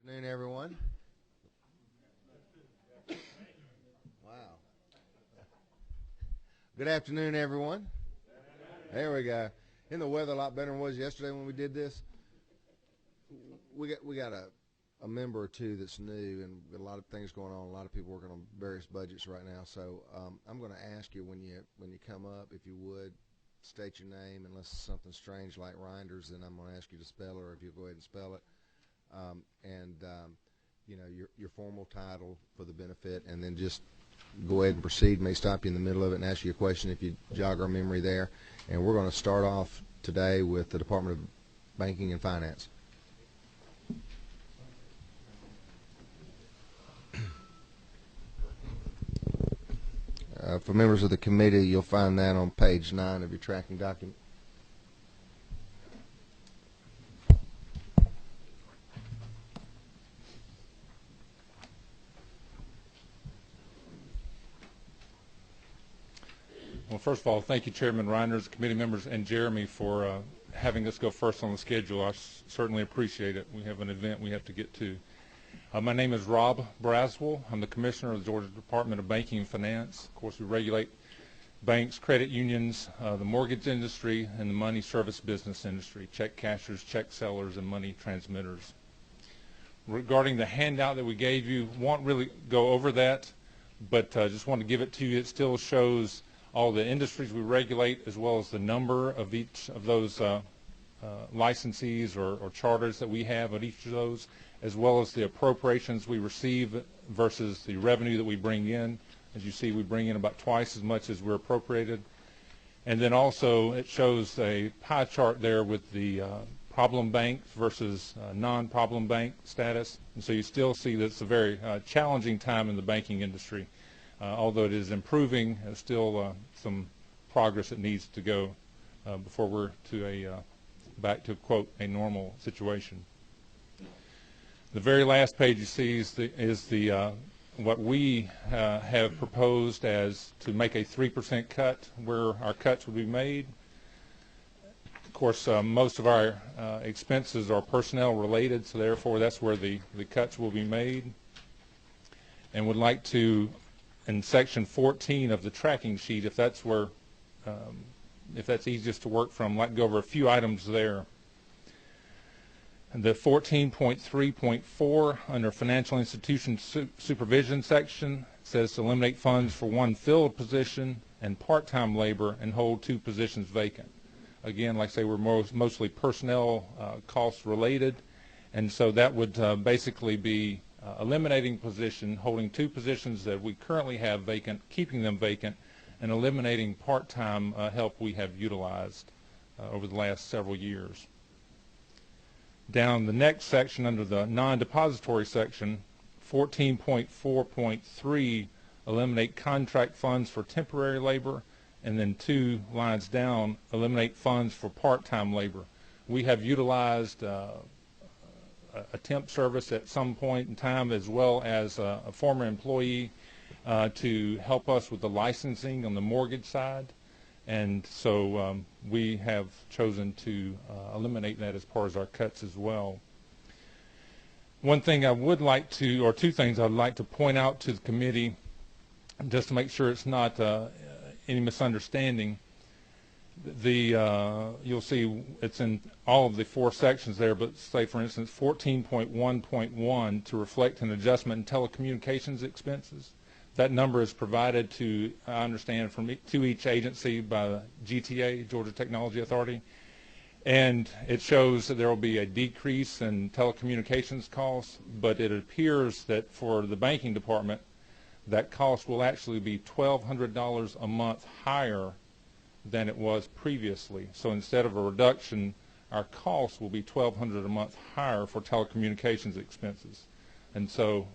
Good afternoon, everyone. Wow. Good afternoon, everyone. There we go. Isn't the weather a lot better than it was yesterday when we did this? We got a member or two that's new, and a lot of things going on. A lot of people working on various budgets right now. So I'm going to ask you when you come up, if you would, state your name, unless it's something strange like Reinders, then I'm going to ask you to spell it, or if you go ahead and spell it. You know, your formal title for the benefit, and then just go ahead and proceed. May stop you in the middle of it and ask you a question if you jog our memory there. And we're going to start off today with the Department of Banking and Finance. For members of the committee, you'll find that on page 9 of your tracking document. Well, first of all, thank you, Chairman Reinders, committee members, and Jeremy for having us go first on the schedule. I certainly appreciate it. We have an event we have to get to. My name is Rob Braswell. I'm the Commissioner of the Georgia Department of Banking and Finance. Of course, we regulate banks, credit unions, the mortgage industry, and the money service business industry, check cashers, check sellers, and money transmitters. Regarding the handout that we gave you, won't really go over that, but just want to give it to you. It still shows all the industries we regulate, as well as the number of each of those licensees or charters that we have at each of those, as well as the appropriations we receive versus the revenue that we bring in. As you see, we bring in about twice as much as we're appropriated. And then also it shows a pie chart there with the problem bank versus non-problem bank status. And so you still see that it's a very challenging time in the banking industry. Although it is improving, there's still some progress that needs to go before we're to back to, quote, a normal situation. The very last page you see is the what we have proposed as to make a 3% cut where our cuts would be made. Of course, most of our expenses are personnel related, so therefore that's where the cuts will be made. And would like to, in section 14 of the tracking sheet, if that's where, if that's easiest to work from, I'd like to go over a few items there. The 14.3.4 under financial institution supervision section says to eliminate funds for one filled position and part-time labor and hold 2 positions vacant. Again, like I say, we're mostly personnel cost related, and so that would basically be eliminating position, holding 2 positions that we currently have vacant, keeping them vacant, and eliminating part-time help we have utilized over the last several years. Down the next section under the non-depository section, 14.4.3, eliminate contract funds for temporary labor, and then 2 lines down, eliminate funds for part-time labor. We have utilized a temp service at some point in time, as well as a former employee to help us with the licensing on the mortgage side. And so we have chosen to eliminate that as part of our cuts as well. One thing I would like to, or 2 things I'd like to point out to the committee, just to make sure it's not any misunderstanding. You'll see it's in all of the 4 sections there, but say for instance 14.1.1 to reflect an adjustment in telecommunications expenses. That number is provided to, I understand, to each agency by the GTA, Georgia Technology Authority, and it shows that there will be a decrease in telecommunications costs, but it appears that for the banking department that cost will actually be $1,200 a month higher than it was previously. So instead of a reduction, our costs will be $1,200 a month higher for telecommunications expenses. And so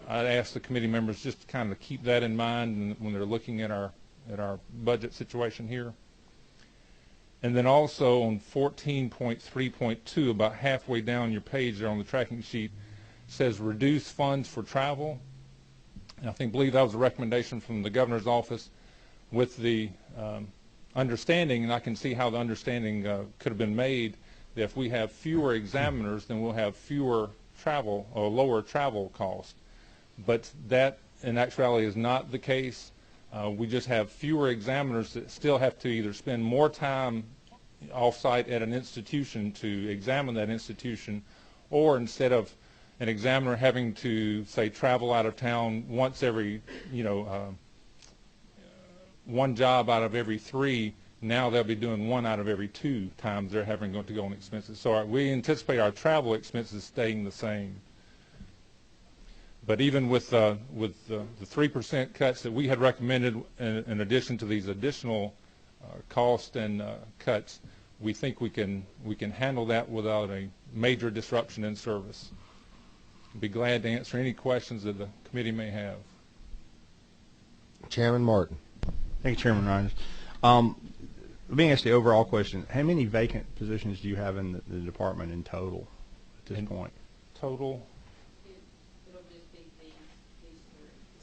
I'd ask the committee members just to kind of keep that in mind when they're looking at our budget situation here. And then also on 14.3.2, about halfway down your page there on the tracking sheet, says reduce funds for travel. And I believe that was a recommendation from the governor's office, with the understanding, and I can see how the understanding could have been made, that if we have fewer examiners, then we'll have fewer travel or lower travel cost. But that, in actuality, is not the case. We just have fewer examiners that still have to either spend more time off-site at an institution to examine that institution, or instead of an examiner having to, say, travel out of town once every, one job out of every 3, now they'll be doing 1 out of every 2 times they're having to go on expenses. So we anticipate our travel expenses staying the same. But even with the 3% cuts that we had recommended, in addition to these additional cost and cuts, we think we can handle that without a major disruption in service. I'd be glad to answer any questions that the committee may have. Chairman Martin. Thank you, Chairman Rogers. Let me ask the overall question. How many vacant positions do you have in the department in total at this point? Total? It'll just be these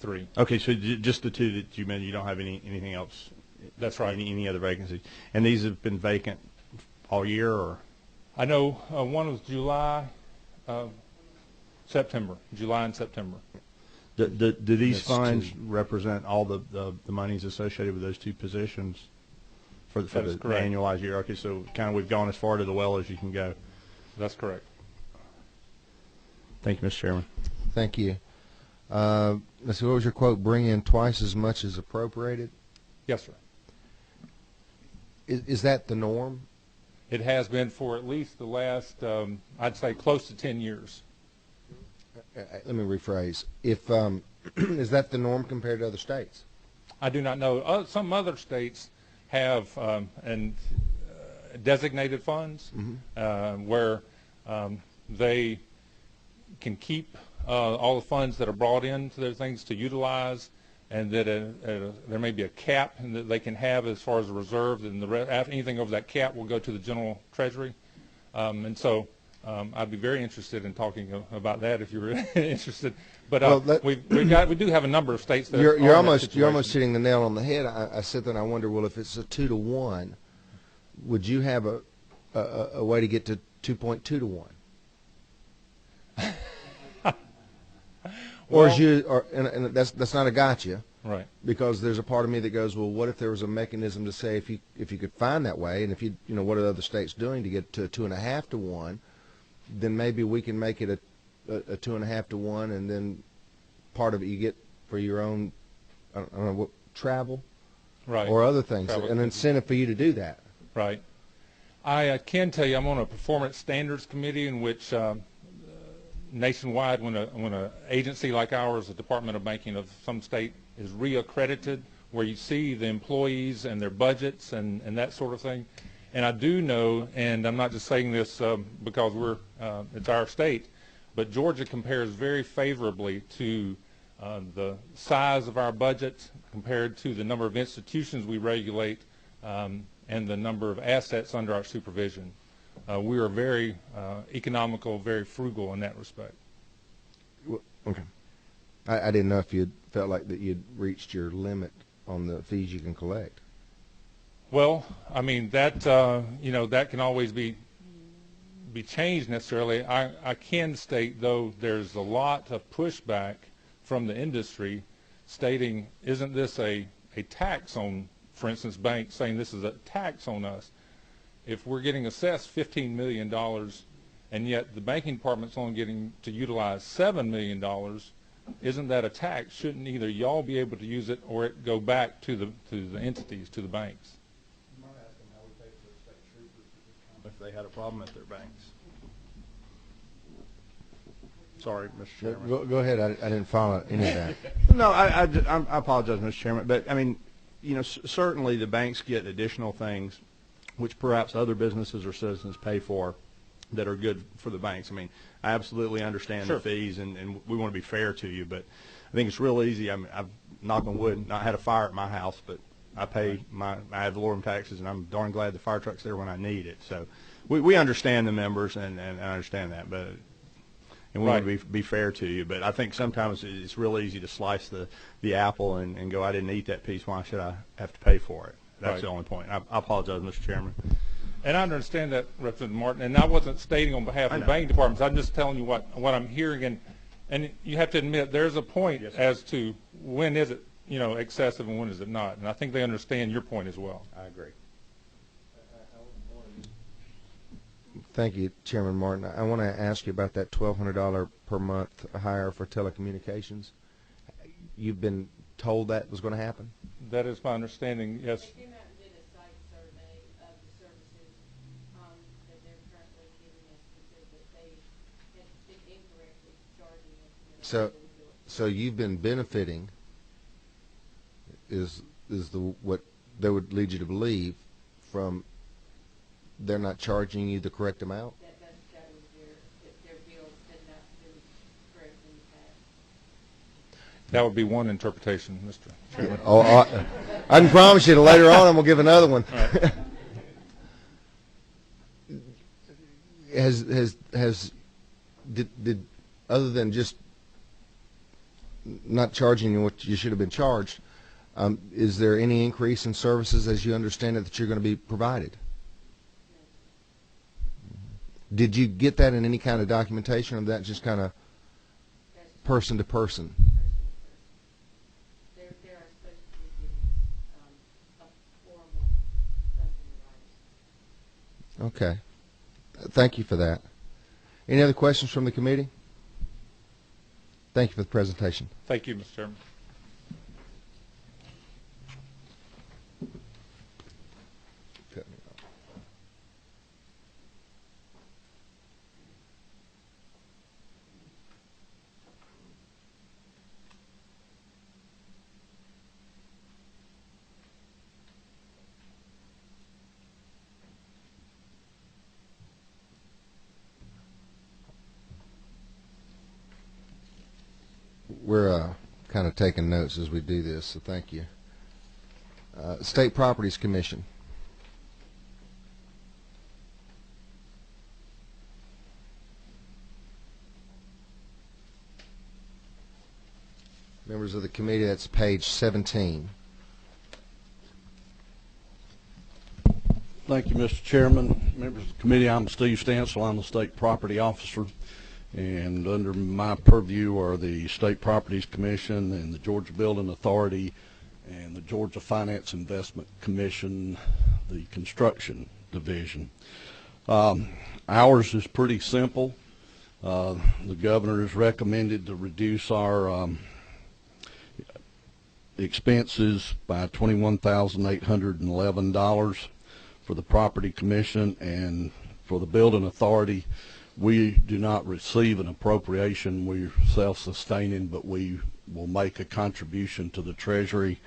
3. Okay, so just the 2 that you mentioned. You don't have anything else? That's right. Any other vacancies? And these have been vacant all year, or? I know one was July and September. Do these That's funds 2. represent all the monies associated with those 2 positions for the annualized year? Okay, so kind of we've gone as far to the well as you can go. That's correct. Thank you, Mr. Chairman. Thank you. Let's see, what was your quote? Bring in twice as much as appropriated? Yes, sir. Is that the norm? It has been for at least the last, I'd say, close to 10 years. Let me rephrase. If is that the norm compared to other states? I do not know. Some other states have designated funds where they can keep all the funds that are brought into their things to utilize, and that there may be a cap that they can have as far as a reserve, and anything over that cap will go to the general treasury. And so I'd be very interested in talking about that if you're interested. But we do have a number of states that you're almost hitting the nail on the head. I sit there and I wonder, well, if it's a 2-to-1, would you have a way to get to 2.2 to 1? Or and that's not a gotcha, right? Because there's a part of me that goes, well, what if there was a mechanism to say if you could find that way, and if what are other states doing to get to 2.5 to 1, then maybe we can make it a 2.5 to 1, and then part of it you get for your own, I don't know what, travel, right, or other things, travel. An incentive for you to do that. Right. I can tell you I'm on a performance standards committee in which nationwide, when an agency like ours, the Department of Banking of some state, is reaccredited, where you see the employees and their budgets and that sort of thing. And I do know, and I'm not just saying this because it's our state, but Georgia compares very favorably to the size of our budget compared to the number of institutions we regulate and the number of assets under our supervision. We are very economical, very frugal in that respect. Well, okay. I didn't know if you felt like that you'd reached your limit on the fees you can collect. Well, I mean that that can always be changed necessarily. I can state, though, there's a lot of pushback from the industry stating, isn't this a tax on, for instance, banks saying this is a tax on us? If we're getting assessed $15 million and yet the banking department's only getting to utilize $7 million, isn't that a tax? Shouldn't either y'all be able to use it or it go back to the entities, to the banks? You might ask them how we pay for the state troopers if they had a problem at their banks. Sorry, Mr. Chairman. Go ahead. I didn't follow any of that. No, I apologize, Mr. Chairman. But, I mean, certainly the banks get additional things which perhaps other businesses or citizens pay for that are good for the banks. I mean, I absolutely understand Sure. the fees, and we want to be fair to you, but I think it's real easy. I mean, I've, knock on wood, not had a fire at my house, but I pay I have valorem taxes, and I'm darn glad the fire truck's there when I need it. So we understand the members, and I understand that, but and we Right. want to be fair to you. But I think sometimes it's real easy to slice the apple and go, I didn't eat that piece. Why should I have to pay for it? That's Right. the only point. I apologize, Mr. Chairman. And I understand that, Representative Martin, and I wasn't stating on behalf of the banking departments. I'm just telling you what I'm hearing, and you have to admit there's a point as to when is it, excessive and when is it not. And I think they understand your point as well. I agree. Thank you, Chairman Martin. I want to ask you about that $1,200 per month hire for telecommunications. You've been told that was going to happen? That is my understanding, yes. They came out and did a site survey of the services that they're currently giving us, and said that they had been incorrectly charging us. So you've been benefiting, is what they would lead you to believe, from they're not charging you the correct amount? That was their bills had not been correct in the past. That would be one interpretation, Mr. Chairman. I can promise you that later on I'm going to give another one. Right. Did other than just not charging you what you should have been charged, is there any increase in services as you understand it that you're going to be provided? Did you get that in any kind of documentation, or that just kind of person to person? They are supposed to be giving us a formal something right. Okay. Thank you for that. Any other questions from the committee? Thank you for the presentation. Thank you, Mr. Chairman. We're kind of taking notes as we do this, so thank you. State Properties Commission. Members of the committee, that's page 17. Thank you, Mr. Chairman. Members of the committee, I'm Steve Stansel. I'm the State Property Officer, and under my purview are the State Properties Commission and the Georgia Building Authority and the Georgia Finance Investment Commission, the Construction Division. Ours is pretty simple. The governor has recommended to reduce our expenses by $21,811 for the Property Commission, and for the Building Authority, we do not receive an appropriation. We're self-sustaining, but we will make a contribution to the Treasury,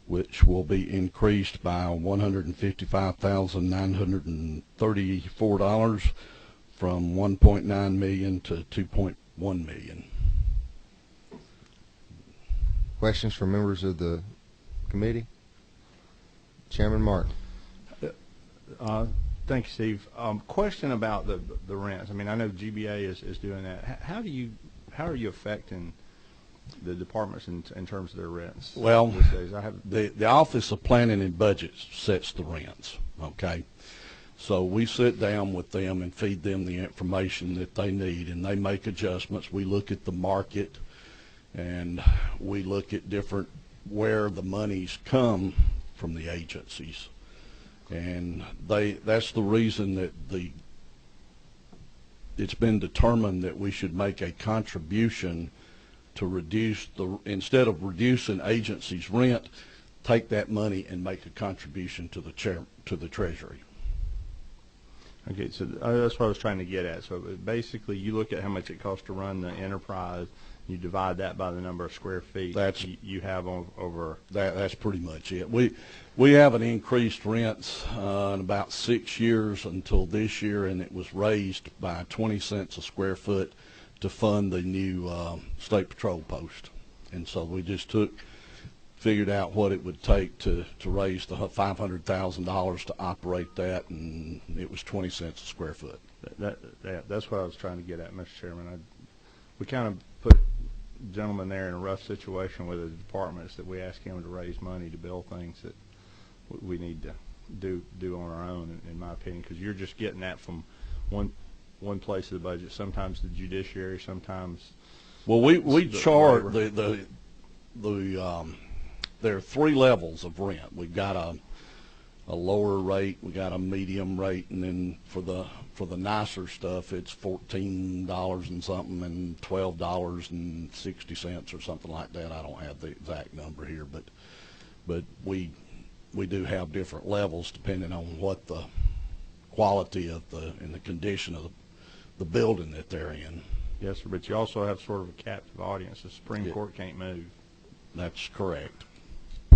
which will be increased by $155,934 from $1.9 million to $2.1 million. Questions from members of the committee? Chairman Martin. Thank you, Steve. Question about the rents. I mean, I know GBA is doing that. How are you affecting the departments in terms of their rents? Well, these days? the Office of Planning and Budget sets the rents, okay? So we sit down with them and feed them the information that they need, and they make adjustments. We look at the market, and we look at where the monies come from the agencies. And that's the reason that it's been determined that we should make a contribution to reduce instead of reducing agencies' rent, take that money and make a contribution to the Treasury. Okay, so that's what I was trying to get at. So basically, you look at how much it costs to run the enterprise, you divide that by the number of square feet you have over. That's pretty much it. We haven't increased rents in about 6 years until this year, and it was raised by 20 cents a square foot to fund the new State Patrol post. And so we just figured out what it would take to raise the $500,000 to operate that, and it was 20 cents a square foot. That's what I was trying to get at, Mr. Chairman. We kind of put the gentleman there in a rough situation with the departments that we ask him to raise money to build things that we need to do on our own, in my opinion, because you're just getting that from one place of the budget. Sometimes the judiciary, sometimes. Well, we the charge labor. there are 3 levels of rent. We've got a lower rate, we got a medium rate, and then for the nicer stuff, it's $14 and something and $12.60 or something like that. I don't have the exact number here, but we do have different levels depending on what the quality of and the condition of the building that they're in. Yes, sir, but you also have sort of a captive audience. The Supreme Court can't move. That's correct.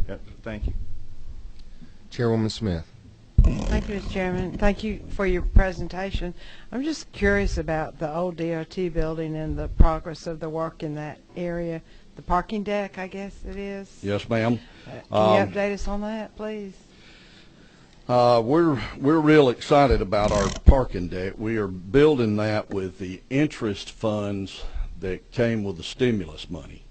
Yep, thank you. Chairwoman Smith. Thank you, Mr. Chairman. Thank you for your presentation. I'm just curious about the old DOT building and the progress of the work in that area. The parking deck, I guess it is. Yes, ma'am. Can you update us on that, please? We're real excited about our parking deck. We are building that with the interest funds that came with the stimulus money.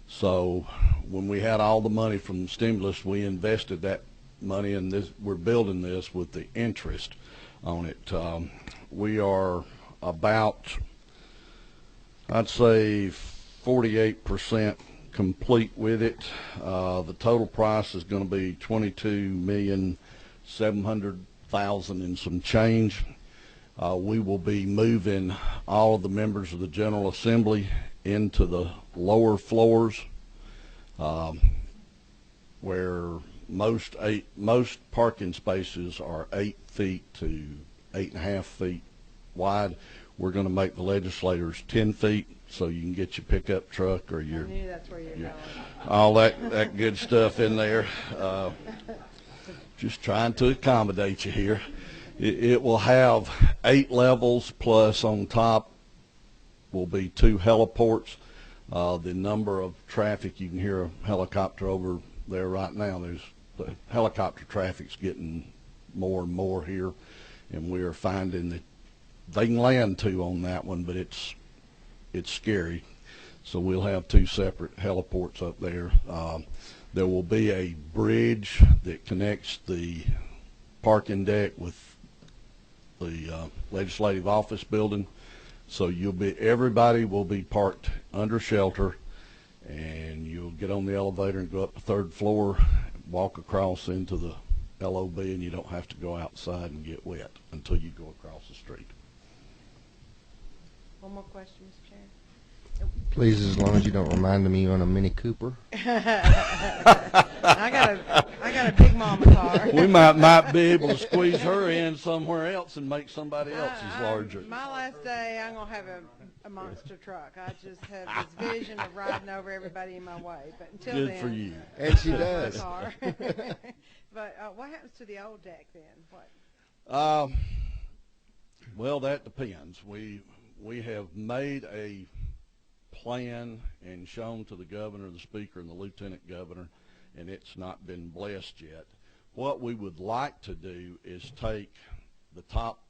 So when we had all the money from the stimulus, we invested that money in this. We're building this with the interest on it. We are about, I'd say, 48% complete with it. The total price is going to be $22,700,000 and some change. We will be moving all of the members of the General Assembly into the lower floors, where most parking spaces are 8 feet to 8.5 feet wide. We're going to make the legislators 10 feet, so you can get your pickup truck or your I knew that's where you're going. all that good stuff in there. Just trying to accommodate you here. It will have 8 levels, plus on top will be 2 heliports. The number of traffic, you can hear a helicopter over there right now. The helicopter traffic's getting more and more here, and we are finding that they can land 2 on that one, but it's scary. So we'll have 2 separate heliports up there. There will be a bridge that connects the parking deck with the legislative office building. So everybody will be parked under shelter, and you'll get on the elevator and go up the 3rd floor, walk across into the LOB, and you don't have to go outside and get wet until you go across the street. One more question, Mr. Chair. Please, as long as you don't remind me on a Mini Cooper. I got a big mama car. We might be able to squeeze her in somewhere else and make somebody else's larger. My last day, I'm going to have a monster truck. I just have this vision of riding over everybody in my way. But until Good then, for you. And she does. Car. But what happens to the old deck then? What? Well, that depends. We have made a plan and shown to the governor, the speaker, and the lieutenant governor, and it's not been blessed yet. What we would like to do is take the top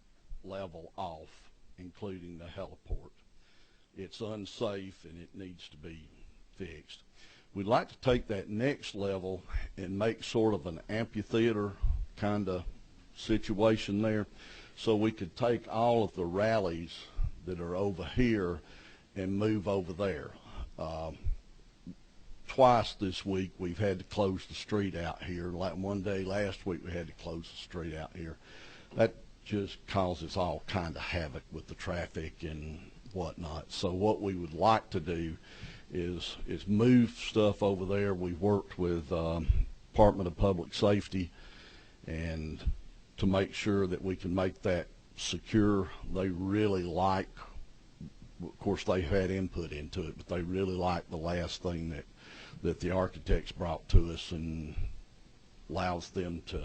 level off, including the heliport. It's unsafe and it needs to be fixed. We'd like to take that next level and make sort of an amphitheater kind of situation there, so we could take all of the rallies that are over here and move over there. Twice this week we've had to close the street out here. Like one day last week we had to close the street out here. That just causes all kind of havoc with the traffic and whatnot. So what we would like to do is move stuff over there. We've worked with Department of Public Safety and to make sure that we can make that secure. They really like, of course they had input into it, but they really like the last thing that the architects brought to us, and allows them to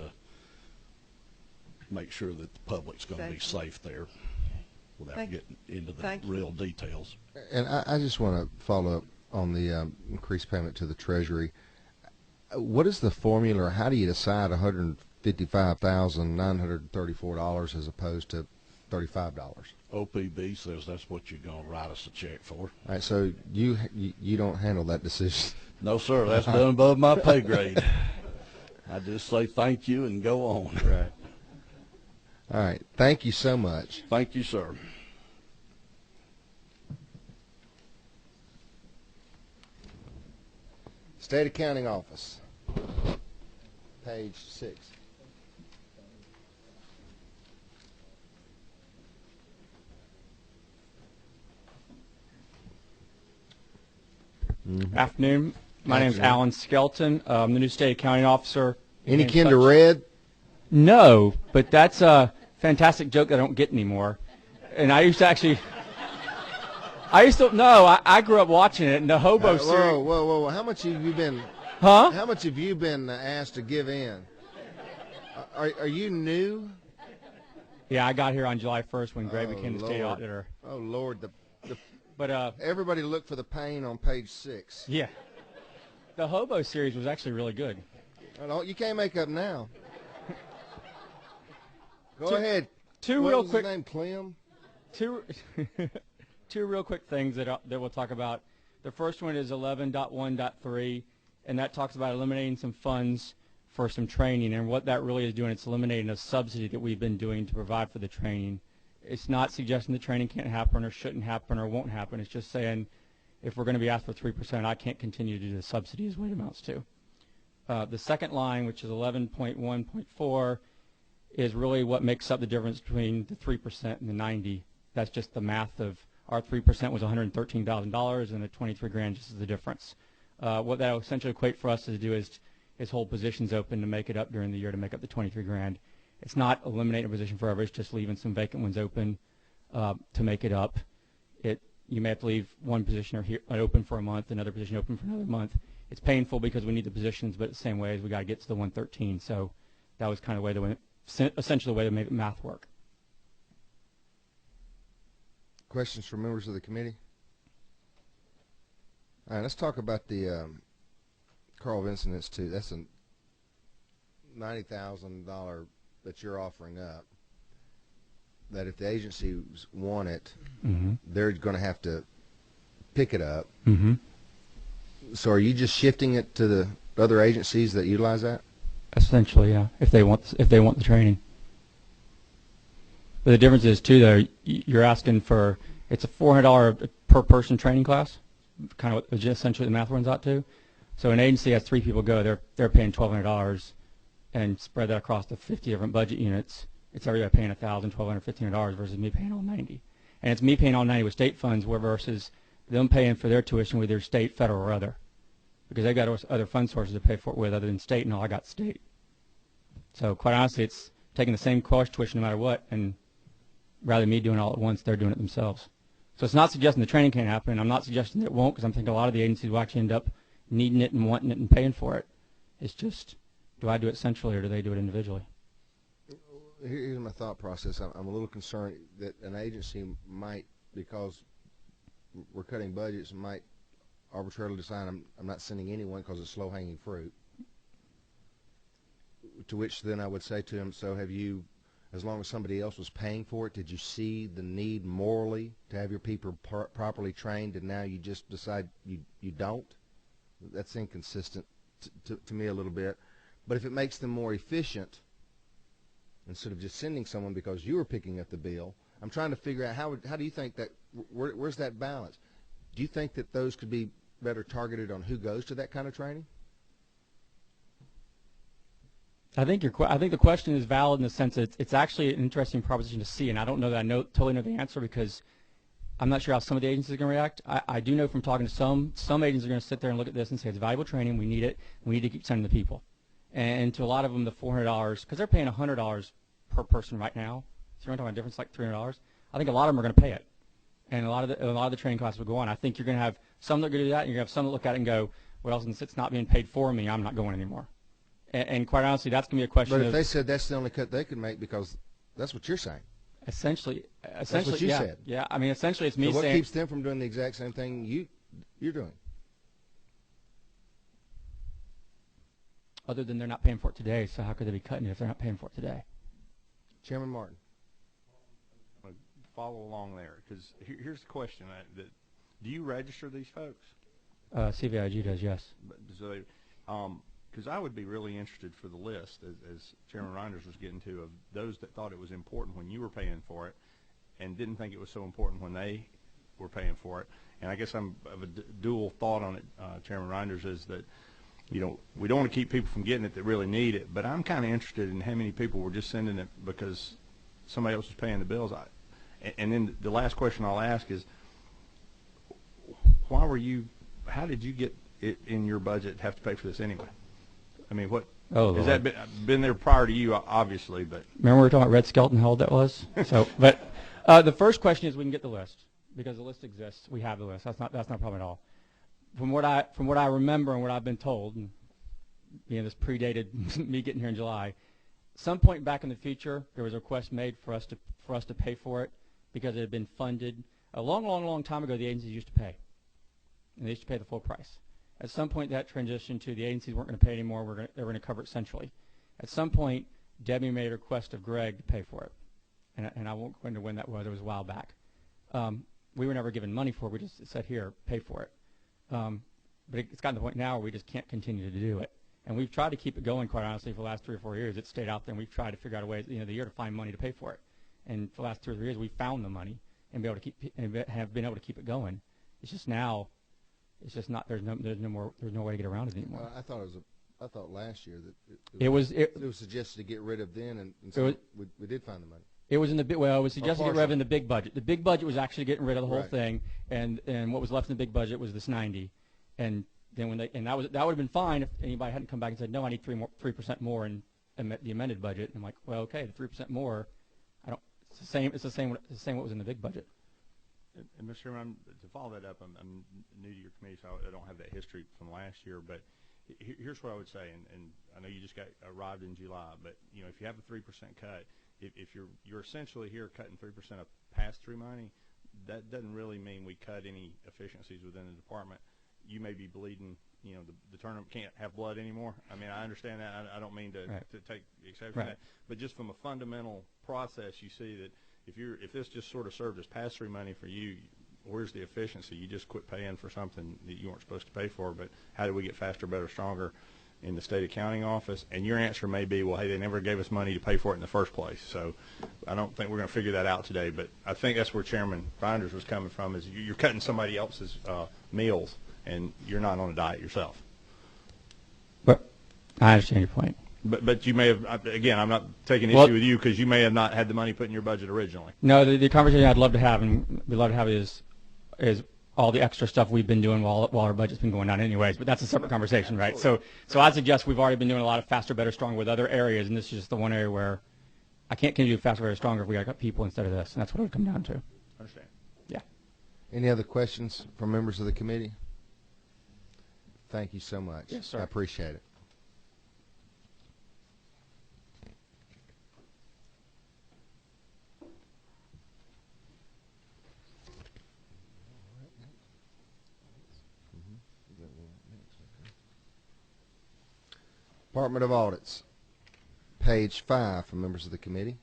make sure that the public's going to be safe there without getting into the real details. And I just want to follow up on the increased payment to the Treasury. What is the formula, or how do you decide $155,934 as opposed to $35? OPB says that's what you're going to write us a check for. All right, so you don't handle that decision. No, sir. That's done above my pay grade. I just say thank you and go on. Right. All right. Thank you so much. Thank you, sir. State Accounting Office, page 6. Afternoon. My name is Afternoon. Alan Skelton. I'm the new state accounting officer. Any And kin to such- Red? No, but that's a fantastic joke that I don't get anymore. And I used to actually, I grew up watching it, and the hobo Whoa, series. whoa. How much have you been? Huh? How much have you been asked to give in? Are you new? Yeah, I got here on July 1st when Gray Oh, became the state Lord. auditor. Oh Lord, But everybody look for the pain on page 6. yeah, the hobo series was actually really good. You can't make up now. Go Two- ahead. two What real was quick- his name? Clem? Two, two real quick things that we'll talk about. The first one is 11.1.3, and that talks about eliminating some funds for some training. And what that really is doing, it's eliminating a subsidy that we've been doing to provide for the training. It's not suggesting the training can't happen or shouldn't happen or won't happen. It's just saying if we're going to be asked for 3%, I can't continue to do the subsidy is what it amounts to. The second line, which is 11.1.4, is really what makes up the difference between the 3% and the 90. That's just the math of our 3% was $113,000 and the 23 grand just is the difference. What that will essentially equate for us to do is hold positions open to make it up during the year to make up the 23 grand. It's not eliminating a position forever. It's just leaving some vacant ones open to make it up. You may have to leave one position open for a month, another position open for another month. It's painful because we need the positions, but the same way as we got to get to the 113. So that was kind of essentially the way to make the math work. Questions from members of the committee? All right, let's talk about the Carl Vinson Institute. That's a $90,000 that you're offering up. That if the agencies want it, they're going to have to pick it up. So are you just shifting it to the other agencies that utilize that? Essentially, yeah. If they want the training. But the difference is too, though, you're asking for it's a $400 per person training class, kind of what essentially the math runs out to. So an agency has 3 people go, they're paying $1,200, and spread that across the 50 different budget units. It's everybody paying $1,000, $1,200, $1,500 versus me paying all 90. And it's me paying all 90 with state funds, versus them paying for their tuition with either state, federal, or other, because they've got other fund sources to pay for it with other than state, and all I got state. So quite honestly, it's taking the same college tuition no matter what, and rather than me doing it all at once, they're doing it themselves. So it's not suggesting the training can't happen. I'm not suggesting that it won't, because I'm thinking a lot of the agencies will actually end up needing it and wanting it and paying for it. It's just, do I do it centrally or do they do it individually? Here's my thought process. I'm a little concerned that an agency might, because we're cutting budgets, might arbitrarily decide I'm not sending anyone because it's slow-hanging fruit. To which then I would say to him, so have you, as long as somebody else was paying for it, did you see the need morally to have your people properly trained, and now you just decide you don't? That's inconsistent to me a little bit. But if it makes them more efficient, instead of just sending someone because you were picking up the bill, I'm trying to figure out how do you think that, where's that balance? Do you think that those could be better targeted on who goes to that kind of training? I think the question is valid in the sense that it's actually an interesting proposition to see, and I don't know that I totally know the answer because I'm not sure how some of the agencies are going to react. I do know from talking to some agencies are going to sit there and look at this and say it's valuable training, we need it, we need to keep sending the people. And to a lot of them, the $400, because they're paying $100 per person right now, so you're talking about a difference like $300. I think a lot of them are going to pay it, and a lot of the training classes will go on. I think you're going to have some that are going to do that, and you're going to have some that look at it and go, well, since it's not being paid for me, I'm not going anymore. And quite honestly, that's going to be a question. But if they said that's the only cut they could make, because that's what you're saying. Essentially, that's what you yeah, said. Yeah, I mean, essentially, it's me so what saying. keeps them from doing the exact same thing you're doing? Other than they're not paying for it today, so how could they be cutting it if they're not paying for it today? Chairman Martin. I'm gonna follow along there, because here's the question: do you register these folks? CVIG does, yes. Because because I would be really interested for the list, as Chairman Reinders was getting to, of those that thought it was important when you were paying for it and didn't think it was so important when they were paying for it. And I guess I'm of a dual thought on it, Chairman Reinders, is that, you know, we don't want to keep people from getting it that really need it, but I'm kind of interested in how many people were just sending it because somebody else was paying the bills. And then the last question I'll ask is, how did you get it in your budget to have to pay for this anyway? I mean, what? Oh, has that been there prior to you, obviously, but. Remember we were talking about Red Skelton, how old that was? So, but the first question is we can get the list because the list exists. We have the list. That's not a problem at all. From what I remember and what I've been told, and, you know, this predated me getting here in July. Some point back in the future, there was a request made for us to pay for it because it had been funded a long time ago. The agencies used to pay, and they used to pay the full price. At some point, that transitioned to the agencies weren't going to pay anymore. They were going to cover it centrally. At some point, Debbie made a request of Greg to pay for it, and I won't go into when that was. It was a while back. We were never given money for it. We just said, here, pay for it. But it's gotten to the point now where we just can't continue to do it. And we've tried to keep it going, quite honestly, for the last 3 or 4 years. It stayed out there, and we've tried to figure out a way, the year to find money to pay for it. And for the last 2 or 3 years, we found the money and have been able to keep it going. It's just now. It's just not. There's no way to get around it anymore. I thought last year that it was suggested to get rid of then, and so we did find the money. It was in the it was suggested to get rid of in the big budget. The big budget was actually getting rid of the whole thing, and what was left in the big budget was this 90, and then that would have been fine if anybody hadn't come back and said, no, I need 3% more in the amended budget. And I'm like, well, okay, the 3% more, it's the same. It's the same what was in the big budget. And Mr. Chairman, to follow that up, I'm new to your committee, so I don't have that history from last year. But here's what I would say, and I know you just arrived in July, but you know, if you have a 3% cut, if you're essentially here cutting 3% of pass-through money, that doesn't really mean we cut any efficiencies within the department. You may be bleeding. You know, the tournament can't have blood anymore. I mean, I understand that. I don't mean to take exception to that, but just from a fundamental process, you see that. If this just sort of served as pass-through money for you, where's the efficiency? You just quit paying for something that you weren't supposed to pay for. But how do we get faster, better, stronger in the state accounting office? And your answer may be, well, hey, they never gave us money to pay for it in the first place. So I don't think we're going to figure that out today. But I think that's where Chairman Reinders was coming from, is you're cutting somebody else's meals, and you're not on a diet yourself. But I understand your point. But you may have, again, I'm not taking issue with you because you may have not had the money put in your budget originally. No, the conversation I'd love to have, and we'd love to have, is all the extra stuff we've been doing while our budget's been going down anyways. But that's a separate conversation, right? So I'd suggest we've already been doing a lot of faster, better, stronger with other areas, and this is just the one area where I can't continue to do faster, better, stronger if we got people instead of this, and that's what it would come down to. Understand. Yeah. Any other questions from members of the committee? Thank you so much. Yes, sir. I appreciate it. Department of Audits, page 5 for members of the committee.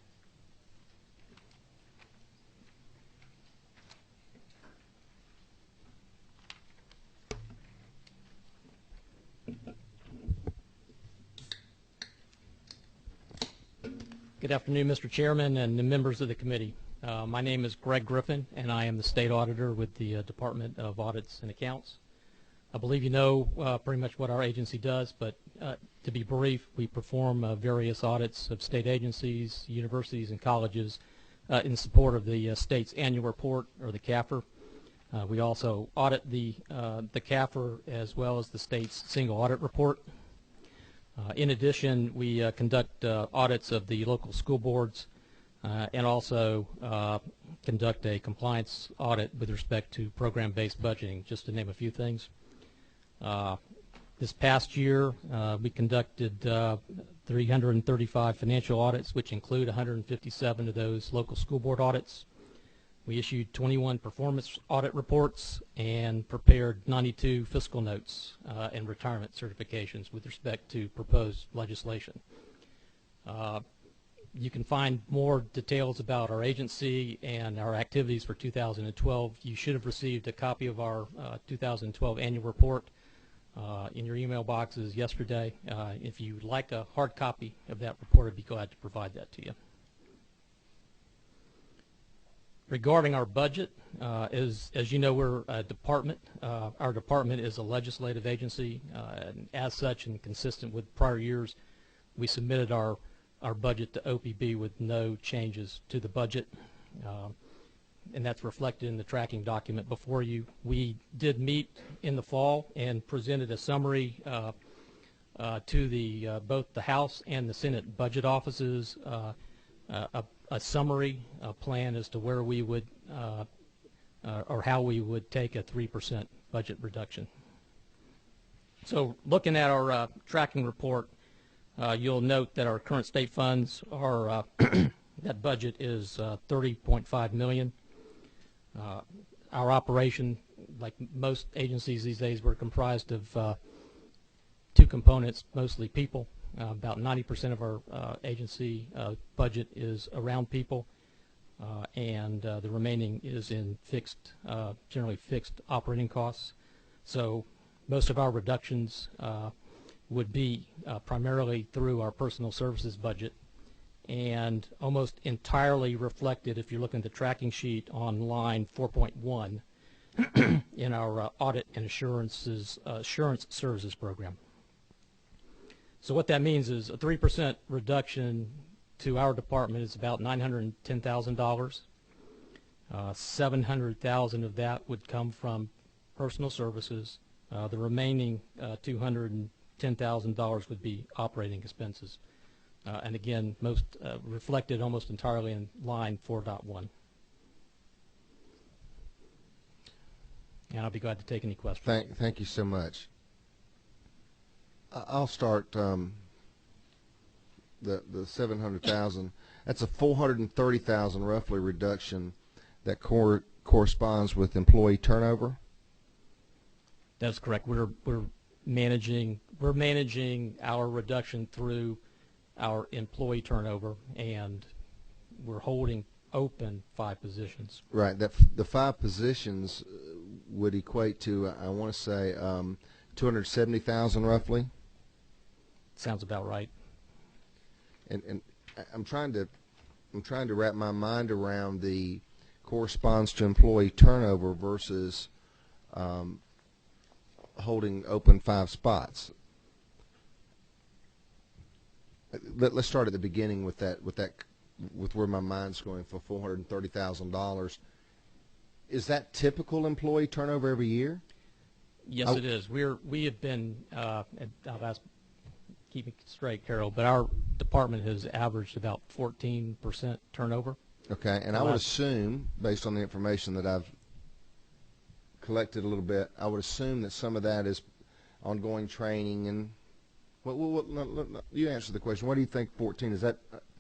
Good afternoon, Mr. Chairman and the members of the committee. My name is Greg Griffin, and I am the State Auditor with the Department of Audits and Accounts. I believe you know pretty much what our agency does, but to be brief, we perform various audits of state agencies, universities, and colleges in support of the state's annual report, or the CAFR. We also audit the CAFR as well as the state's single audit report. In addition, we conduct audits of the local school boards and also conduct a compliance audit with respect to program-based budgeting, just to name a few things. This past year, we conducted 335 financial audits, which include 157 of those local school board audits. We issued 21 performance audit reports and prepared 92 fiscal notes and retirement certifications with respect to proposed legislation. You can find more details about our agency and our activities for 2012. You should have received a copy of our 2012 annual report. in your email boxes yesterday. If you would like a hard copy of that report, I'd be glad to provide that to you. Regarding our budget, as you know, we're a department. Our department is a legislative agency, and as such, and consistent with prior years, we submitted our budget to OPB with no changes to the budget, and that's reflected in the tracking document before you. We did meet in the fall and presented a summary to the both the House and the Senate budget offices, a summary plan as to where we would or how we would take a 3% budget reduction. So looking at our tracking report, you'll note that our current state funds are that budget is $30.5 million. Our operation, like most agencies these days, we're comprised of two components, mostly people. About 90% of our agency budget is around people, and the remaining is in fixed, generally fixed operating costs. So most of our reductions would be primarily through our personal services budget, and almost entirely reflected, if you're looking at the tracking sheet on line 4.1 in our audit and assurance services program. So what that means is a 3% reduction to our department is about $910,000. $700,000 of that would come from personal services. The remaining $210,000 would be operating expenses. And again, most reflected almost entirely in line 4.1. And I'll be glad to take any questions. Thank you so much. I'll start the 700,000. That's a 430,000 roughly reduction that corresponds with employee turnover. That's correct. We're managing our reduction through our employee turnover, and we're holding open 5 positions. Right. The 5 positions would equate to, I want to say, 270,000 roughly. Sounds about right. And I'm trying to wrap my mind around the corresponds to employee turnover versus holding open 5 spots. Let's start at the beginning with where my mind's going for $430,000. Is that typical employee turnover every year? Yes, it is. We have been. I'll ask. Keep me straight, Carol, but our department has averaged about 14% turnover. Okay, and I would assume, based on the information that I've collected a little bit, I would assume that some of that is ongoing training and. You answer the question. What do you think? 14, is that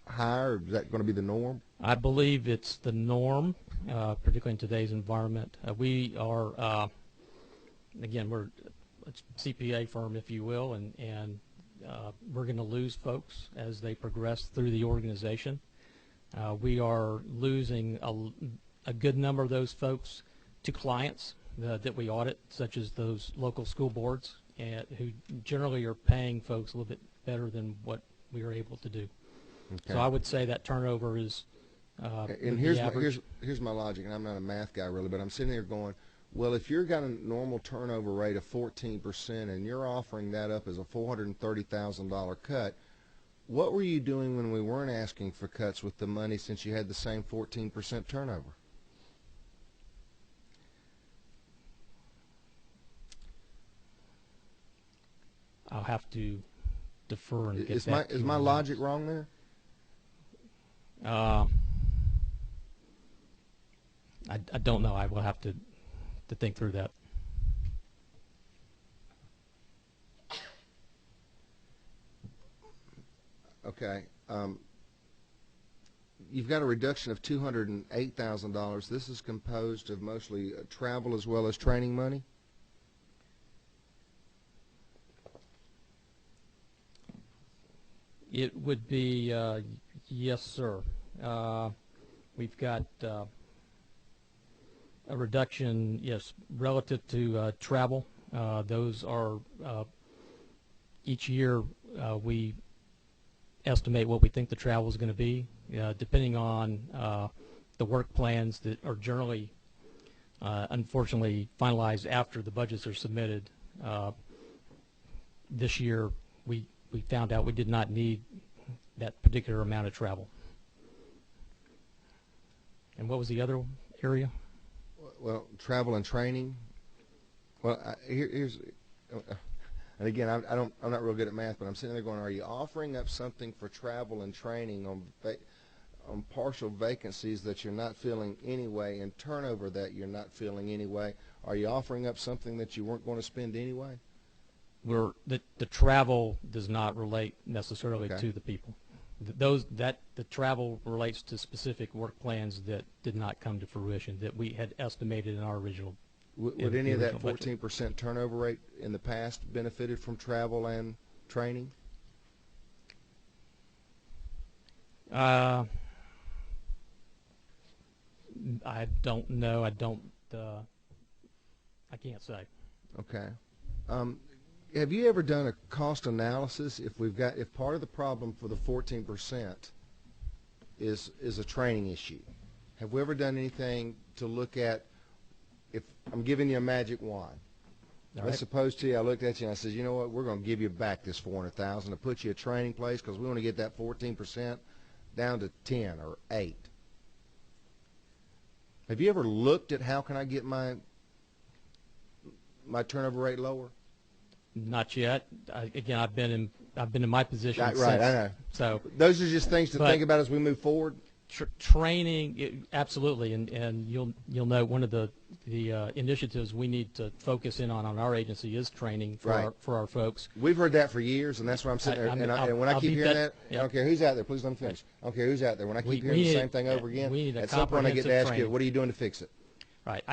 higher, or is that going to be the norm? I believe it's the norm, particularly in today's environment. We are, again, we're a CPA firm, if you will, and we're going to lose folks as they progress through the organization. We are losing a good number of those folks to clients that we audit, such as those local school boards, who generally are paying folks a little bit better than what we are able to do. Okay. So I would say that turnover is and here's my logic, and I'm not a math guy really, but I'm sitting there going, well, if you've got a normal turnover rate of 14% and you're offering that up as a $430,000 cut, what were you doing when we weren't asking for cuts with the money since you had the same 14% turnover? I'll have to defer and get back to you. Is my logic wrong there? I don't know. I will have to think through that. Okay. You've got a reduction of $208,000. This is composed of mostly travel as well as training money? It would be, yes, sir. We've got a reduction, yes, relative to travel. Those are each year we estimate what we think the travel is going to be, depending on the work plans that are generally, unfortunately, finalized after the budgets are submitted. This year, we found out we did not need that particular amount of travel. And what was the other area? Well, travel and training. Well, here's, and again, I'm not real good at math, but I'm sitting there going, are you offering up something for travel and training on partial vacancies that you're not filling anyway, and turnover that you're not filling anyway? Are you offering up something that you weren't going to spend anyway? The travel does not relate necessarily to the people. The travel relates to specific work plans that did not come to fruition that we had estimated in our original. Would any of that 14% turnover rate in the past benefited from travel and training? I don't know. I can't say. Okay. Have you ever done a cost analysis if part of the problem for the 14% is a training issue? Have we ever done anything to look at, if I'm giving you a magic wand, let's suppose to you I looked at you and I said, you know what, we're going to give you back this $400,000 to put you a training place because we want to get that 14% down to 10 or 8. Have you ever looked at how can I get my turnover rate lower? Not yet. Again, I've been in my position. Right, since, I know. So those are just things to think about as we move forward. Training, absolutely, and you'll know one of the initiatives we need to focus in on our agency is training for our folks. We've heard that for years, and that's why I'm sitting there. And when I keep hearing that, I don't care who's out there. Please let me finish. I don't care who's out there. When I keep hearing the same thing over again, at some point I get to ask you, what are you doing to fix it? Right.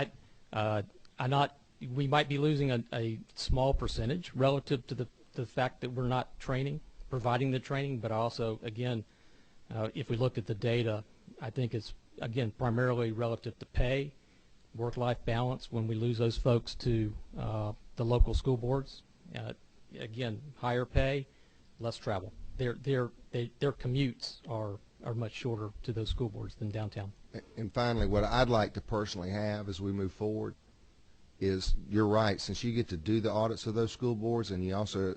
We might be losing a small percentage relative to the fact that we're not providing the training, but also, again, if we look at the data, I think it's, again, primarily relative to pay, work-life balance. When we lose those folks to the local school boards, again, higher pay, less travel. Their commutes are much shorter to those school boards than downtown. And finally, what I'd like to personally have as we move forward is, you're right, since you get to do the audits of those school boards and you also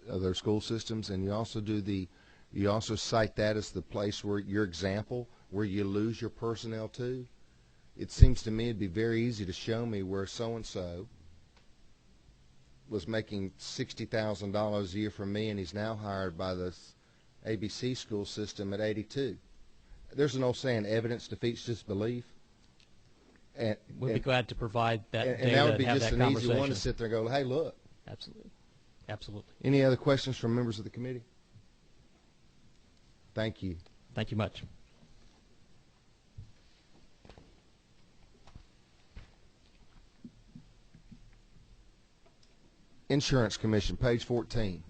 of their school systems, and you also cite that as the place where your example where you lose your personnel to. It seems to me it'd be very easy to show me where so-and-so was making $60,000 a year from me and he's now hired by the ABC school system at 82. There's an old saying, evidence defeats disbelief. We'd be glad to provide that data and that would be and have just that an easy one to sit there and go, hey, look. Absolutely. Absolutely. Any other questions from members of the committee? Thank you. Thank you much. Insurance Commission, page 14.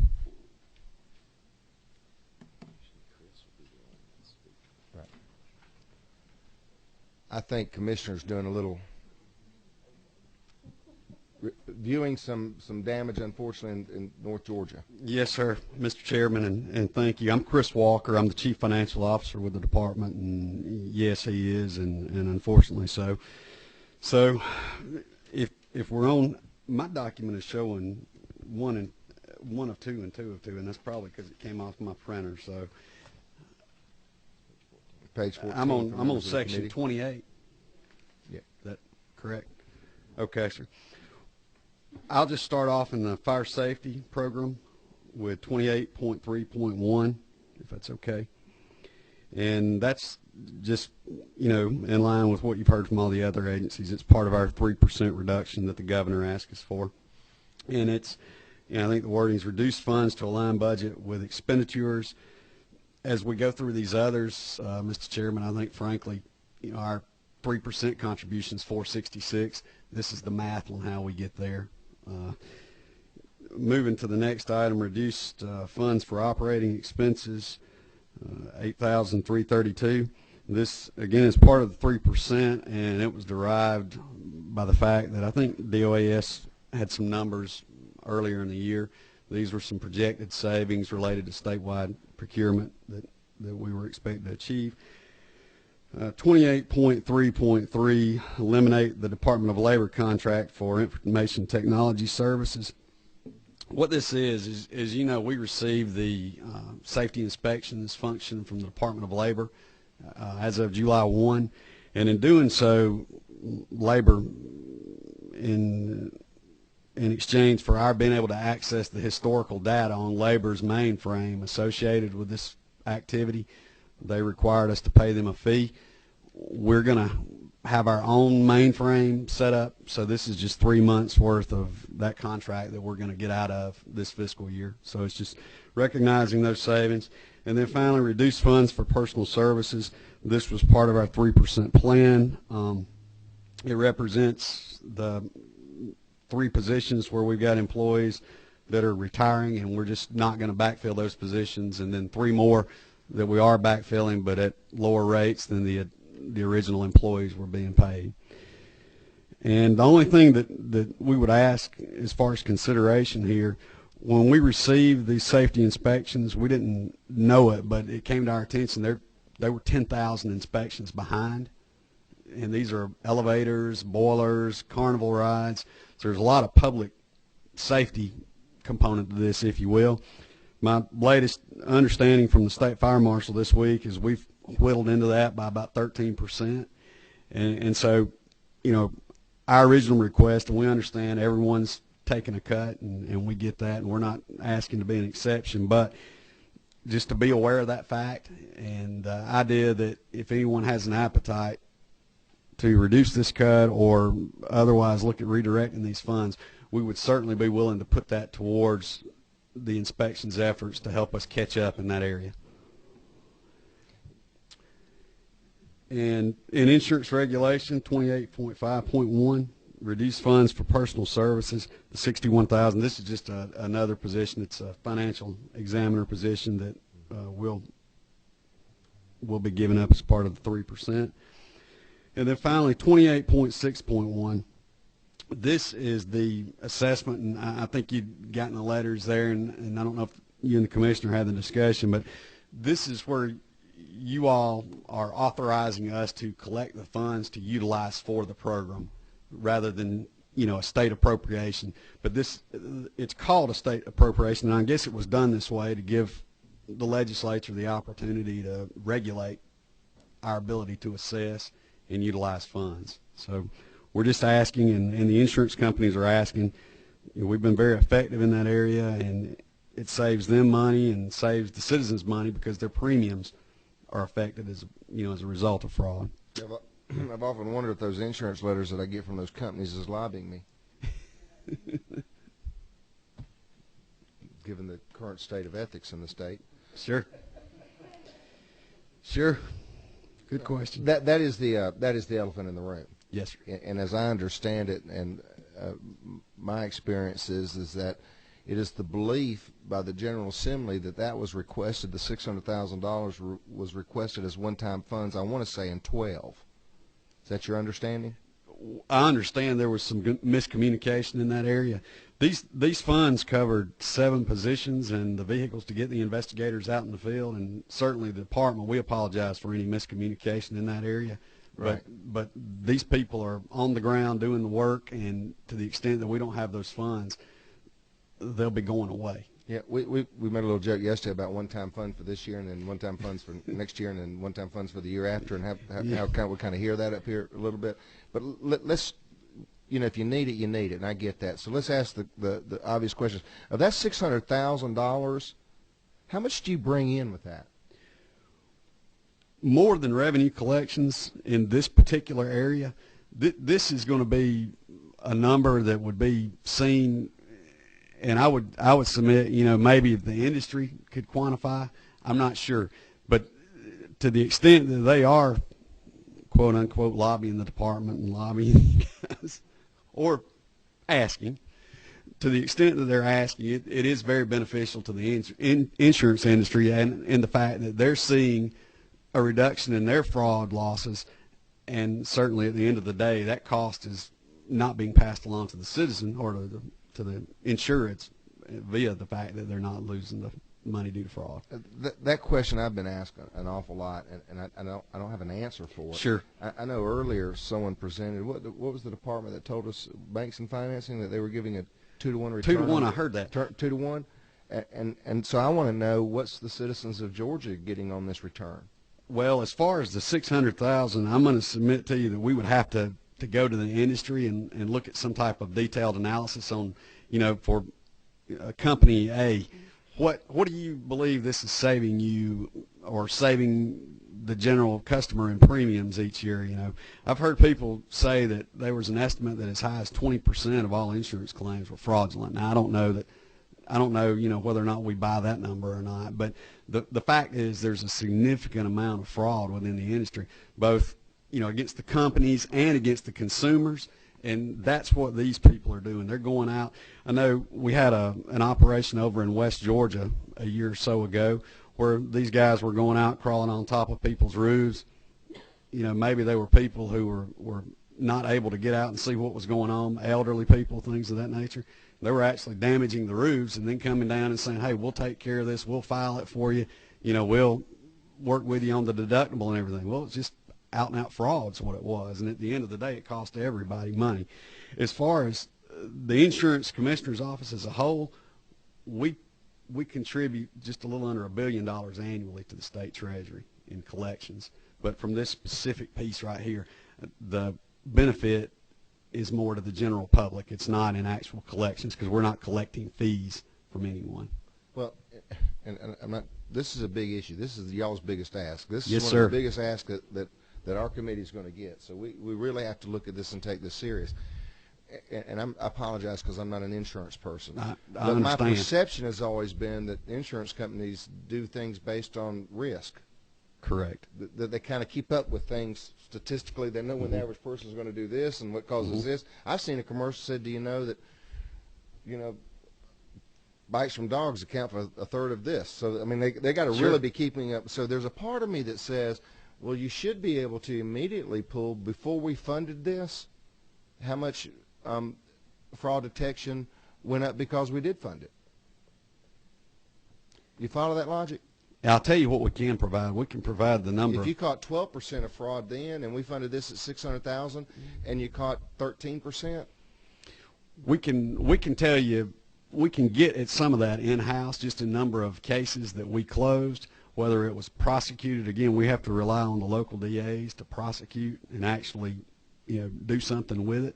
Right. I think Commissioner's doing a little viewing some damage, unfortunately, in North Georgia. Yes, sir, Mr. Chairman, and thank you. I'm Chris Walker. I'm the Chief Financial Officer with the department, and yes, he is, and unfortunately so. So if we're on, my document is showing one of two and 2 of 2, and that's probably because it came off my printer. So page 14. I'm on section 28. Yeah. Is that correct? Okay, sir. I'll just start off in the fire safety program with 28.3.1, if that's okay. And that's just, in line with what you've heard from all the other agencies. It's part of our 3% reduction that the governor asked us for. And it's, I think the wording is reduce funds to align budget with expenditures. As we go through these others, Mr. Chairman, I think, frankly, our 3% contribution is 466. This is the math on how we get there. Moving to the next item, reduced funds for operating expenses, 8,332. This, again, is part of the 3%, and it was derived by the fact that I think DOAS had some numbers earlier in the year. These were some projected savings related to statewide procurement that we were expected to achieve. 28.3.3, eliminate the Department of Labor contract for information technology services. What this is you know, we received the safety inspections function from the Department of Labor as of July 1, and in doing so, Labor, in exchange for our being able to access the historical data on Labor's mainframe associated with this activity, they required us to pay them a fee. We're going to have our own mainframe set up, so this is just 3 months worth of that contract that we're going to get out of this fiscal year. So it's just recognizing those savings. And then finally, reduce funds for personal services. This was part of our 3% plan. It represents the 3 positions where we've got employees that are retiring, and we're just not going to backfill those positions, and then 3 more that we are backfilling, but at lower rates than the original employees were being paid. And the only thing that we would ask as far as consideration here, when we received these safety inspections, we didn't know it, but it came to our attention there were 10,000 inspections behind. And these are elevators, boilers, carnival rides. So there's a lot of public safety component to this, if you will. My latest understanding from the state fire marshal this week is we've whittled into that by about 13%. And so, you know, our original request, and we understand everyone's taking a cut, and we get that, and we're not asking to be an exception, but just to be aware of that fact, and the idea that if anyone has an appetite to reduce this cut or otherwise look at redirecting these funds, we would certainly be willing to put that towards the inspections efforts to help us catch up in that area. And in insurance regulation, 28.5.1, reduce funds for personal services, the $61,000. This is just another position. It's a financial examiner position that we'll be giving up as part of the 3%. And then finally, 28.6.1. This is the assessment, and I think you'd gotten the letters there, and I don't know if you and the commissioner had the discussion, but this is where you all are authorizing us to collect the funds to utilize for the program rather than, you know, a state appropriation. But it's called a state appropriation, and I guess it was done this way to give the legislature the opportunity to regulate our ability to assess and utilize funds. So we're just asking, and the insurance companies are asking. You know, we've been very effective in that area, and it saves them money and saves the citizens money because their premiums are affected as a result of fraud. I've often wondered if those insurance letters that I get from those companies is lobbying me, given the current state of ethics in the state. Sure. Good question. That is the elephant in the room. Yes, sir. And as I understand it, and my experience is that it is the belief by the General Assembly that was requested, the $600,000 was requested as one-time funds, I want to say in 12. Is that your understanding? I understand there was some miscommunication in that area. These funds covered 7 positions and the vehicles to get the investigators out in the field, and certainly the department, we apologize for any miscommunication in that area. Right. But these people are on the ground doing the work, and to the extent that we don't have those funds, they'll be going away. Yeah, we made a little joke yesterday about one-time fund for this year, and then one-time funds for next year, and then one-time funds for the year after, and how we kind of hear that up here a little bit. But let's, you know, if you need it, you need it, and I get that. So let's ask the obvious questions. Of that $600,000, how much do you bring in with that? More than revenue collections in this particular area. This is going to be a number that would be seen. And I would submit, you know, maybe if the industry could quantify, I'm not sure. But to the extent that they are, quote unquote, lobbying the department and lobbying you guys, or asking, to the extent that they're asking, it is very beneficial to the insurance industry, and in the fact that they're seeing a reduction in their fraud losses. And certainly at the end of the day, that cost is not being passed along to the citizen or to the insurance via the fact that they're not losing the money due to fraud. That question I've been asked an awful lot, and I don't have an answer for it. Sure. I know earlier someone presented, what was the department that told us, banks and financing, that they were giving a 2-to-1 return? 2-to-1, I heard that. 2-to-1? And so I want to know, what's the citizens of Georgia getting on this return? Well, as far as the $600,000, I'm going to submit to you that we would have to go to the industry and look at some type of detailed analysis on, for company A, what do you believe this is saving you or saving the general customer in premiums each year? I've heard people say that there was an estimate that as high as 20% of all insurance claims were fraudulent. Now, I don't know, whether or not we buy that number or not, but the fact is there's a significant amount of fraud within the industry, both, against the companies and against the consumers, and that's what these people are doing. They're going out. I know we had an operation over in West Georgia a year or so ago where these guys were going out crawling on top of people's roofs. Maybe they were people who were not able to get out and see what was going on, elderly people, things of that nature. They were actually damaging the roofs and then coming down and saying, hey, we'll take care of this, we'll file it for you, we'll work with you on the deductible and everything. Well, it's just out and out fraud is what it was, and at the end of the day it cost everybody money. As far as the insurance commissioner's office as a whole, we contribute just a little under $1 billion annually to the state treasury in collections, but from this specific piece right here, the benefit is more to the general public. It's not in actual collections because we're not collecting fees from anyone. Well, and I'm not. This is a big issue. This is y'all's biggest ask. This is Yes, one sir. of the biggest asks that our committee is going to get. So we really have to look at this and take this serious. And I apologize because I'm not an insurance person. I but understand. my perception has always been that insurance companies do things based on risk. Correct. That they kind of keep up with things statistically. They know when the average person is going to do this and what causes this. I've seen a commercial said, do you know that, bites from dogs account for a third of this? So, I mean, they got to really be keeping up. So there's a part of me that says, well, you should be able to immediately pull, before we funded this, how much fraud detection went up because we did fund it. You follow that logic? I'll tell you what we can provide. We can provide the number. If you caught 12% of fraud then, and we funded this at $600,000, and you caught 13%, we can tell you, we can get at some of that in-house, just a number of cases that we closed, whether it was prosecuted. Again, we have to rely on the local DAs to prosecute and actually, do something with it.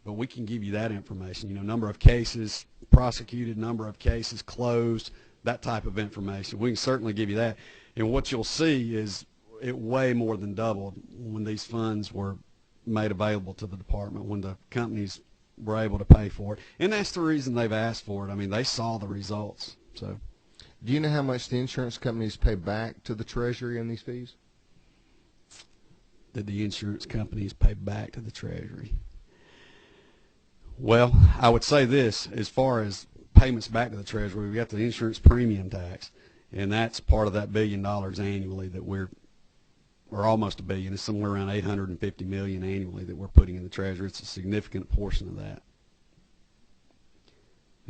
But we can give you that information. Number of cases prosecuted, number of cases closed, that type of information. We can certainly give you that. And what you'll see is it way more than doubled when these funds were made available to the department, when the companies were able to pay for it. And that's the reason they've asked for it. I mean, they saw the results. So, do you know how much the insurance companies pay back to the Treasury in these fees? Did the insurance companies pay back to the Treasury? Well, I would say this, as far as payments back to the Treasury, we've got the insurance premium tax, and that's part of that $1 billion annually that or almost $1 billion. It's somewhere around $850 million annually that we're putting in the Treasury. It's a significant portion of that,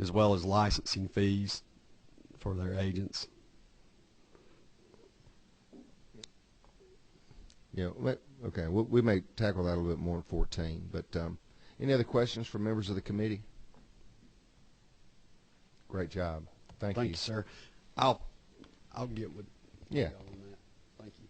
as well as licensing fees for their agents. Okay, we may tackle that a little bit more in 14, but any other questions from members of the committee? Great job. Thank you. Thank you, sir. I'll get with Yeah. y'all on that. Thank you.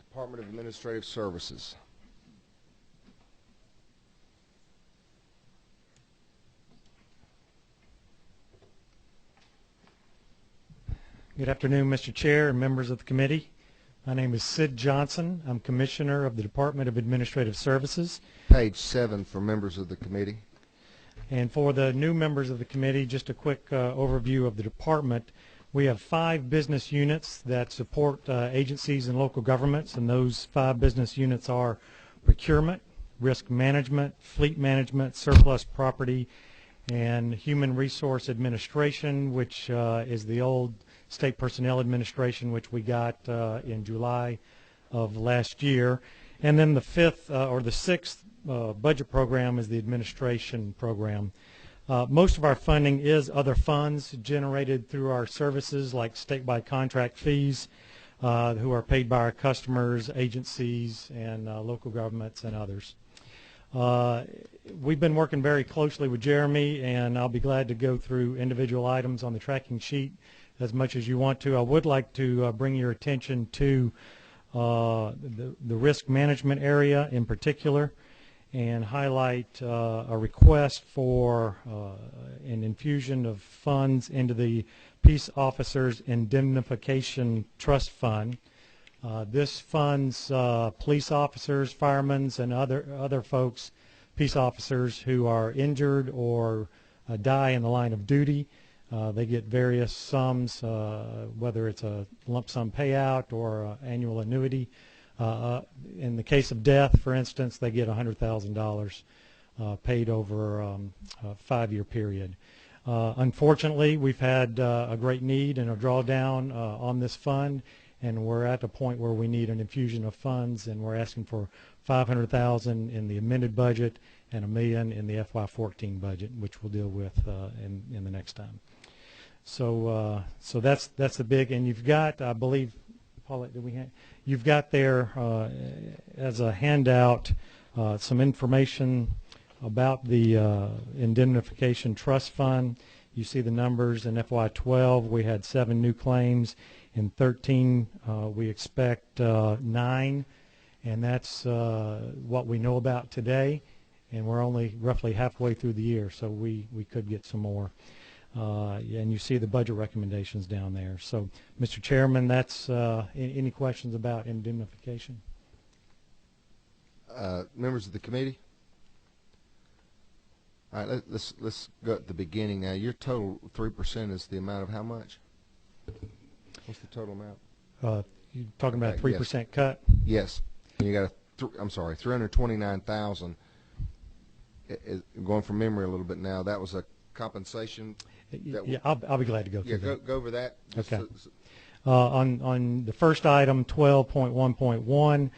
Department of Administrative Services. Good afternoon, Mr. Chair and members of the committee. My name is Sid Johnson. I'm Commissioner of the Department of Administrative Services. Page 7 for members of the committee. And for the new members of the committee, just a quick overview of the department. We have 5 business units that support agencies and local governments, and those 5 business units are procurement, risk management, fleet management, surplus property, and human resource administration, which is the old state personnel administration, which we got in July of last year. And then the fifth or the sixth budget program is the administration program. Most of our funding is other funds generated through our services, like state by contract fees, who are paid by our customers, agencies, and local governments and others. We've been working very closely with Jeremy, and I'll be glad to go through individual items on the tracking sheet as much as you want to. I would like to bring your attention to the risk management area in particular, and highlight a request for an infusion of funds into the Peace Officers Indemnification Trust Fund. This funds police officers, firemen, and other folks, peace officers who are injured or die in the line of duty. They get various sums, whether it's a lump sum payout or annual annuity. In the case of death, for instance, they get $100,000 paid over a 5-year period. Unfortunately, we've had a great need and a drawdown on this fund, and we're at a point where we need an infusion of funds, and we're asking for $500,000 in the amended budget and $1 million in the FY14 budget, which we'll deal with in the next time. So that's the big, and you've got, I believe, Paulette, you've got there as a handout some information about the Indemnification Trust Fund. You see the numbers. In FY12 we had 7 new claims. In 13 we expect 9, and that's what we know about today, and we're only roughly halfway through the year, so we could get some more. And you see the budget recommendations down there. So, Mr. Chairman, that's any questions about indemnification? Members of the committee? All right, let's go at the beginning now. Your total 3% is the amount of how much? What's the total amount? You're talking about a 3% yes. cut? Yes. And you got I'm sorry, 329,000. Going from memory a little bit now. That was a compensation. Yeah, I'll be glad to go through that. Go over that. Okay. On the first item, 12.1.1,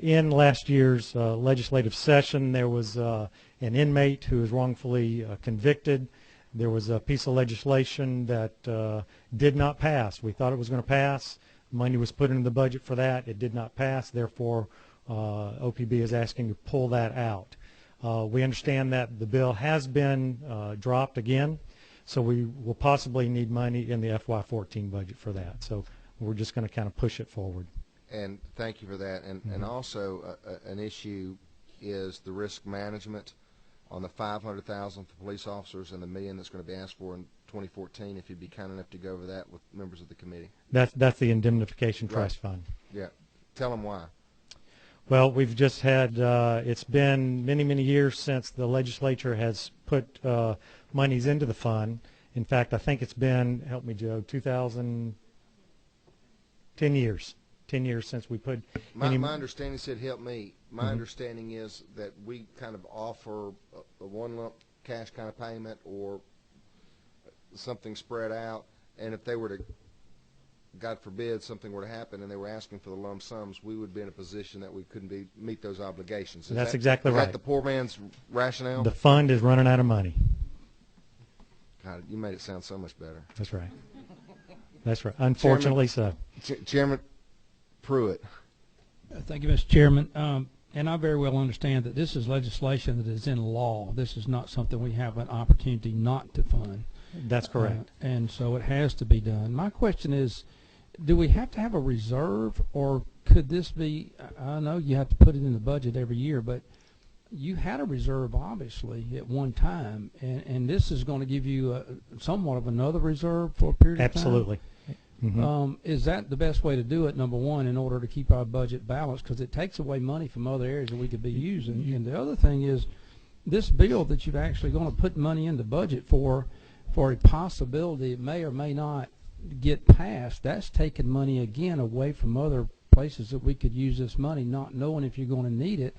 in last year's legislative session, there was an inmate who was wrongfully convicted. There was a piece of legislation that did not pass. We thought it was going to pass. Money was put into the budget for that. It did not pass. Therefore, OPB is asking to pull that out. We understand that the bill has been dropped again, so we will possibly need money in the FY14 budget for that. So we're just going to kind of push it forward. And thank you for that. And also an issue is the risk management on the $500,000 for police officers and the $1 million that's going to be asked for in 2014. If you'd be kind enough to go over that with members of the committee. That's the Indemnification Trust Fund. Yeah. Tell them why. Well, we've just had, it's been many, many years since the legislature has put monies into the fund. In fact, I think it's been, help me, Joe, 10 years. 10 years since we put my understanding, said help me, my understanding is that we kind of offer a one lump cash kind of payment or something spread out, and if they were to, God forbid, something were to happen and they were asking for the lump sums, we would be in a position that we couldn't meet those obligations. That's exactly right. Is that the poor man's rationale? The fund is running out of money. God, you made it sound so much better. That's right. That's right. Unfortunately, Chairman Pruitt. Thank you, Mr. Chairman. And I very well understand that this is legislation that is in law. This is not something we have an opportunity not to fund. That's correct. And so it has to be done. My question is, do we have to have a reserve, or could this be, I know you have to put it in the budget every year, but you had a reserve obviously at one time, and this is going to give you somewhat of another reserve for a period of time? Absolutely. Is that the best way to do it, number one, in order to keep our budget balanced? Because it takes away money from other areas that we could be using. And the other thing is, this bill that you're actually going to put money in the budget for a possibility it may or may not get passed, that's taking money again away from other places that we could use this money, not knowing if you're going to need it.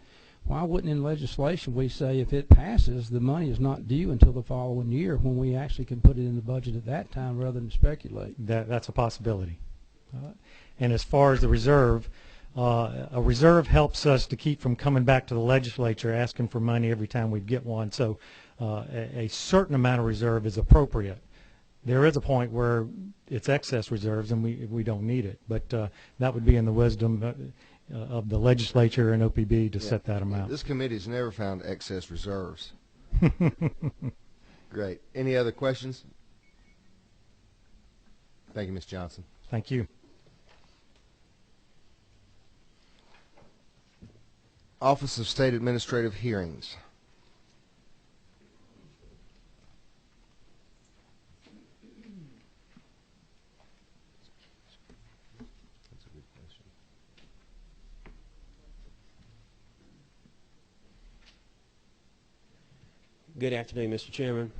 why wouldn't in legislation we say if it passes, the money is not due until the following year when we actually can put it in the budget at that time rather than speculate? That's a possibility. And as far as the reserve, a reserve helps us to keep from coming back to the legislature asking for money every time we get one. So a certain amount of reserve is appropriate. There is a point where it's excess reserves and we don't need it. But that would be in the wisdom of the legislature and OPB to set that amount. This committee's never found excess reserves. Great. Any other questions? Thank you, Ms. Johnson. Thank you. Office of State Administrative Hearings. That's a good question. Good afternoon, Mr. Chairman.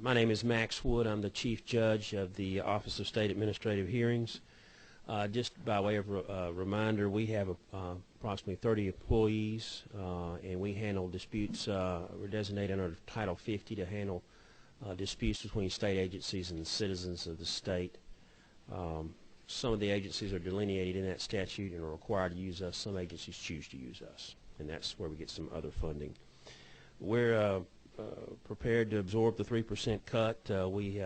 My name is Max Wood. I'm the Chief Judge of the Office of State Administrative Hearings. Just by way of reminder, we have approximately 30 employees, and we handle disputes. We're designated under Title 50 to handle disputes between state agencies and the citizens of the state. Some of the agencies are delineated in that statute and are required to use us. Some agencies choose to use us, and that's where we get some other funding. We're prepared to absorb the 3% cut. We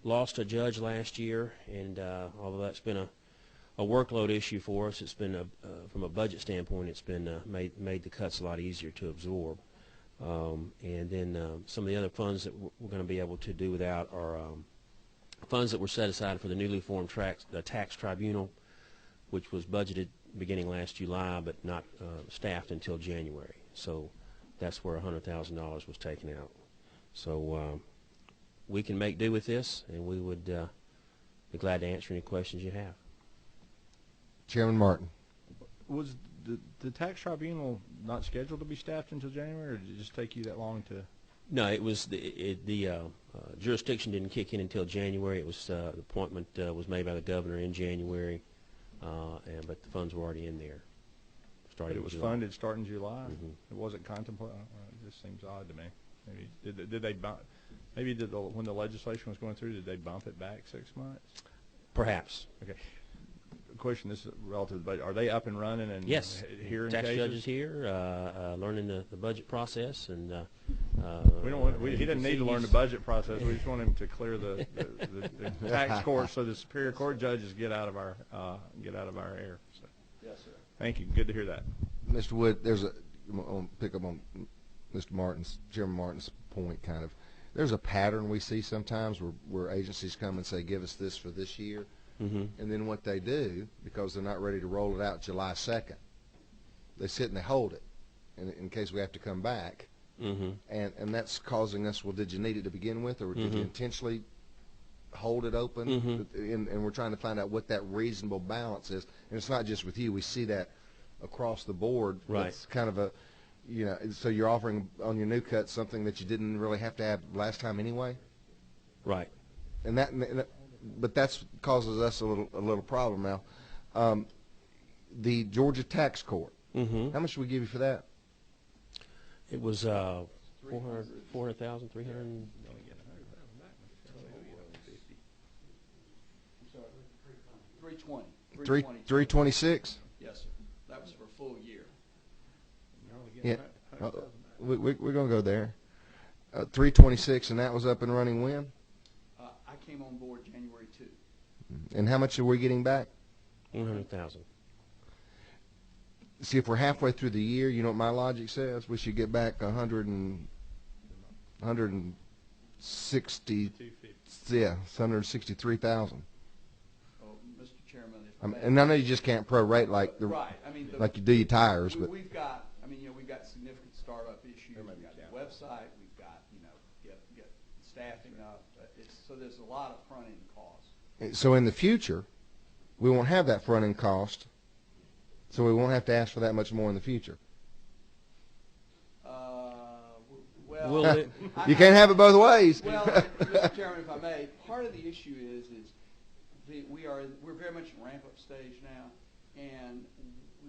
lost a judge last year, and although that's been a workload issue for us, it's been from a budget standpoint, it's been made the cuts a lot easier to absorb. And then some of the other funds that we're going to be able to do without are funds that were set aside for the newly formed tax tribunal, which was budgeted beginning last July but not staffed until January. So that's where $100,000 was taken out. So we can make do with this, and we would be glad to answer any questions you have. Chairman Martin. Was the tax tribunal not scheduled to be staffed until January, or did it just take you that long to? No, it was the jurisdiction didn't kick in until January. It was the appointment was made by the governor in January, but the funds were already in there. But it was funded starting July. Mm-hmm. It wasn't contemplated. It just seems odd to me. Maybe did they bump? Maybe when the legislation was going through, did they bump it back 6 months? Perhaps. Okay. Question: this is relative to the budget. Are they up and running and yes, hearing tax cases? judges here, learning the budget process, and we don't want. He doesn't need to learn the budget process. We just want him to clear the tax court so the Superior Court judges get out of our air. So. Yes, sir. Thank you. Good to hear that. Mr. Wood, I'll pick up on Mr. Chairman Martin's point, kind of. There's a pattern we see sometimes where agencies come and say, give us this for this year. mm-hmm. And then what they do, because they're not ready to roll it out July 2nd, they sit and they hold it in case we have to come back. Mm-hmm. And that's causing us, well, did you need it to begin with, or did you intentionally hold it open? Mm-hmm. And we're trying to find out what that reasonable balance is. And it's not just with you. We see that across the board. Right. It's kind of a, so you're offering on your new cut something that you didn't really have to have last time anyway? Right. But that's causes us a little problem now. The Georgia Tax Court. Mm-hmm. How much should we give you for that? It was 400,000, 300. 320. 326. Yes, sir. That was for a full year. Yeah. We're going to go there. 326, and that was up and running when? I came on board January 2. And how much are we getting back? 100,000. See, if we're halfway through the year, you know what my logic says? We should get back 163,000. Oh, Mr. Chairman, And I know you just can't prorate like right. I mean, like you do your tires, but we've got. I mean, we've got significant startup issues. We've got the website. We've got get staffing up. So there's a lot of front end costs. so in the future, we won't have that front end cost. So we won't have to ask for that much more in the future. Well, you can't have it both ways. Well, Mr. Chairman, if I may, part of the issue is we're very much in ramp up stage now, and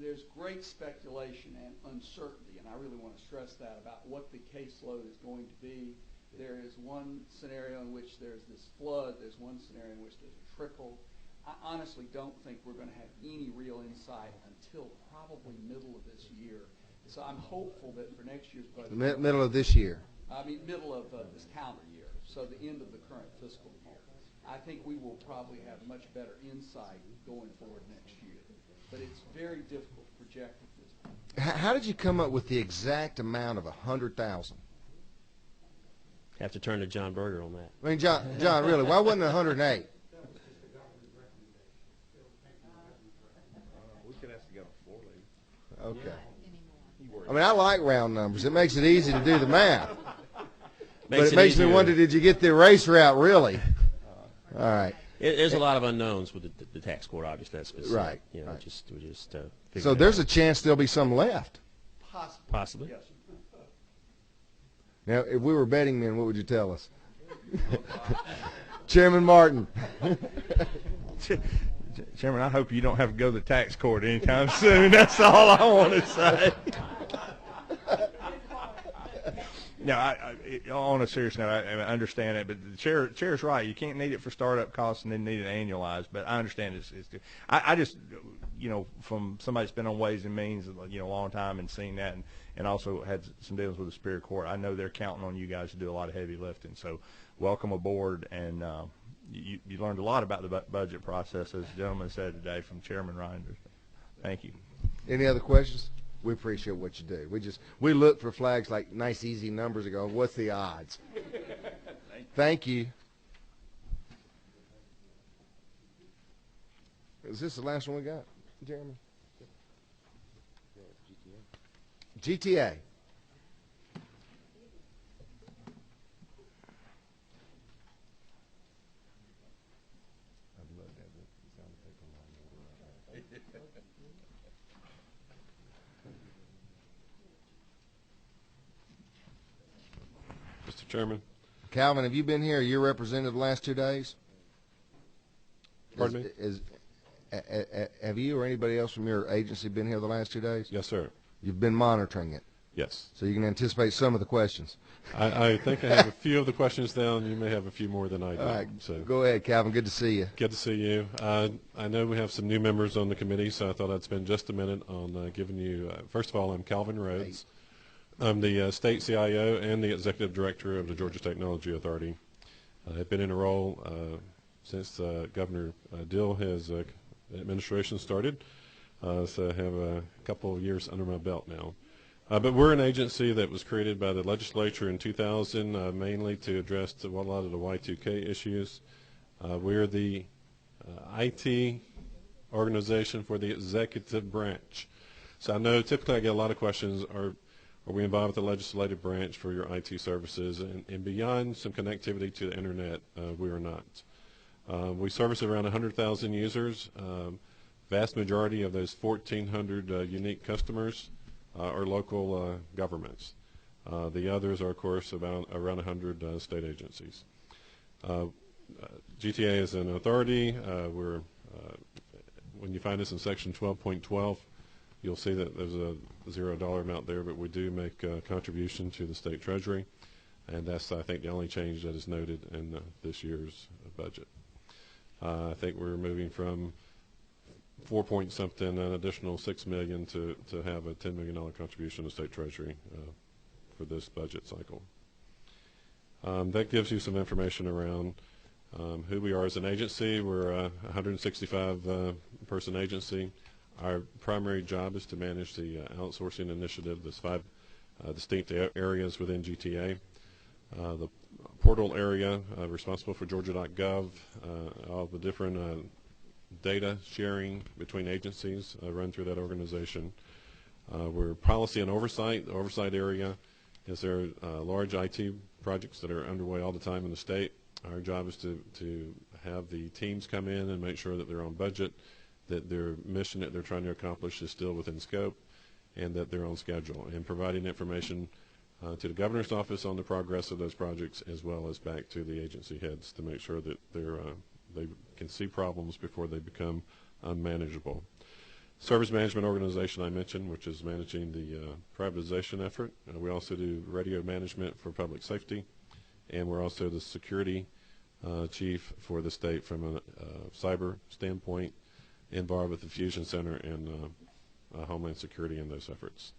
there's great speculation and uncertainty, and I really want to stress that about what the caseload is going to be. There is one scenario in which there's this flood. There's one scenario in which there's a trickle. I honestly don't think we're going to have any real insight until probably middle of this year. So I'm hopeful that for next year's budget, Middle of this year. I mean middle of this calendar year, so the end of the current fiscal year, I think we will probably have much better insight going forward next year. But it's very difficult to project at this point. How did you come up with the exact amount of 100,000? Have to turn to John Berger on that. I mean, John, really, why wasn't it 108? We could ask the governor Okay. I mean, I like round numbers. It makes it easy to do the math. But it makes me wonder, did you get the eraser out really? All right. There's a lot of unknowns with the tax court, obviously. That's specific. Right. You know, right. we just So there's a chance there'll be some left. Possibly. Yes. Now, if we were betting men, what would you tell us? Chairman Martin. Chairman, I hope you don't have to go to the tax court anytime soon. That's all I want to say. No, on a serious note, I understand it, but the chair's right. You can't need it for startup costs and then need it annualized. But I understand it's good. I just, you know, from somebody that's been on Ways and Means, you know, a long time and seen that, and also had some dealings with the Superior Court. I know they're counting on you guys to do a lot of heavy lifting. So, welcome aboard, and you learned a lot about the budget process, as the gentleman said today from Chairman Reinders. Thank you. Any other questions? We appreciate what you do. We look for flags like nice, easy numbers and go, what's the odds? Thank you. Is this the last one we got, Jeremy? GTA. Mr. Chairman. Calvin, have you been here? You're represented the last 2 days? Pardon me? Have you or anybody else from your agency been here the last 2 days? Yes, sir. You've been monitoring it? Yes. So you can anticipate some of the questions? I think I have a few of the questions down. You may have a few more than I do. All right. So. Go ahead, Calvin. Good to see you. Good to see you. I know we have some new members on the committee, so I thought I'd spend just a minute on giving you, first of all, I'm Calvin Rhodes. I'm the state CIO and the executive director of the Georgia Technology Authority. I've been in a role since Governor Dill has administration started, so I have a couple of years under my belt now. But we're an agency that was created by the legislature in 2000, mainly to address a lot of the Y2K issues. We're the IT organization for the executive branch. So I know typically I get a lot of questions, are we involved with the legislative branch for your IT services? And beyond some connectivity to the internet, we are not. We service around 100,000 users. Vast majority of those 1,400 unique customers are local governments. The others are, of course, around 100 state agencies. GTA is an authority. When you find us in section 12.12, you'll see that there's a $0 amount there, but we do make a contribution to the state treasury, and that's, I think, the only change that is noted in this year's budget. I think we're moving from 4 point something, an additional $6 million to have a $10 million contribution to state treasury for this budget cycle. That gives you some information around who we are as an agency. We're a 165 person agency. Our primary job is to manage the outsourcing initiative. There's 5 distinct areas within GTA. The portal area responsible for Georgia.gov, all the different data sharing between agencies run through that organization. We're policy and oversight. The oversight area is there large IT projects that are underway all the time in the state. Our job is to have the teams come in and make sure that they're on budget, that their mission that they're trying to accomplish is still within scope, and that they're on schedule, and providing information to the governor's office on the progress of those projects, as well as back to the agency heads to make sure that they can see problems before they become unmanageable. Service management organization I mentioned, which is managing the privatization effort. We also do radio management for public safety, and we're also the security chief for the state from a cyber standpoint, involved with the Fusion Center and Homeland Security in those efforts.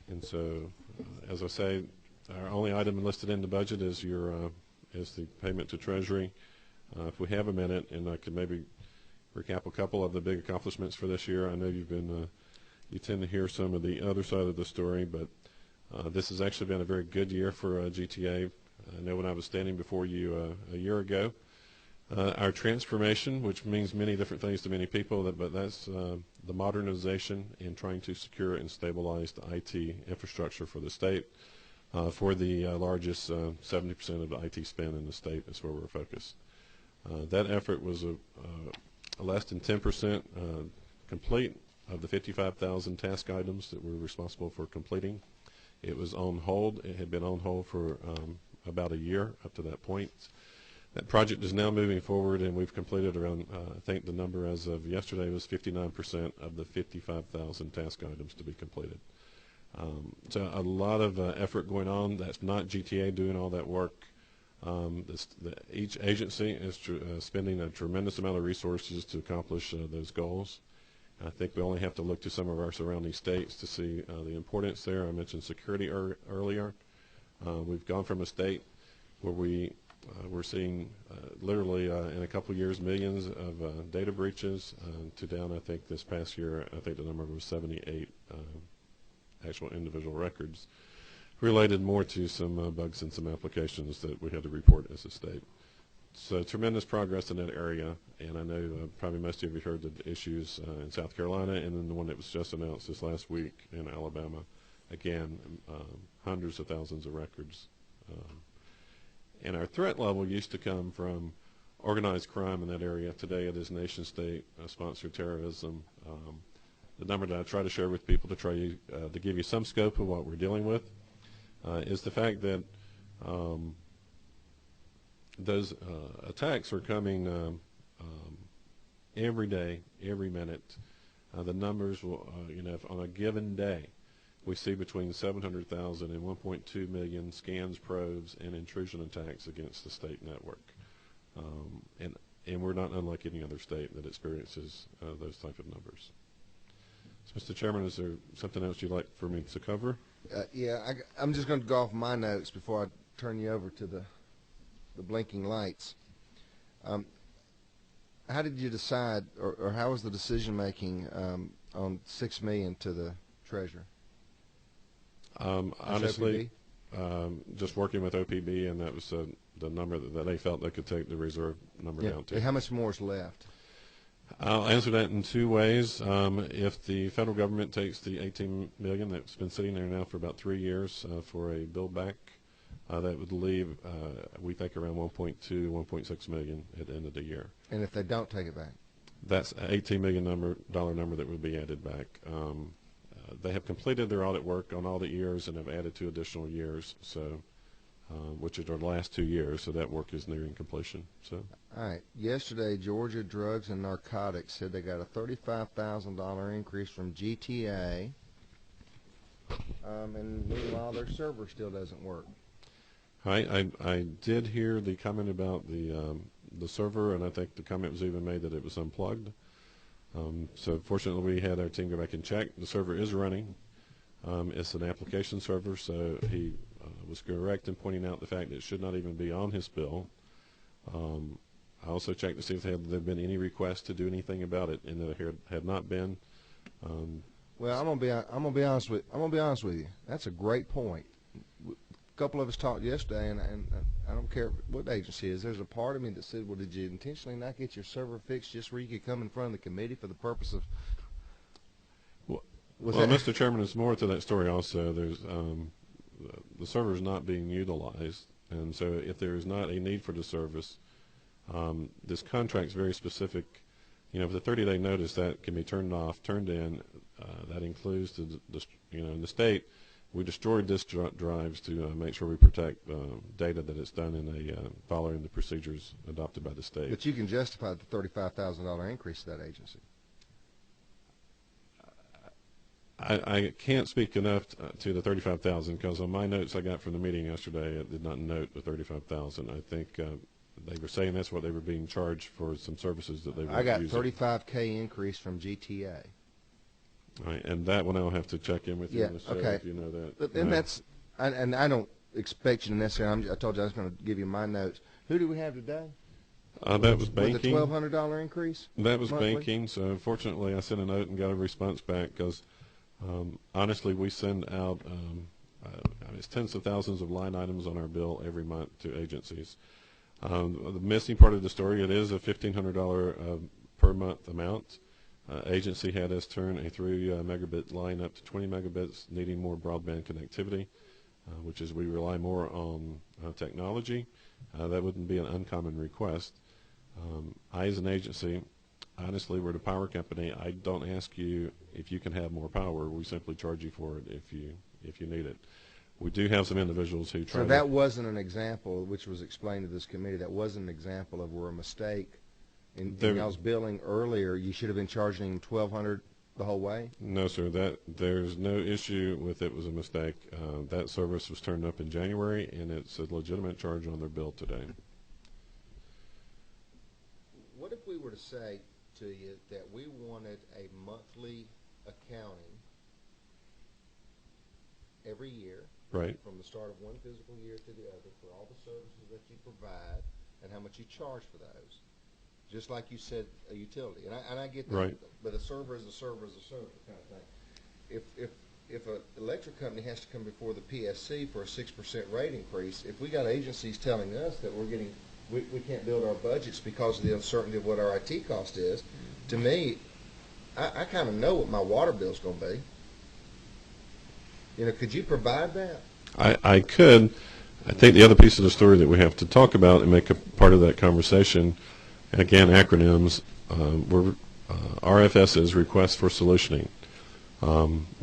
And so, as I say, our only item listed in the budget is is the payment to Treasury. If we have a minute, and I could maybe recap a couple of the big accomplishments for this year. I know you tend to hear some of the other side of the story, but this has actually been a very good year for GTA. I know when I was standing before you a year ago, our transformation, which means many different things to many people, but that's the modernization and trying to secure and stabilize the IT infrastructure for the state. For the largest 70% of the IT spend in the state is where we're focused. That effort was less than 10% complete of the 55,000 task items that we're responsible for completing. It was on hold. It had been on hold for about a year up to that point. That project is now moving forward, and we've completed around, I think the number as of yesterday was 59% of the 55,000 task items to be completed. So a lot of effort going on. That's not GTA doing all that work. Each agency is spending a tremendous amount of resources to accomplish those goals. I think we only have to look to some of our surrounding states to see the importance there. I mentioned security earlier. We've gone from a state where we're seeing literally in a couple of years millions of data breaches to down, I think this past year, I think the number was 78 actual individual records, related more to some bugs in some applications that we had to report as a state. So tremendous progress in that area, and I know probably most of you heard the issues in South Carolina, and then the one that was just announced this last week in Alabama. Again, hundreds of thousands of records. And our threat level used to come from organized crime in that area. Today it is nation-state sponsored terrorism. The number that I try to share with people to try to give you some scope of what we're dealing with is the fact that those attacks are coming every day, every minute. The numbers will, if on a given day, we see between 700,000 and 1.2 million scans, probes, and intrusion attacks against the state network. And we're not unlike any other state that experiences those type of numbers. So, Mr. Chairman, is there something else you'd like for me to cover? Yeah, I'm just going to go off my notes before I turn you over to the blinking lights. How did you decide, or how was the decision making on $6 million to the treasurer? Honestly, just working with OPB, and that was the number that they felt they could take the reserve number down to. How much more is left? I'll answer that in two ways. If the federal government takes the $18 million that's been sitting there now for about 3 years for a build back, that would leave, we think, around 1.2, 1.6 million at the end of the year. And if they don't take it back? That's an $18 million number that would be added back. They have completed their audit work on all the years and have added 2 additional years, so which are the last 2 years, so that work is nearing completion. So. All right. Yesterday, Georgia Drugs and Narcotics said they got a $35,000 increase from GTA, and meanwhile their server still doesn't work. I did hear the comment about the server, and I think the comment was even made that it was unplugged. So fortunately, we had our team go back and check. The server is running. It's an application server, so he was correct in pointing out the fact that it should not even be on his bill. I also checked to see if there had been any requests to do anything about it, and there had not been. Well, I'm gonna be honest with you. That's a great point. A couple of us talked yesterday, and I don't care what agency it is. There's a part of me that said, well, did you intentionally not get your server fixed just where you could come in front of the committee for the purpose of? Well, Mr. Chairman, there's more to that story also. There's the server is not being utilized, and so if there is not a need for the service, this contract is very specific. With a 30-day notice, that can be turned off, turned in. That includes in the state, we destroyed disk drives to make sure we protect data that it's done in following the procedures adopted by the state. But you can justify the $35,000 increase to that agency. I can't speak enough to the 35,000 because on my notes I got from the meeting yesterday, it did not note the 35,000. I think they were saying that's what they were being charged for some services that they were using. I got 35K increase from GTA. All right, and that one I'll have to check in with you, Mr. Okay. If you know that. And that's, and I don't expect you to necessarily. I told you I was going to give you my notes. Who do we have today? That was banking. With a $1,200 increase? That was monthly? banking. So unfortunately, I sent a note and got a response back because honestly, we send out it's tens of thousands of line items on our bill every month to agencies. The missing part of the story, it is a $1,500 per month amount. Agency had us turn a 3 megabit line up to 20 megabits, needing more broadband connectivity, which is we rely more on technology. That wouldn't be an uncommon request. I, as an agency, honestly, we're the power company. I don't ask you if you can have more power. We simply charge you for it if you need it. We do have some individuals who try. So that wasn't an example, which was explained to this committee. That wasn't an example of where a mistake in y'all's billing earlier. You should have been charging $1,200 the whole way. No, sir. There's no issue with it was a mistake. That service was turned up in January, and it's a legitimate charge on their bill today. What if we were to say to you that we wanted a monthly accounting every year, right, from the start of one physical year to the other, for all the services that you provide and how much you charge for those? Just like you said, a utility, and I get that, right, but a server is a server is a server kind of thing. If an electric company has to come before the PSC for a 6% rate increase, if we got agencies telling us that we can't build our budgets because of the uncertainty of what our IT cost is, to me, I kind of know what my water bill's going to be. You know, could you provide that? I could. I think the other piece of the story that we have to talk about and make a part of that conversation, and again, acronyms, were RFS's, requests for solutioning.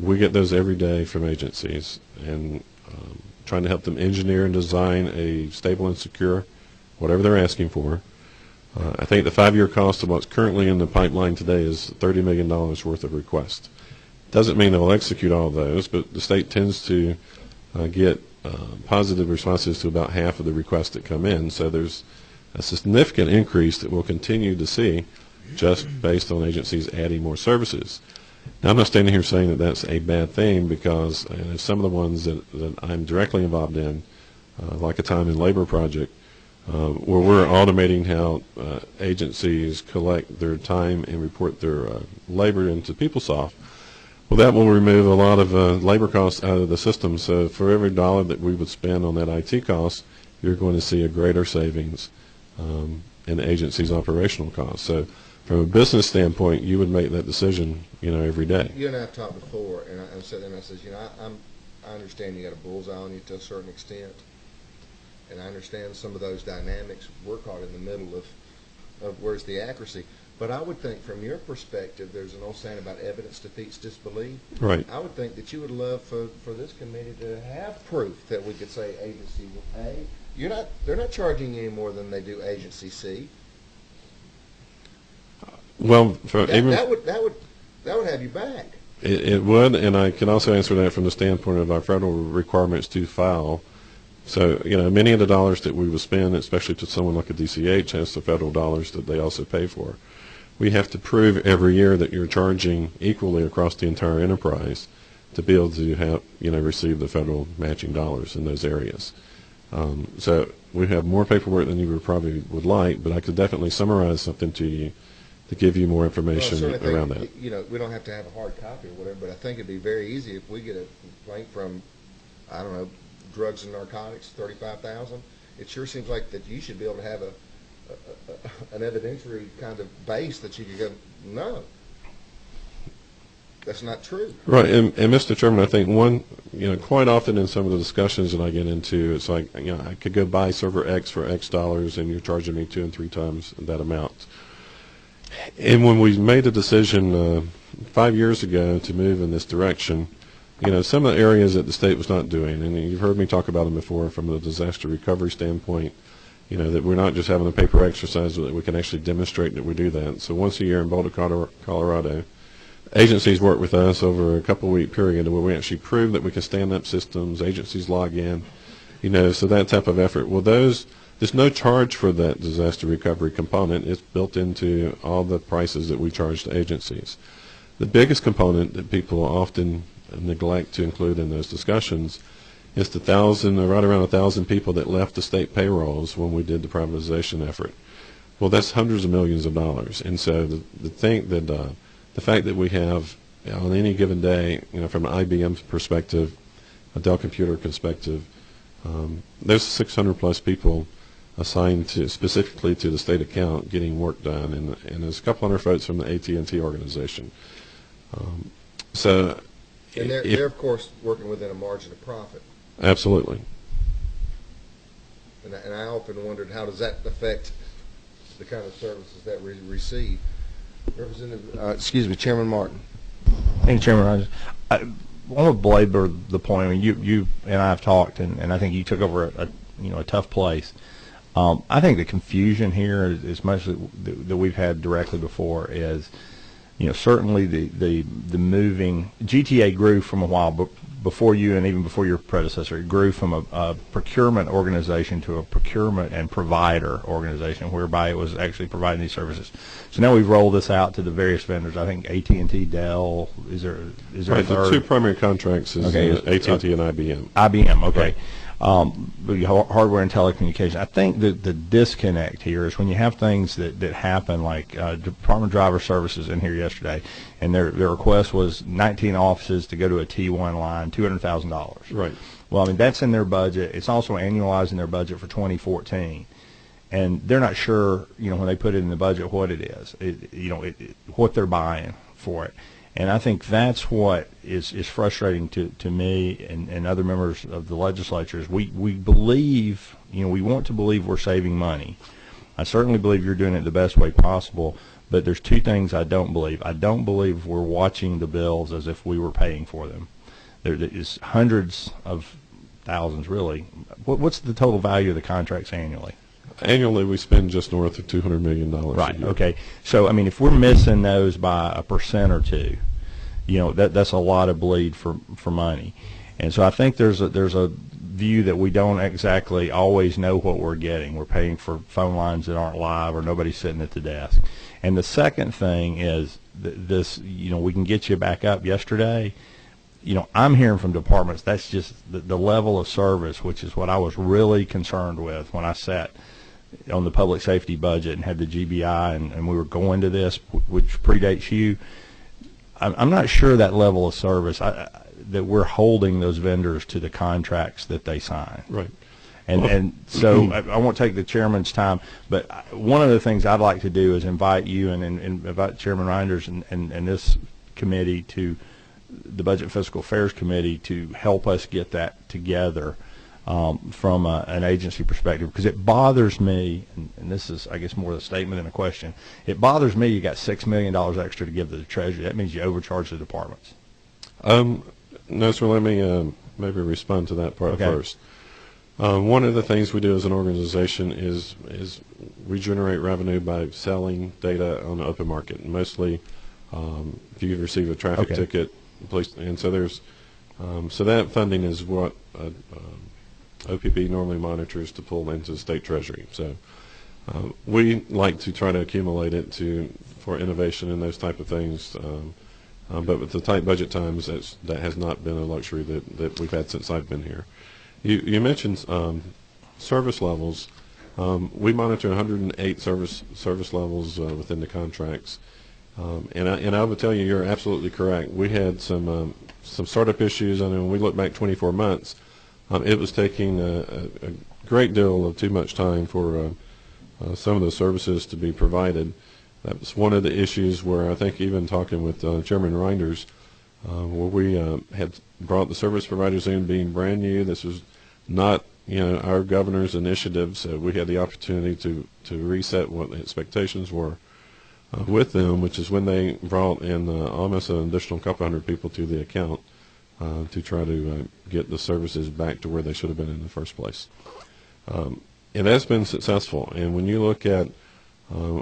We get those every day from agencies, and trying to help them engineer and design a stable and secure, whatever they're asking for. I think the 5-year cost of what's currently in the pipeline today is $30 million worth of requests. Doesn't mean they'll execute all of those, but the state tends to get positive responses to about half of the requests that come in. So there's a significant increase that we'll continue to see just based on agencies adding more services. Now, I'm not standing here saying that that's a bad thing, because some of the ones that I'm directly involved in, like a time and labor project, where we're automating how agencies collect their time and report their labor into PeopleSoft. Well, that will remove a lot of labor costs out of the system. So for every dollar that we would spend on that IT cost, you're going to see a greater savings in the agency's operational costs. So from a business standpoint, you would make that decision, every day. You and I have talked before, and I said, and I says, I understand you got a bullseye on you to a certain extent, and I understand some of those dynamics. We're caught in the middle of where's the accuracy. But I would think, from your perspective, there's an old saying about evidence defeats disbelief. Right. I would think that you would love for this committee to have proof that we could say agency A, they're not charging you any more than they do agency C. Well, that would have you back. It would, and I can also answer that from the standpoint of our federal requirements to file. So, many of the dollars that we would spend, especially to someone like a DCH, has the federal dollars that they also pay for. We have to prove every year that you're charging equally across the entire enterprise to be able to have, receive the federal matching dollars in those areas. So we have more paperwork than you probably would like, but I could definitely summarize something to you to give you more information around that. We don't have to have a hard copy or whatever, but I think it'd be very easy if we get a complaint from, I don't know, drugs and narcotics, 35,000. It sure seems like that you should be able to have an evidentiary kind of base that you could go, no, that's not true. Right, and Mr. Chairman, I think quite often in some of the discussions that I get into, it's like, I could go buy server X for X dollars, and you're charging me 2 and 3 times that amount. And when we made a decision 5 years ago to move in this direction, some of the areas that the state was not doing, and you've heard me talk about them before from the disaster recovery standpoint, that we're not just having a paper exercise, but that we can actually demonstrate that we do that. So once a year in Boulder, Colorado, agencies work with us over a couple-week period where we actually prove that we can stand up systems, agencies log in, so that type of effort. Well, there's no charge for that disaster recovery component. It's built into all the prices that we charge to agencies. The biggest component that people often neglect to include in those discussions is the right around 1,000 people that left the state payrolls when we did the privatization effort. Well, that's hundreds of millions of dollars, and so the fact that we have on any given day, from an IBM perspective, a Dell computer perspective, there's 600 plus people assigned specifically to the state account getting work done, and there's a couple hundred folks from the AT&T organization. And they're of course working within a margin of profit. Absolutely. And I often wondered, how does that affect the kind of services that we receive? Representative, Chairman Martin. Thank you, Chairman Rogers. I want to belabor the point. I mean, you and I have talked, and I think you took over a tough place. I think the confusion here is much that we've had directly before is, certainly the moving GTA grew from a while before you and even before your predecessor. It grew from a procurement organization to a procurement and provider organization, whereby it was actually providing these services. So now we've rolled this out to the various vendors. I think AT&T, Dell. Is there right, a third? The two primary contracts is AT&T and IBM. IBM, okay. Right. Hardware and telecommunications. I think that the disconnect here is when you have things that happen, like Department of Driver Services in here yesterday, and their request was 19 offices to go to a T1 line, $200,000. Right. Well, I mean, that's in their budget. It's also annualizing their budget for 2014. And they're not sure, when they put it in the budget, what it is, what they're buying for it. And I think that's what is frustrating to me and other members of the legislature is we believe, we want to believe we're saving money. I certainly believe you're doing it the best way possible, but there's two things I don't believe. I don't believe we're watching the bills as if we were paying for them. There is hundreds of thousands, really. What's the total value of the contracts annually? Annually, we spend just north of $200 million. Right. Okay. So, I mean, if we're missing those by 1% or 2%, that's a lot of bleed for money. And so I think there's a view that we don't exactly always know what we're getting. We're paying for phone lines that aren't live or nobody's sitting at the desk. And the second thing is this, we can get you back up yesterday. I'm hearing from departments, that's just the level of service, which is what I was really concerned with when I sat on the public safety budget and had the GBI and we were going to this, which predates you. I'm not sure that level of service, that we're holding those vendors to the contracts that they sign. Right. And so I won't take the chairman's time, but one of the things I'd like to do is invite you and invite Chairman Reinders and this committee to the Budget and Fiscal Affairs Committee to help us get that together from an agency perspective, because it bothers me, and this is, I guess, more of a statement than a question. It bothers me you got $6 million extra to give to the Treasury. That means you overcharge the departments. No, sir, let me maybe respond to that part first. One of the things we do as an organization is we generate revenue by selling data on the open market. And mostly, if you receive a traffic ticket, police, and so there's so that funding is what OPP normally monitors to pull into the state treasury. So we like to try to accumulate it for innovation and those type of things. But with the tight budget times, that has not been a luxury that we've had since I've been here. You mentioned service levels. We monitor 108 service levels within the contracts, and I would tell you, you're absolutely correct. We had some startup issues, and when we look back 24 months, it was taking a great deal of too much time for some of the services to be provided. That was one of the issues where I think even talking with Chairman Reinders, where we had brought the service providers in being brand new. This was not our governor's initiative, so we had the opportunity to reset what the expectations were with them, which is when they brought in almost an additional couple hundred people to the account to try to get the services back to where they should have been in the first place. It has been successful, and when you look at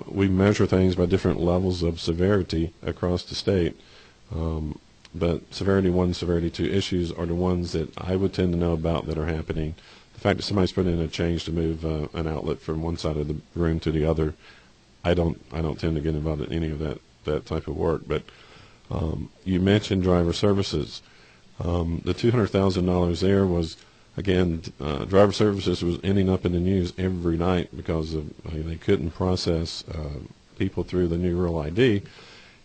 we measure things by different levels of severity across the state. But severity 1, severity 2 issues are the ones that I would tend to know about that are happening. The fact that somebody's put in a change to move an outlet from one side of the room to the other, I don't tend to get involved in any of that type of work. But you mentioned driver services. The $200,000 there was, again, driver services was ending up in the news every night because of they couldn't process people through the new Real ID.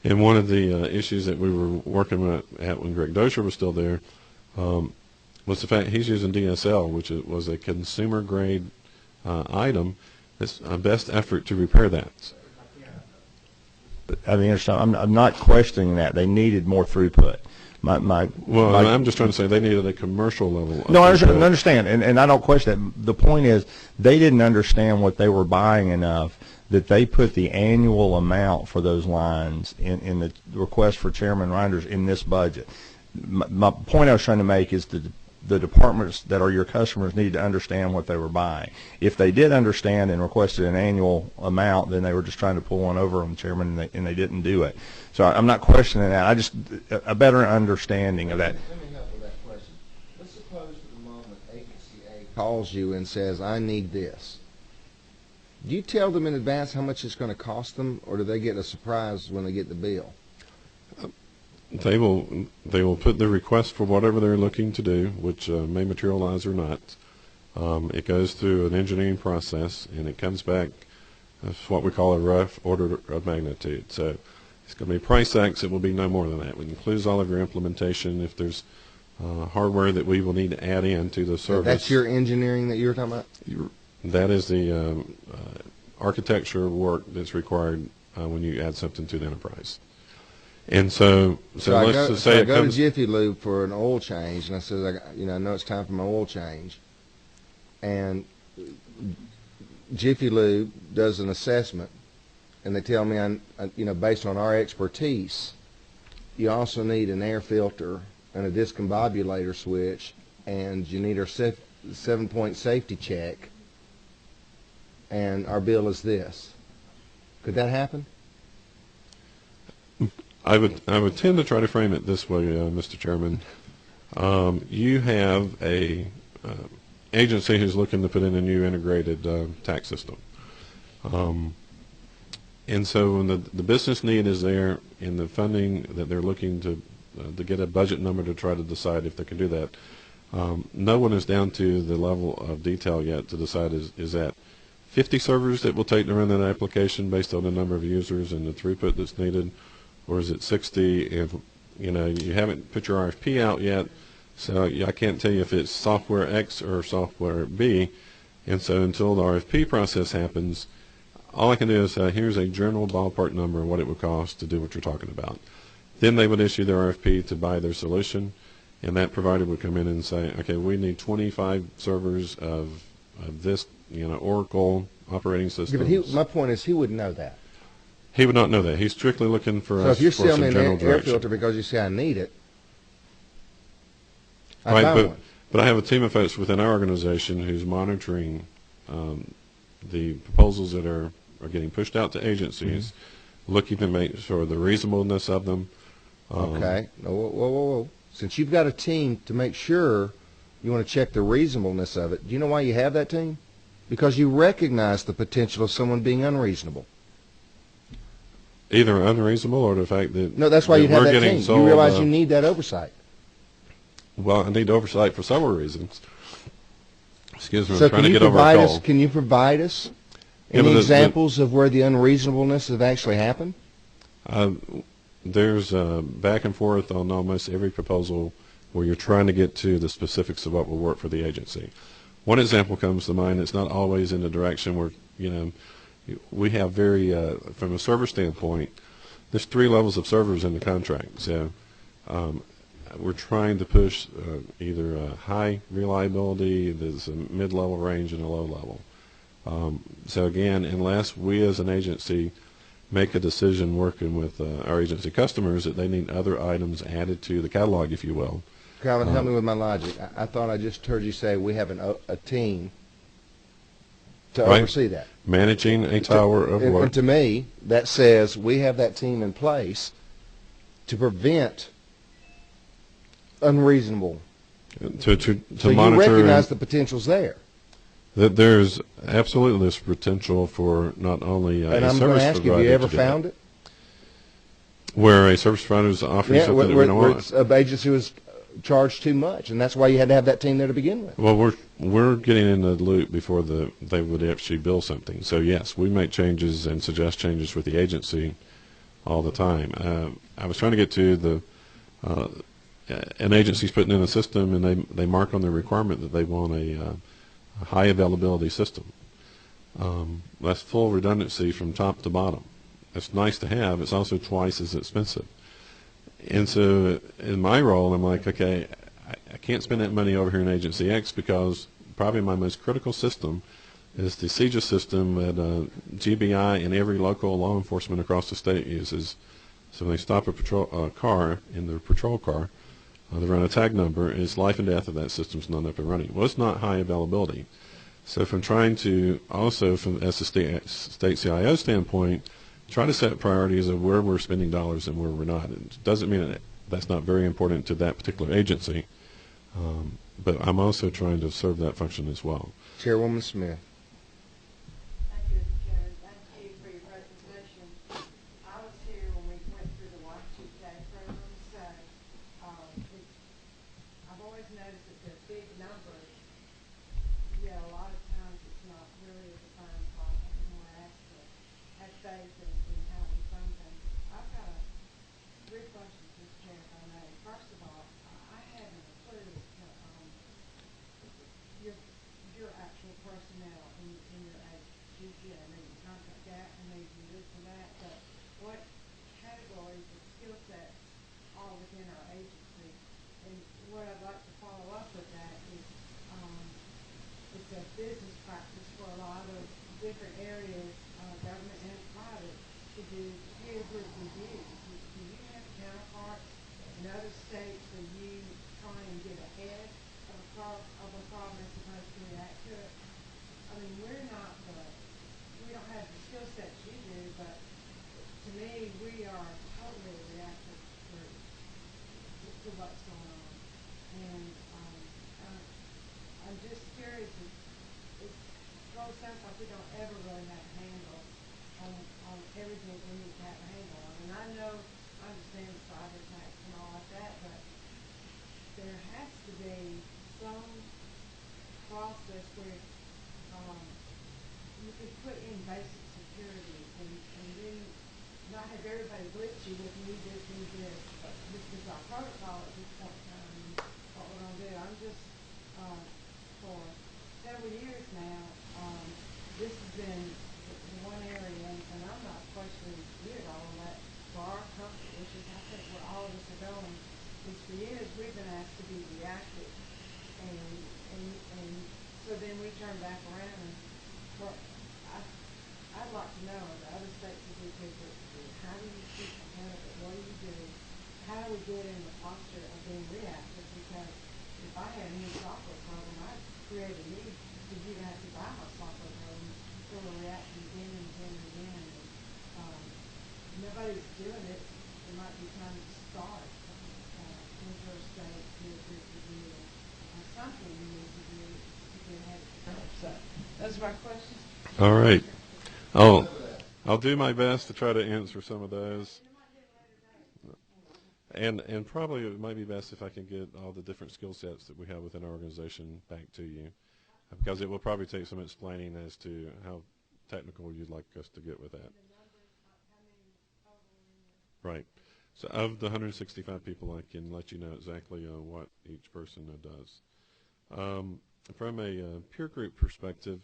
And one of the issues that we were working at when Greg Dozier was still there was the fact he's using DSL, which was a consumer-grade item. It's a best effort to repair that. I mean, I'm not questioning that. They needed more throughput. I'm just trying to say they needed a commercial level. No, I understand, and I don't question that. The point is they didn't understand what they were buying enough that they put the annual amount for those lines in the request for Chairman Reinders in this budget. My point I was trying to make is the departments that are your customers need to understand what they were buying. If they did understand and requested an annual amount, then they were just trying to pull one over on the Chairman, and they didn't do it. So I'm not questioning that. I just a better understanding of that. Let me help with that question. Let's suppose for the moment Agency A calls you and says, I need this. Do you tell them in advance how much it's going to cost them, or do they get a surprise when they get the bill? They will put the request for whatever they're looking to do, which may materialize or not. It goes through an engineering process, and it comes back as what we call a rough order of magnitude. So it's going to be price X. It will be no more than that. It includes all of your implementation. If there's hardware that we will need to add in to the service. That's your engineering that you're talking about? That is the architecture work that's required when you add something to the enterprise. And so let's just say I go to Jiffy Lube for an oil change, and I says, I know it's time for my oil change, and Jiffy Lube does an assessment, and they tell me, based on our expertise, you also need an air filter and a discombobulator switch, and you need our 7-point safety check, and our bill is this. Could that happen? I would tend to try to frame it this way, Mr. Chairman. You have a agency who's looking to put in a new integrated tax system. And so when the business need is there and the funding that they're looking to get a budget number to try to decide if they can do that, no one is down to the level of detail yet to decide is that 50 servers that will take to run that application based on the number of users and the throughput that's needed, or is it 60? And you haven't put your RFP out yet, so I can't tell you if it's software X or software B. And so until the RFP process happens, all I can do is here's a general ballpark number of what it would cost to do what you're talking about. Then they would issue their RFP to buy their solution, and that provider would come in and say, okay, we need 25 servers of this, Oracle operating system. Yeah, but my point is he wouldn't know that. He would not know that. He's strictly looking for us for some general direction. So if you're selling an air filter because you say I need it, right, but I have a team of folks within our organization who's monitoring the proposals that are getting pushed out to agencies, looking to make sure the reasonableness of them. Okay. No, whoa. Since you've got a team to make sure, you want to check the reasonableness of it. Do you know why you have that team? Because you recognize the potential of someone being unreasonable. Either unreasonable or the fact that no, that's why you have that team. You realize you need that oversight. Well, I need oversight for several reasons. Excuse me, so I'm trying to get over a call. Can you provide us any examples of where the unreasonableness have actually happened? There's back and forth on almost every proposal where you're trying to get to the specifics of what will work for the agency. One example comes to mind. It's not always in the direction where, we have from a server standpoint, there's 3 levels of servers in the contract. So we're trying to push either a high reliability, there's a mid-level range, and a low level. So again, unless we as an agency make a decision working with our agency customers that they need other items added to the catalog, if you will. Calvin, help me with my logic. I thought I just heard you say we have a team to oversee that. Managing a tower of work. And to me, that says we have that team in place to prevent unreasonable. To So you monitor recognize the potential's there. that there's absolutely this potential for not only And a I'm going service to ask you, provider have you ever to do found that, it? where a service provider is offering Yeah, something that we where, don't where want. it's an agency was charged too much, and that's why you had to have that team there to begin with. Well, we're getting in the loop before they would actually bill something. So yes, we make changes and suggest changes with the agency all the time. I was trying to get to an agency's putting in a system, and they mark on their requirement that they want a high availability system. That's full redundancy from top to bottom. It's nice to have. It's also twice as expensive. And so in my role, I'm like, okay, I can't spend that money over here in Agency X because probably my most critical system is the CJIS system that GBI and every local law enforcement across the state uses. So when they stop a patrol car in their patrol car, they run a tag number, and it's life and death if that system's not up and running. Well, it's not high availability. So if I'm trying to also, as a state CIO standpoint, try to set priorities of where we're spending dollars and where we're not. It doesn't mean that that's not very important to that particular agency, but I'm also trying to serve that function as well. Chairwoman Smith. Thank you, Mr. Chairman. Thank you for your presentation. I was here when we went through the Y2K program, so I've always noticed that they're big numbers, yet a lot of times it's not really a defined problem. And we're asked to have faith in how we fund things. I've got three questions, Mr. Chair, if I may. First of all, I haven't a clue as to your actual personnel in your agency. I mean, contract that, I mean, you this and that, but what categories of skill sets are within our agency? And what I'd like to follow up with that is, it's a business practice for a lot of different areas, government and private, to do peer group reviews. Do you have counterparts in other states where you try and get ahead of a problem as opposed to react to it? I mean, we don't have the skill sets you do, but to me, we are totally a reactive group to what's going on. And I'm just curious, it sounds like we don't ever really have a handle on everything we need to have a handle on. And I understand cyber attacks and all like that, but there has to be some process where you can put in basic security and then not have everybody blitz you with need this, but this is our protocol at this point in time and what we're going to do. I'm just, for several years now, this has been the one area, and I'm not questioning you at all on that, for our comfort, which is I think where all of us are going, is for years we've been asked to be reactive, and so then we turn back around and what I'd like to know, the other states that do people, how do you keep ahead of it? What do you do? How do we get in the posture of being reactive? Because if I had a new software program, I'd create a need for you to have to buy my software program, so we're reacting again and again and again. And, nobody's doing it. It might be time to start interstate peer group review or something you need to do to get ahead of the curve. So those are my questions. All right. I'll do my best to try to answer some of those. And probably it might be best if I can get all the different skill sets that we have within our organization back to you, because it will probably take some explaining as to how technical you'd like us to get with that. Right. So of the 165 people, I can let you know exactly what each person does. From a peer group perspective,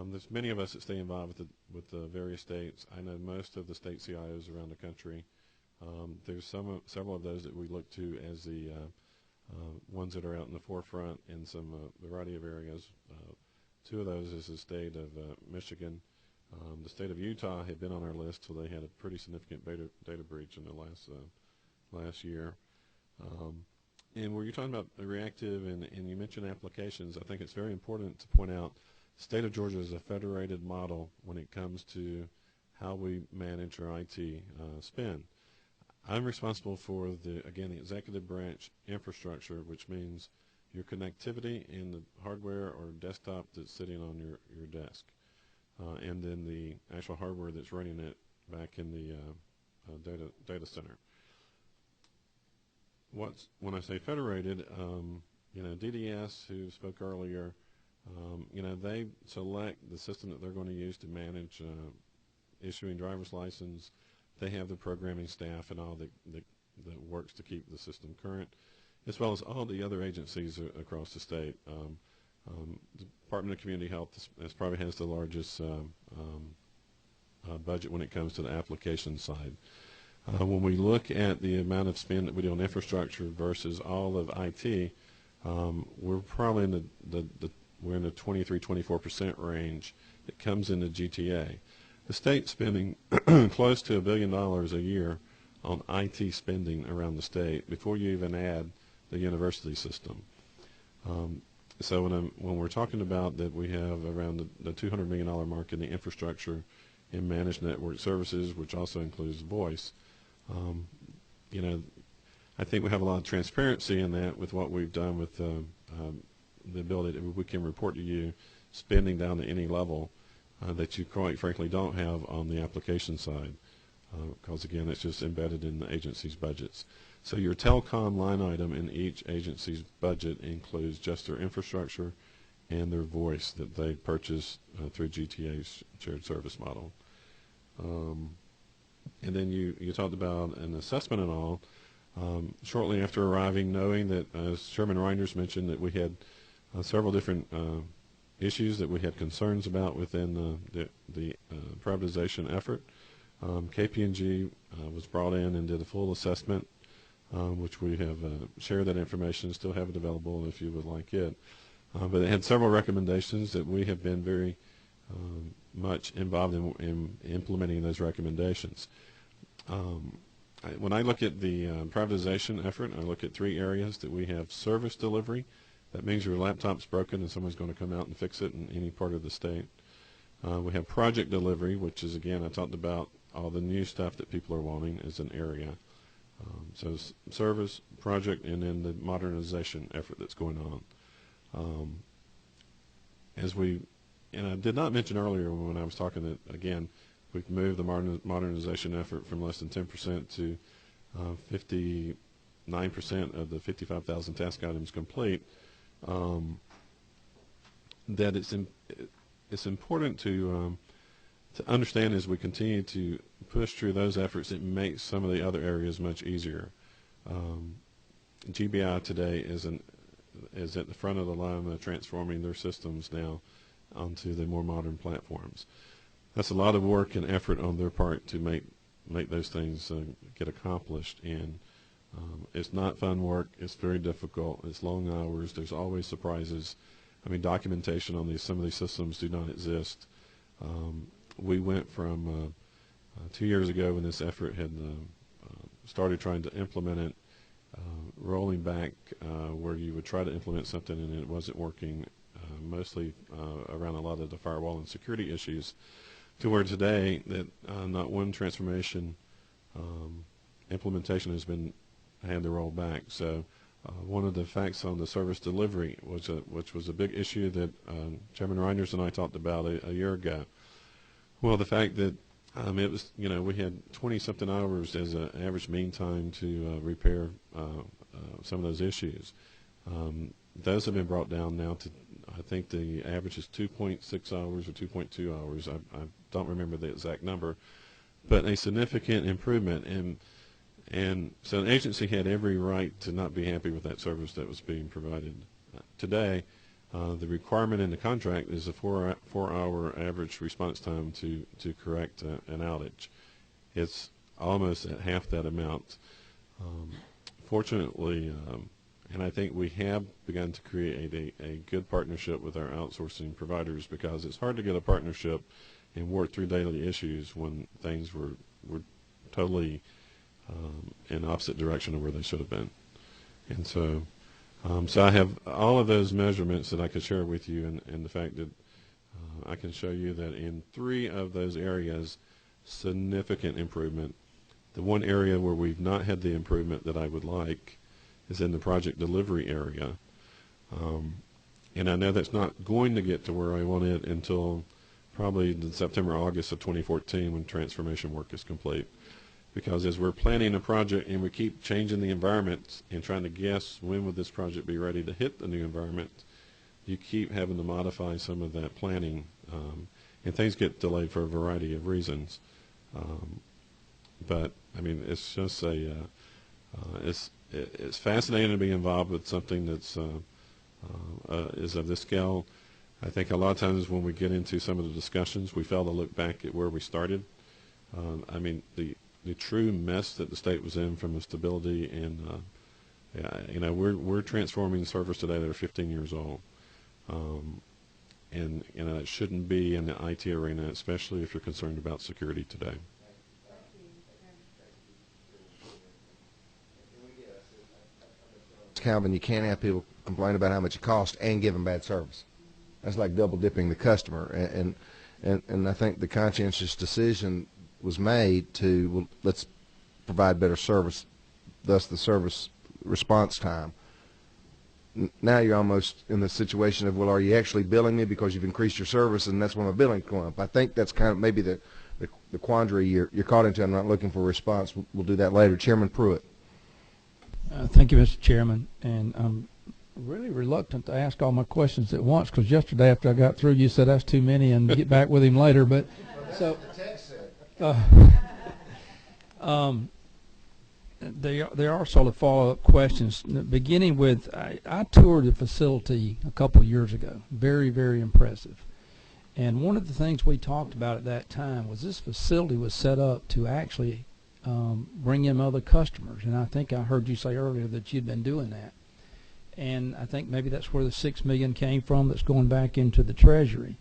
there's many of us that stay involved with the various states. I know most of the state CIOs around the country. There's several of those that we look to as the ones that are out in the forefront in some variety of areas. Two of those is the state of Michigan. The state of Utah had been on our list, so they had a pretty significant data breach in the last year. And where you're talking about reactive and you mentioned applications, I think it's very important to point out the state of Georgia is a federated model when it comes to how we manage our IT spend. I'm responsible for the executive branch infrastructure, which means your connectivity in the hardware or desktop that's sitting on your desk, and then the actual hardware that's running it back in the data center. When I say federated, DDS, who spoke earlier, they select the system that they're going to use to manage issuing driver's license. They have the programming staff and all that works to keep the system current, as well as all the other agencies across the state. The Department of Community Health probably has the largest budget when it comes to the application side. When we look at the amount of spend that we do on infrastructure versus all of IT, we're probably in we're in the 23-24% range that comes into GTA. The state's spending close to $1 billion a year on IT spending around the state before you even add the university system. So when we're talking about that, we have around the $200 million mark in the infrastructure in managed network services, which also includes voice. I think we have a lot of transparency in that with what we've done with the ability that we can report to you spending down to any level that you quite frankly don't have on the application side, because again, it's just embedded in the agency's budgets. So your telecom line item in each agency's budget includes just their infrastructure and their voice that they purchase through GTA's shared service model. And then you talked about an assessment and all. Shortly after arriving, knowing that, as Chairman Reinders mentioned, that we had several different issues that we had concerns about within the privatization effort, KPMG was brought in and did a full assessment, which we have shared that information, still have it available if you would like it. But it had several recommendations that we have been very much involved in implementing those recommendations. When I look at the privatization effort, I look at 3 areas that we have: service delivery. That means your laptop's broken and someone's going to come out and fix it in any part of the state. We have project delivery, which is, again, I talked about all the new stuff that people are wanting as an area. So service, project, and then the modernization effort that's going on. And I did not mention earlier when I was talking that, again, we've moved the modernization effort from less than 10% to 59% of the 55,000 task items complete. That it's important to understand as we continue to push through those efforts, it makes some of the other areas much easier. GBI today is at the front of the line transforming their systems now onto the more modern platforms. That's a lot of work and effort on their part to make those things get accomplished, and it's not fun work. It's very difficult. It's long hours. There's always surprises. I mean, documentation on some of these systems do not exist. We went from 2 years ago when this effort had started trying to implement it, rolling back where you would try to implement something and it wasn't working, mostly around a lot of the firewall and security issues, to where today that not one transformation implementation has had to roll back. So one of the facts on the service delivery which was a big issue that Chairman Reinders and I talked about a year ago. Well, the fact that it was, we had 20-something hours as an average mean time to repair some of those issues. Those have been brought down now to, I think the average is 2.6 hours or 2.2 hours. I don't remember the exact number, but a significant improvement. And so an agency had every right to not be happy with that service that was being provided. Today, the requirement in the contract is a 4-hour average response time to correct an outage. It's almost at half that amount. Fortunately, and I think we have begun to create a good partnership with our outsourcing providers, because it's hard to get a partnership and work through daily issues when things were totally in opposite direction of where they should have been. And so I have all of those measurements that I could share with you, and the fact that I can show you that in 3 of those areas, significant improvement. The one area where we've not had the improvement that I would like is in the project delivery area. And I know that's not going to get to where I want it until probably in September, August of 2014 when transformation work is complete. Because as we're planning a project and we keep changing the environment and trying to guess when would this project be ready to hit the new environment, you keep having to modify some of that planning, and things get delayed for a variety of reasons. But I mean, it's just it's fascinating to be involved with something that's is of this scale. I think a lot of times when we get into some of the discussions, we fail to look back at where we started. I mean, the true mess that the state was in from a stability and you know, we're transforming servers today that are 15 years old, and you know, it shouldn't be in the IT arena, especially if you're concerned about security today. Calvin, you can't have people complain about how much it costs and give them bad service. That's like double dipping the customer, and I think the conscientious decision was made to, well, let's provide better service, thus the service response time. Now you're almost in the situation of, well, are you actually billing me because you've increased your service, and that's when my billing's going up. I think that's kind of maybe the quandary you're caught into. I'm not looking for a response. We'll do that later. Chairman Pruitt. Thank you, Mr. Chairman, and I'm really reluctant to ask all my questions at once because yesterday after I got through, you said that's too many and get back with him later. But so there are sort of follow-up questions. Beginning with, I toured the facility a couple of years ago. Very, very impressive. And one of the things we talked about at that time was this facility was set up to actually bring in other customers, and I think I heard you say earlier that you'd been doing that, and I think maybe that's where the $6 million came from that's going back into the Treasury.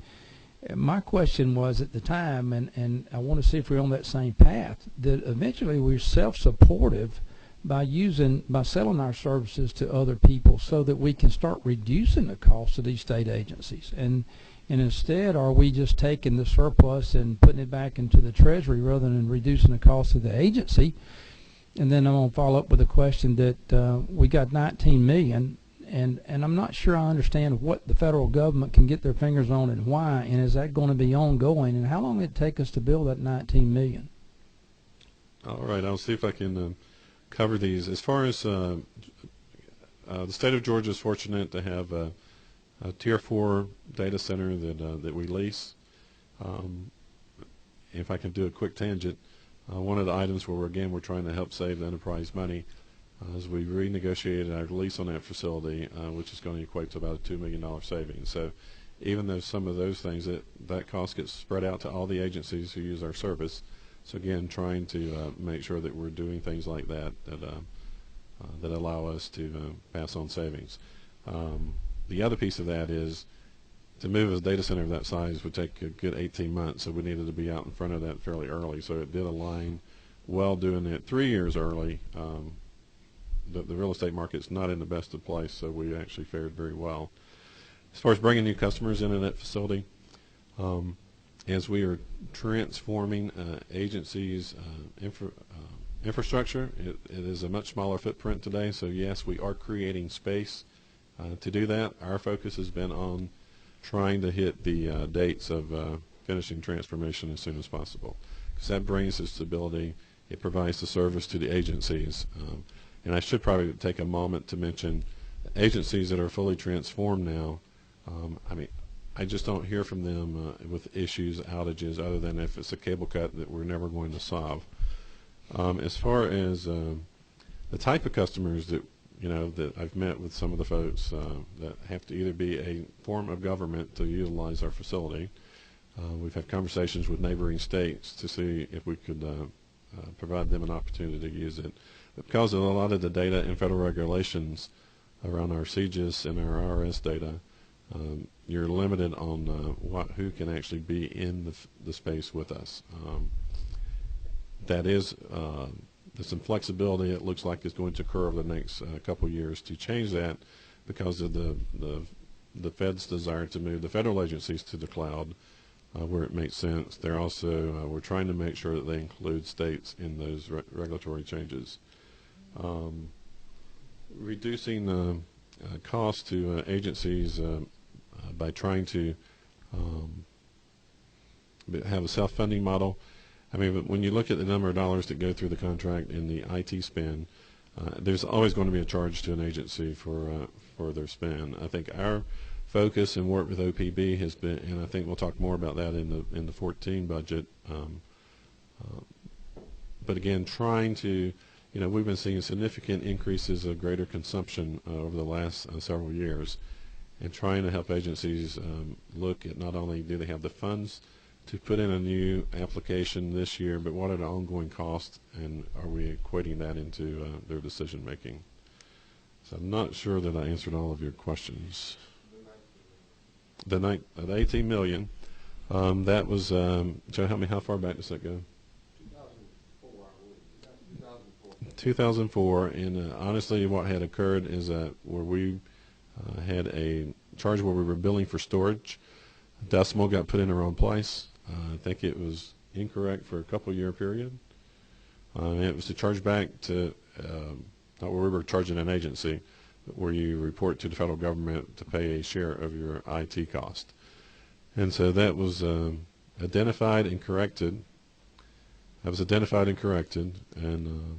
And my question was at the time, and I want to see if we're on that same path, that eventually we're self-supportive by selling our services to other people so that we can start reducing the cost of these state agencies. And instead, are we just taking the surplus and putting it back into the Treasury rather than reducing the cost of the agency? And then I'm going to follow up with a question that we got $19 million, and I'm not sure I understand what the federal government can get their fingers on and why, and is that going to be ongoing, and how long will it take us to build that $19 million? All right, I'll see if I can cover these. As far as the state of Georgia is fortunate to have a Tier 4 data center that we lease. If I can do a quick tangent, one of the items where we're trying to help save the enterprise money is we renegotiated our lease on that facility, which is going to equate to about a $2 million savings. So even though some of those things, that cost gets spread out to all the agencies who use our service. So again, trying to make sure that we're doing things like that allow us to pass on savings. The other piece of that is to move a data center of that size would take a good 18 months, so we needed to be out in front of that fairly early. So it did align well doing it 3 years early. The real estate market's not in the best of place, so we actually fared very well. As far as bringing new customers into that facility, as we are transforming agencies' infrastructure, it is a much smaller footprint today, so yes, we are creating space to do that. Our focus has been on trying to hit the dates of finishing transformation as soon as possible, because that brings the stability. It provides the service to the agencies. And I should probably take a moment to mention agencies that are fully transformed now. I mean, I just don't hear from them with issues, outages, other than if it's a cable cut that we're never going to solve. As far as the type of customers that that I've met with some of the folks that have to either be a form of government to utilize our facility. We've had conversations with neighboring states to see if we could provide them an opportunity to use it. But because of a lot of the data and federal regulations around our CGIS and our IRS data, you're limited on who can actually be in the space with us. That is there's some flexibility it looks like is going to occur over the next couple years to change that because of the Fed's desire to move the federal agencies to the cloud. where it makes sense. They're also we're trying to make sure that they include states in those regulatory changes. Reducing costs to agencies by trying to have a self-funding model. I mean, when you look at the number of dollars that go through the contract in the IT spend, there's always going to be a charge to an agency for their spend. I think our focus and work with OPB has been, and I think we'll talk more about that in the 14 budget. But again, trying to, we've been seeing significant increases of greater consumption over the last several years, and trying to help agencies look at not only do they have the funds to put in a new application this year, but what are the ongoing costs, and are we equating that into their decision making? So I'm not sure that I answered all of your questions. The 18 million, that was, Joe, help me, how far back does that go? 2004, and honestly what had occurred is that where we had a charge where we were billing for storage, decimal got put in the wrong place. I think it was incorrect for a couple-year period. It was to charge back to, not where we were charging an agency, but where you report to the federal government to pay a share of your IT cost. And so that was identified and corrected. That was identified and corrected, and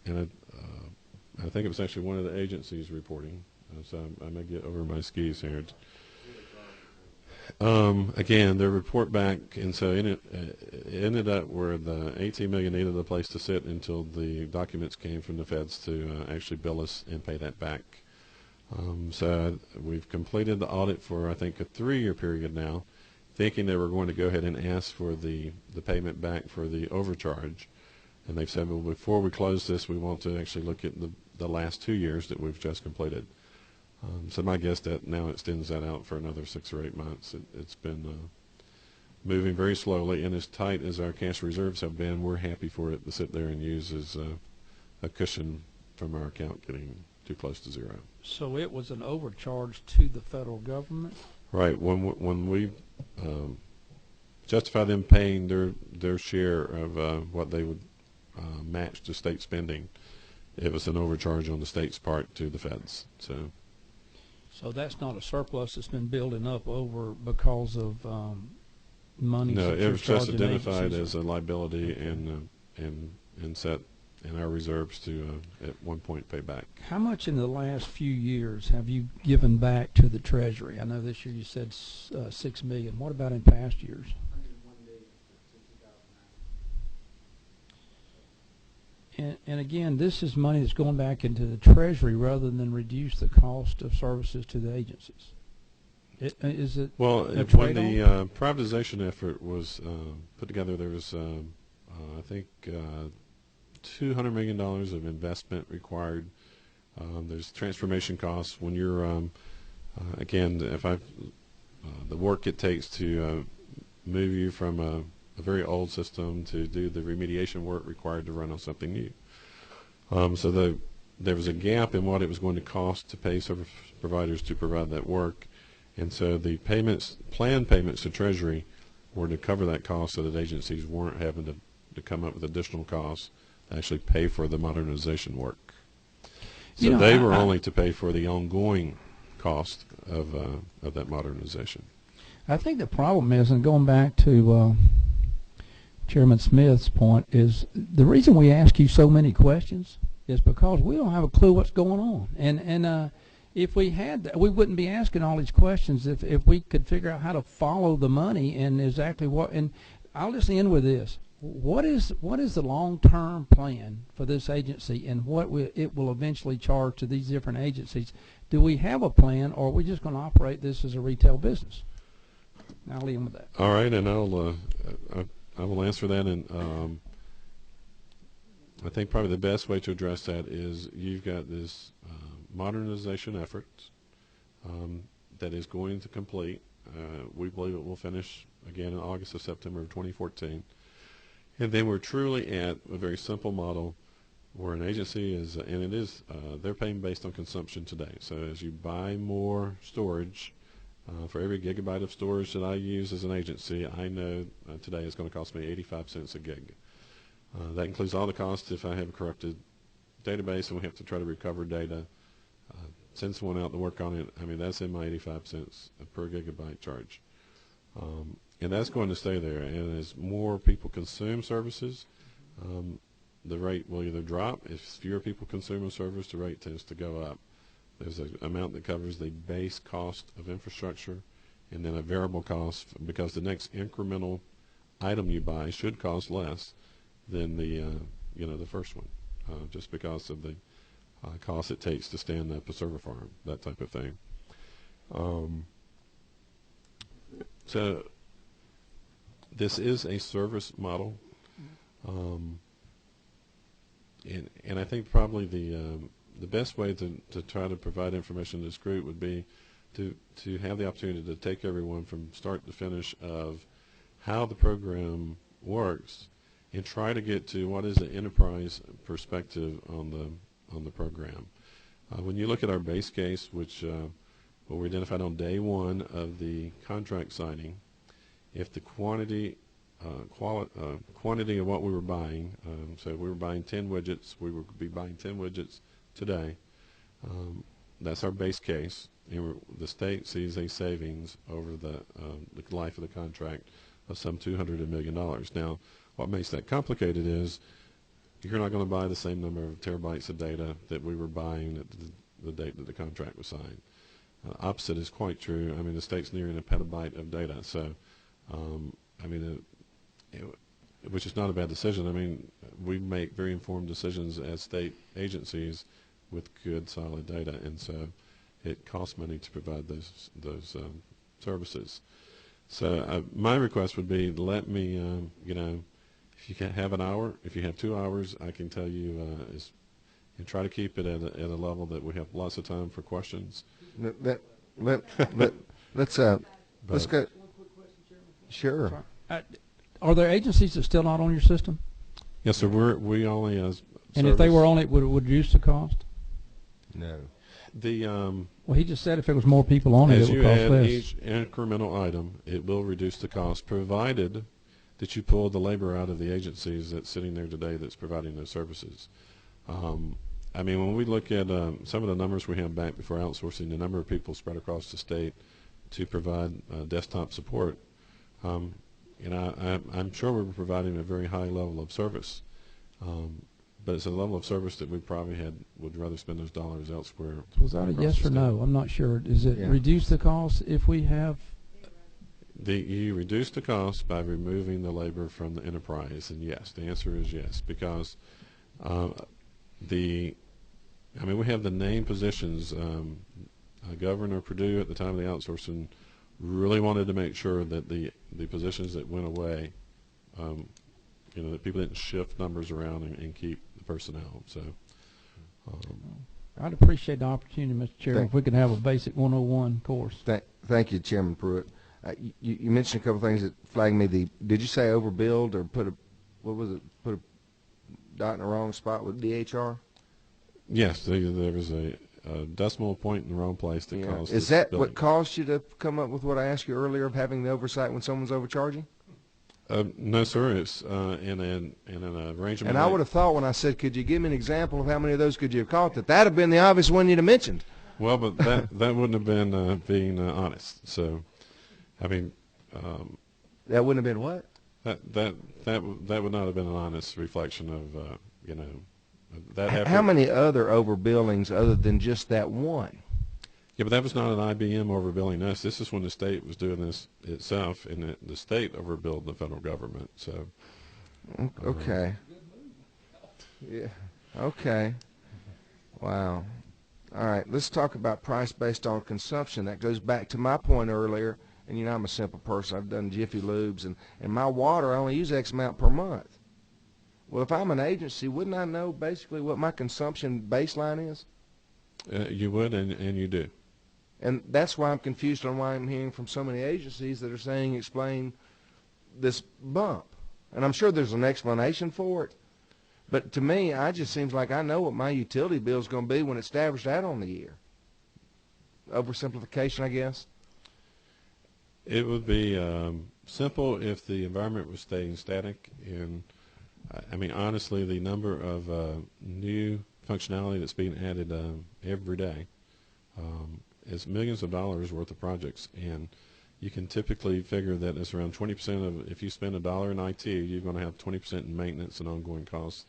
I think it was actually one of the agencies reporting. So I may get over my skis here. Again, their report back, and so it ended up where the 18 million needed a place to sit until the documents came from the feds to actually bill us and pay that back. So we've completed the audit for, I think, a 3-year period now, thinking they were going to go ahead and ask for the payment back for the overcharge. And they've said, well, before we close this, we want to actually look at the last 2 years that we've just completed. So my guess that now extends that out for another 6 or 8 months. It's been moving very slowly, and as tight as our cash reserves have been, we're happy for it to sit there and use as a cushion from our account getting too close to zero. So it was an overcharge to the federal government? Right. When we justify them paying their share of what they would match to state spending, it was an overcharge on the state's part to the feds. So that's not a surplus that's been building up over because of money. No, it was just identified as a liability and set in our reserves to at one point pay back. How much in the last few years have you given back to the Treasury? I know this year you said $6 million. What about in past years? And again, this is money that's going back into the Treasury rather than reduce the cost of services to the agencies. Is it well, a when trade-off? the privatization effort was put together, there was, I think, $200 million of investment required. There's transformation costs when you're, again, the work it takes to move you from a very old system to do the remediation work required to run on something new. So there was a gap in what it was going to cost to pay service providers to provide that work, and so the planned payments to Treasury were to cover that cost so that agencies weren't having to come up with additional costs to actually pay for the modernization work. So they were only to pay for the ongoing cost of that modernization. I think the problem is, and going back to Chairman Smith's point, is the reason we ask you so many questions is because we don't have a clue what's going on. And if we had, we wouldn't be asking all these questions if we could figure out how to follow the money and exactly what. And I'll just end with this: what is the long-term plan for this agency, and what it will eventually charge to these different agencies? Do we have a plan, or are we just going to operate this as a retail business? I'll leave with that. All right, and I will answer that, and I think probably the best way to address that is you've got this modernization effort that is going to complete. We believe it will finish again in August or September of 2014. And then we're truly at a very simple model where an agency is, and it is, they're paying based on consumption today. So as you buy more storage, For every gigabyte of storage that I use as an agency, I know today it's going to cost me 85 cents a gig. That includes all the costs if I have a corrupted database and we have to try to recover data, send someone out to work on it. I mean, that's in my 85 cents per gigabyte charge. And that's going to stay there. And as more people consume services, the rate will either drop. If fewer people consume a service, the rate tends to go up. There's an amount that covers the base cost of infrastructure and then a variable cost, because the next incremental item you buy should cost less than the the first one, just because of the cost it takes to stand up a server farm, that type of thing. So this is a service model, and I think probably the best way to try to provide information to this group would be to have the opportunity to take everyone from start to finish of how the program works and try to get to what is the enterprise perspective on the program. When you look at our base case, which what we identified on day one of the contract signing, if the quantity of what we were buying, so we were buying 10 widgets, we would be buying 10 widgets today. That's our base case. And the state sees a savings over the life of the contract of some $200 million. Now, what makes that complicated is you're not going to buy the same number of terabytes of data that we were buying at the date that the contract was signed. Opposite is quite true. I mean, the state's nearing a petabyte of data. So, I mean, which is not a bad decision. I mean, we make very informed decisions as state agencies with good, solid data, and so it costs money to provide those services. So my request would be, let me, if you can have an hour, if you have 2 hours, I can tell you, and try to keep it at a level that we have lots of time for questions. Let's go. Sure. Are there agencies that still not on your system? Yes, sir. We only as and if they were on it, would it reduce the cost? No. Well, he just said if there was more people on it, it would cost less. As you add each incremental item, it will reduce the cost, provided that you pull the labor out of the agencies that's sitting there today that's providing those services. I mean, when we look at some of the numbers we have back before outsourcing, the number of people spread across the state to provide desktop support, I'm sure we're providing a very high level of service. But it's a level of service that we probably would rather spend those dollars elsewhere. Was that a yes or no? I'm not sure. Is it reduce the cost if we have? You reduce the cost by removing the labor from the enterprise, and yes, the answer is yes, because we have the named positions. Governor Perdue at the time of the outsourcing really wanted to make sure that the positions that went away, that people didn't shift numbers around and keep the personnel. So I'd appreciate the opportunity, Mr. Chairman, if we could have a basic 101 course. Thank you, Chairman Pruitt. You mentioned a couple things that flagged me. Did you say overbilled or put a dot in the wrong spot with DHR? Yes, there was a decimal point in the wrong place that caused. Is that what caused you to come up with what I asked you earlier of having the oversight when someone's overcharging? No, sir. It's in an arrangement. And I would have thought when I said, could you give me an example of how many of those could you have caught, that'd have been the obvious one you'd have mentioned. Well, but that wouldn't have been being honest. So, I mean, that wouldn't have been what? That would not have been an honest reflection of that. How many other overbillings other than just that one? Yeah, but that was not an IBM overbilling us. This is when the state was doing this itself, and the state overbilled the federal government. So. Okay. Yeah. Okay. Wow. All right. Let's talk about price based on consumption. That goes back to my point earlier. And I'm a simple person. I've done Jiffy Lubes, and my water I only use X amount per month. Well, if I'm an agency, wouldn't I know basically what my consumption baseline is? You would, and you do. And that's why I'm confused on why I'm hearing from so many agencies that are saying explain this bump. And I'm sure there's an explanation for it. But to me, it just seems like I know what my utility bill is going to be when it's averaged out on the year. Oversimplification, I guess. It would be simple if the environment was staying static. And I mean, honestly, the number of new functionality that's being added every day is millions of dollars worth of projects. And you can typically figure that it's around 20% of, if you spend $1 in IT, you're going to have 20% in maintenance and ongoing costs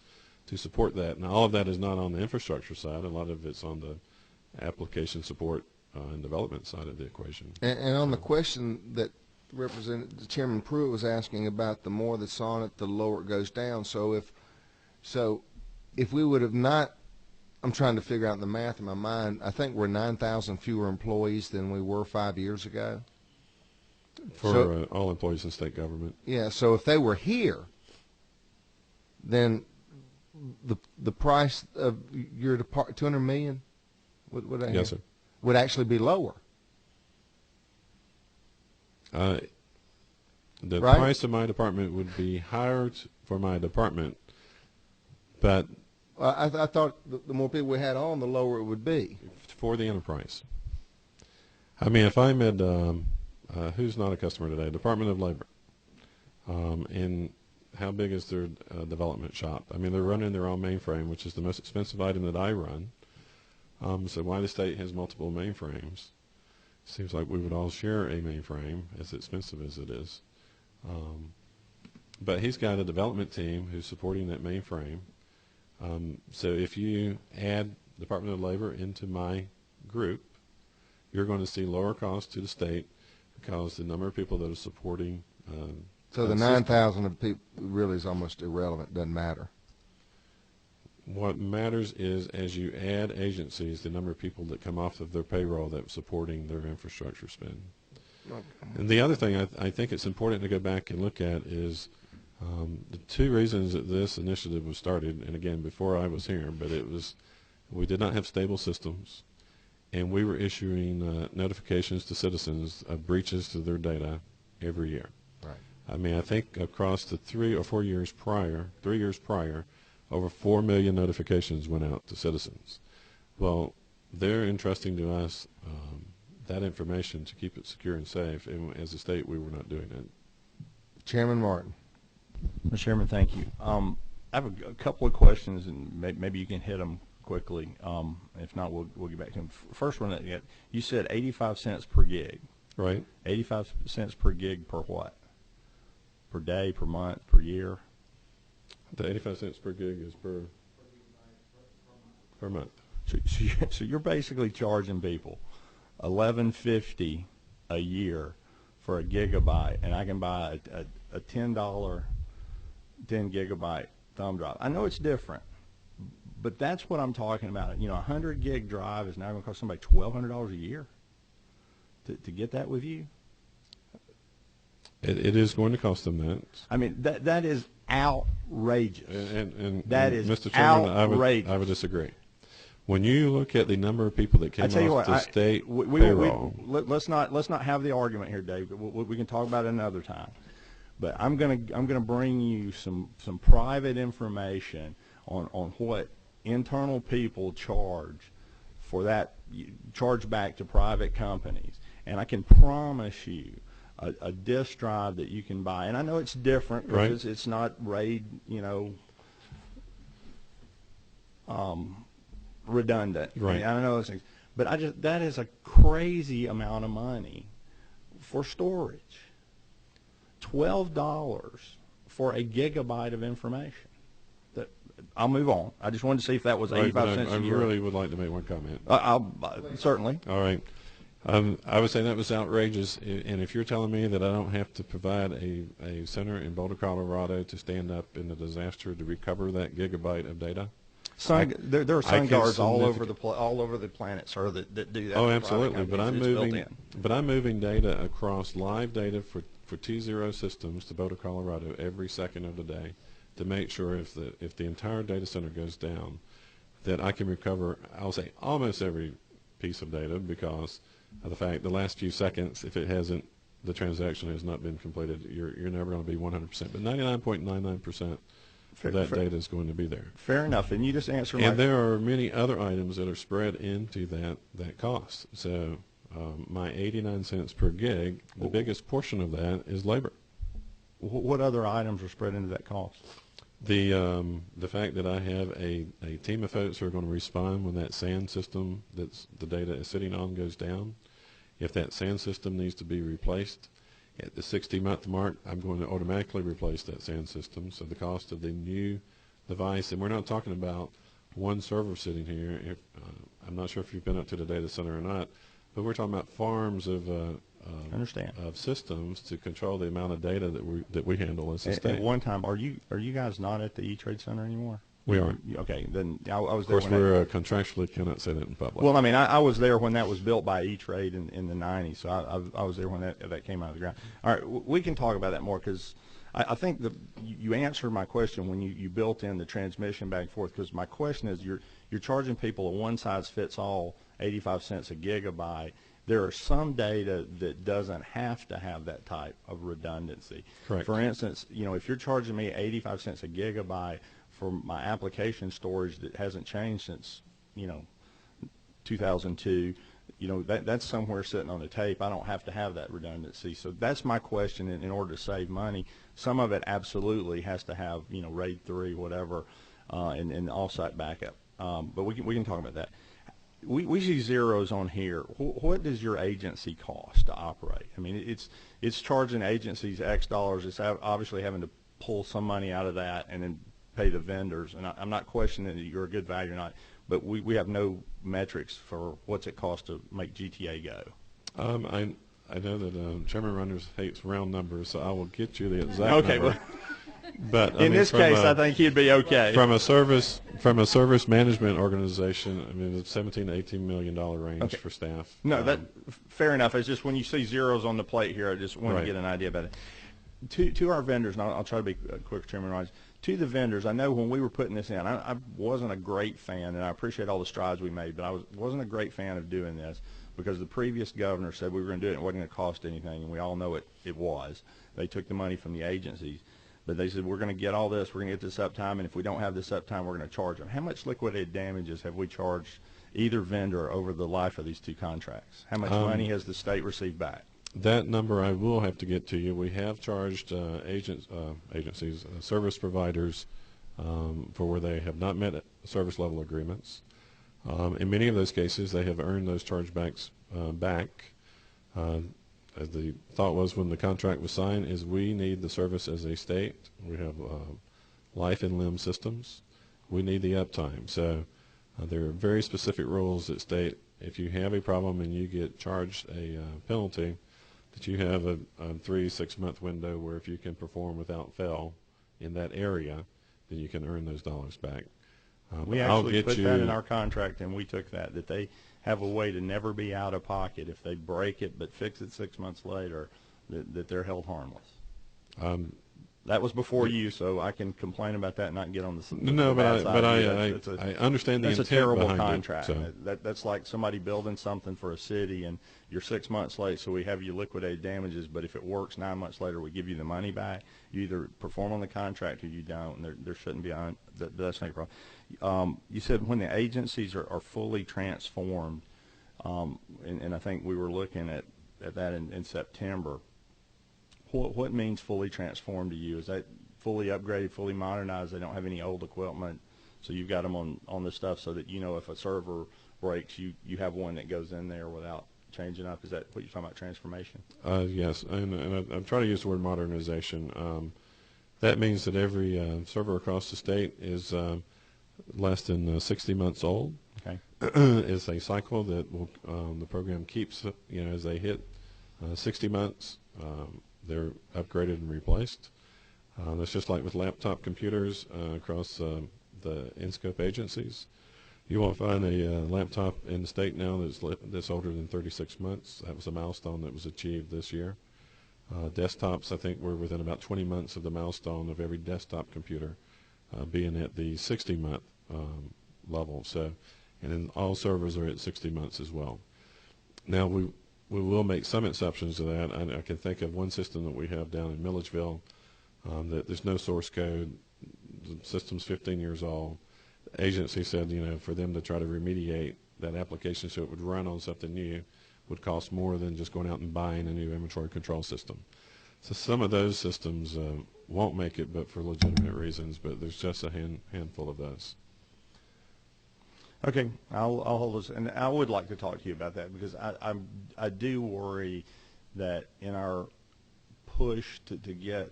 to support that. Now, all of that is not on the infrastructure side. A lot of it's on the application support and development side of the equation. And on the question that Representative Chairman Pruitt was asking about, the more that's on it, the lower it goes down. So if we would have not, I'm trying to figure out the math in my mind, I think we're 9,000 fewer employees than we were 5 years ago. For all employees in state government. Yeah, so if they were here, then the price of your department, $200 million, Yes, sir. would actually be lower. The Right? price of my department would be higher for my department, but I thought the more people we had on, the lower it would be. for the enterprise. I mean, if I'm at, who's not a customer today? Department of Labor. And how big is their development shop? I mean, they're running their own mainframe, which is the most expensive item that I run. So why the state has multiple mainframes? Seems like we would all share a mainframe, as expensive as it is. But he's got a development team who's supporting that mainframe. So if you add Department of Labor into my group, you're going to see lower costs to the state because the number of people that are supporting. So the 9,000 of people really is almost irrelevant. Doesn't matter. What matters is, as you add agencies, the number of people that come off of their payroll that's supporting their infrastructure spend. Okay. And the other thing I think it's important to go back and look at is the two reasons that this initiative was started, and again, before I was here, but it was, we did not have stable systems, and we were issuing notifications to citizens of breaches to their data every year. Right. I mean, I think across the 3 or 4 years prior, over 4 million notifications went out to citizens. Well, they're entrusting to us that information to keep it secure and safe, and as a state, we were not doing it. Chairman Martin. Mr. Chairman, thank you. I have a couple of questions, and maybe you can hit them quickly. If not, we'll get back to them. First one, you said 85 cents per gig. Right. 85 cents per gig per what? Per day, per month, per year? The 85 cents per gig is per month. So you're basically charging people $11.50 a year for a gigabyte, and I can buy a $10 10 gigabyte thumb drive. I know it's different, but that's what I'm talking about. You know, a 100 gig drive is now going to cost somebody $1,200 a year to get that with you. It is going to cost them that. I mean, that is outrageous. And that is Mr. Chairman, outrageous. I would disagree. When you look at the number of people that came off the state payroll, let's not have the argument here, Dave. We can talk about it another time. But I'm gonna bring you some private information on what internal people charge for that, charge back to private companies, and I can promise you a disk drive that you can buy, and I know it's different because it's not RAID, redundant. Right. I know those things, but that is a crazy amount of money for storage. $12 for a gigabyte of information. I'll move on. I just wanted to see if that was 85 cents a year. I really would like to make one comment. Certainly. All right. I would say that was outrageous, and if you're telling me that I don't have to provide a center in Boulder, Colorado to stand up in a disaster to recover that gigabyte of data? There are sun guards all over the planet, sir, that do that. Oh, absolutely. But I'm moving data across live data for T0 systems to Boulder, Colorado every second of the day to make sure if the entire data center goes down that I can recover, I'll say, almost every piece of data because of the fact the last few seconds, if it hasn't, the transaction has not been completed, you're never going to be 100%. But 99.99% of that data is going to be there. Fair enough. And you just answered And there are many other items that are spread into that cost. So my 89 cents per gig, the biggest portion of that is labor. What other items are spread into that cost? The fact that I have a team of folks who are going to respond when that SAN system that's the data is sitting on goes down. If that SAN system needs to be replaced at the 60-month mark, I'm going to automatically replace that SAN system. So the cost of the new device, and we're not talking about one server sitting here. I'm not sure if you've been up to the data center or not, but we're talking about farms of systems to control the amount of data that we handle as a state. At one time, are you guys not at the E-Trade Center anymore? We are. Okay, then I was there. Of course, we're contractually cannot say that in public. Well, I mean, I was there when that was built by E-Trade in the 90s, so I was there when that came out of the ground. All right, we can talk about that more because I think you answered my question when you built in the transmission back and forth, because my question is you're charging people a one-size-fits-all 85 cents a gigabyte. There are some data that doesn't have to have that type of redundancy. Correct. For instance, if you're charging me 85 cents a gigabyte for my application storage that hasn't changed since 2002, that's somewhere sitting on the tape. I don't have to have that redundancy. So that's my question. In order to save money, some of it absolutely has to have RAID 3, whatever, and offsite backup. But we can talk about that. We see zeros on here. What does your agency cost to operate? I mean, it's charging agencies X dollars. It's obviously having to pull some money out of that and then pay the vendors. And I'm not questioning that you're a good value or not, but we have no metrics for what's it cost to make GTA go. I know that Chairman Reynolds hates round numbers, so I will get you the exact okay, number. But in this case, I think he'd be okay. From a service management organization, I mean, it's $17 to $18 million range for staff. No, fair enough. It's just when you see zeros on the plate here, I just want to get an idea about it. To our vendors, and I'll try to be quick, Chairman Rogers. To the vendors, I know when we were putting this in, I wasn't a great fan, and I appreciate all the strides we made, but I wasn't a great fan of doing this because the previous governor said we were going to do it and it wasn't going to cost anything, and we all know it was. They took the money from the agencies. But they said, we're going to get all this, we're going to get this uptime, and if we don't have this uptime, we're going to charge them. How much liquidated damages have we charged either vendor over the life of these two contracts? How much money has the state received back? That number I will have to get to you. We have charged agencies, service providers, for where they have not met service level agreements. In many of those cases, they have earned those chargebacks back. As the thought was when the contract was signed, is we need the service as a state. We have life and limb systems. We need the uptime. So there are very specific rules that state if you have a problem and you get charged a penalty, that you have a 3-6 month window where if you can perform without fail in that area, then you can earn those dollars back. We actually put that in our contract, and we took that they have a way to never be out of pocket if they break it but fix it 6 months later, that they're held harmless. That was before you, so I can complain about that and not get on the no, bad but side. I understand the intent. That's a terrible behind contract. It, so. That's like somebody building something for a city, and you're 6 months late, so we have you liquidated damages. But if it works 9 months later, we give you the money back. You either perform on the contract or you don't. And there shouldn't be that's not a problem. You said when the agencies are fully transformed, and I think we were looking at that in September. What means fully transformed to you? Is that fully upgraded, fully modernized? They don't have any old equipment, so you've got them on this stuff so that if a server breaks, you have one that goes in there without changing up. Is that what you're talking about, transformation? Yes, and I'm trying to use the word modernization. That means that every server across the state is less than 60 months old. Okay. It's a cycle that will, the program keeps, as they hit 60 months, they're upgraded and replaced. That's just like with laptop computers across the in-scope agencies. You won't find a laptop in the state now that's older than 36 months. That was a milestone that was achieved this year. Desktops, I think, were within about 20 months of the milestone of every desktop computer being at the 60-month level. So, and then all servers are at 60 months as well. Now, we will make some exceptions to that. I can think of one system that we have down in Milledgeville that there's no source code. The system's 15 years old. The agency said, for them to try to remediate that application so it would run on something new would cost more than just going out and buying a new inventory control system. So some of those systems won't make it, but for legitimate reasons. But there's just a handful of those. Okay, I'll hold this, and I would like to talk to you about that because I do worry that in our push to get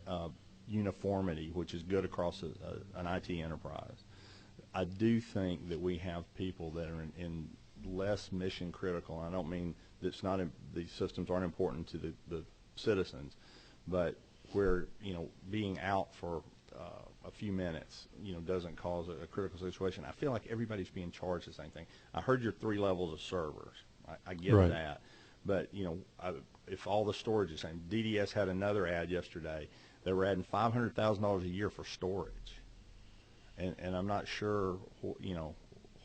uniformity, which is good across an IT enterprise, I do think that we have people that are in less mission critical. I don't mean that these systems aren't important to the citizens, but where being out for a few minutes doesn't cause a critical situation. I feel like everybody's being charged the same thing. I heard your 3 levels of servers. I get Right. that, but if all the storage is the same, DDS had another ad yesterday. They were adding $500,000 a year for storage, and I'm not sure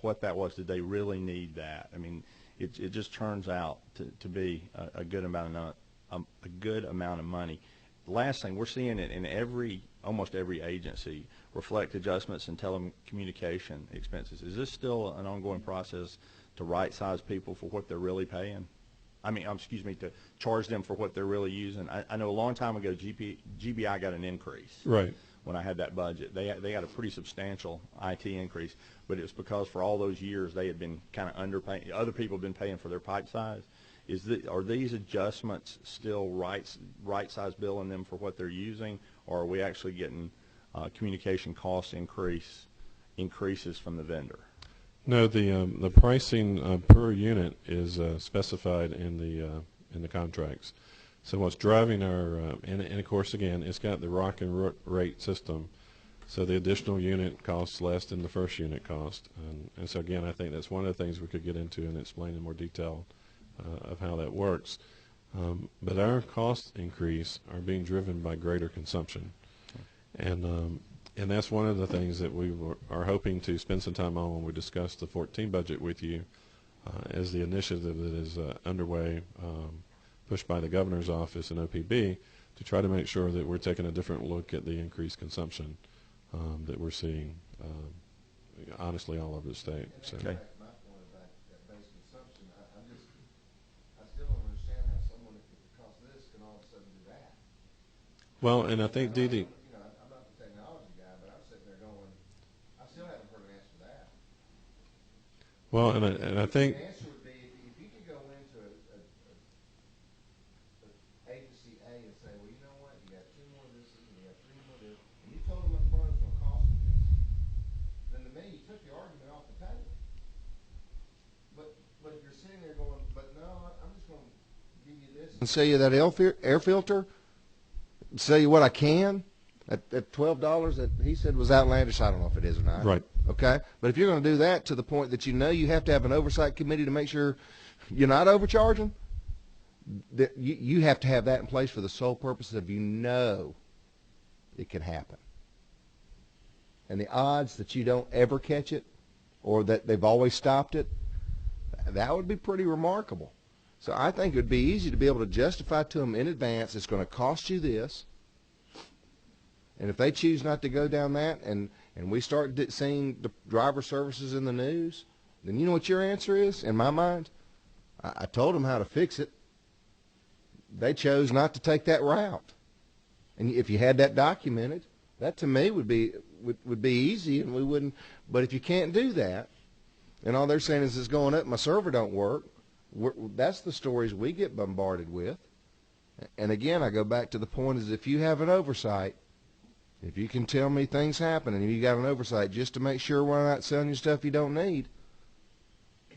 what that was. Did they really need that? I mean, it just turns out to be a good amount of money. The last thing, we're seeing it in almost every agency, reflect adjustments in telecommunication expenses. Is this still an ongoing process to right-size people for what they're really paying? I mean, excuse me, to charge them for what they're really using. I know a long time ago GBI got an increase. Right. When I had that budget. They got a pretty substantial IT increase, but it was because for all those years they had been kind of underpaying. Other people have been paying for their pipe size. Are these adjustments still right-size billing them for what they're using, or are we actually getting communication cost increases from the vendor? No, the pricing per unit is specified in the contracts. So what's driving our and of course again it's got the rock and rate system, so the additional unit costs less than the first unit cost, and so again I think that's one of the things we could get into and explain in more detail of how that works. But our cost increase are being driven by greater consumption, and that's one of the things that we are hoping to spend some time on when we discuss the 14 budget with you, as the initiative that is underway, pushed by the governor's office and OPB, to try to make sure that we're taking a different look at the increased consumption that we're seeing, honestly, all over the state. So. Okay. Well, and I think Dee. I'm not the technology guy, but I'm sitting there going, I still haven't heard an answer to that. Well, and I think The answer would be if you could go into agency A and say, well, you know what, you got 2 more of this, and you got 3 more of this, and you told them up front it's going to cost them this, then to me, you took the argument off the table. But if you're sitting there going, but no, I'm just going to give you this and sell you that air filter, sell you what I can at $12 that he said was outlandish. I don't know if it is or not. Right. Okay. But if you're going to do that to the point that you have to have an oversight committee to make sure you're not overcharging, that you have to have that in place for the sole purpose of it can happen. And the odds that you don't ever catch it or that they've always stopped it, that would be pretty remarkable. So I think it would be easy to be able to justify to them in advance it's going to cost you this. And if they choose not to go down that and we start seeing the driver services in the news, then you know what your answer is in my mind? I told them how to fix it. They chose not to take that route. And if you had that documented, that to me would be easy and we wouldn't. But if you can't do that and all they're saying is it's going up, my server don't work, that's the stories we get bombarded with. And again, I go back to the point is if you have an oversight, if you can tell me things happen and you got an oversight just to make sure we're not selling you stuff you don't need,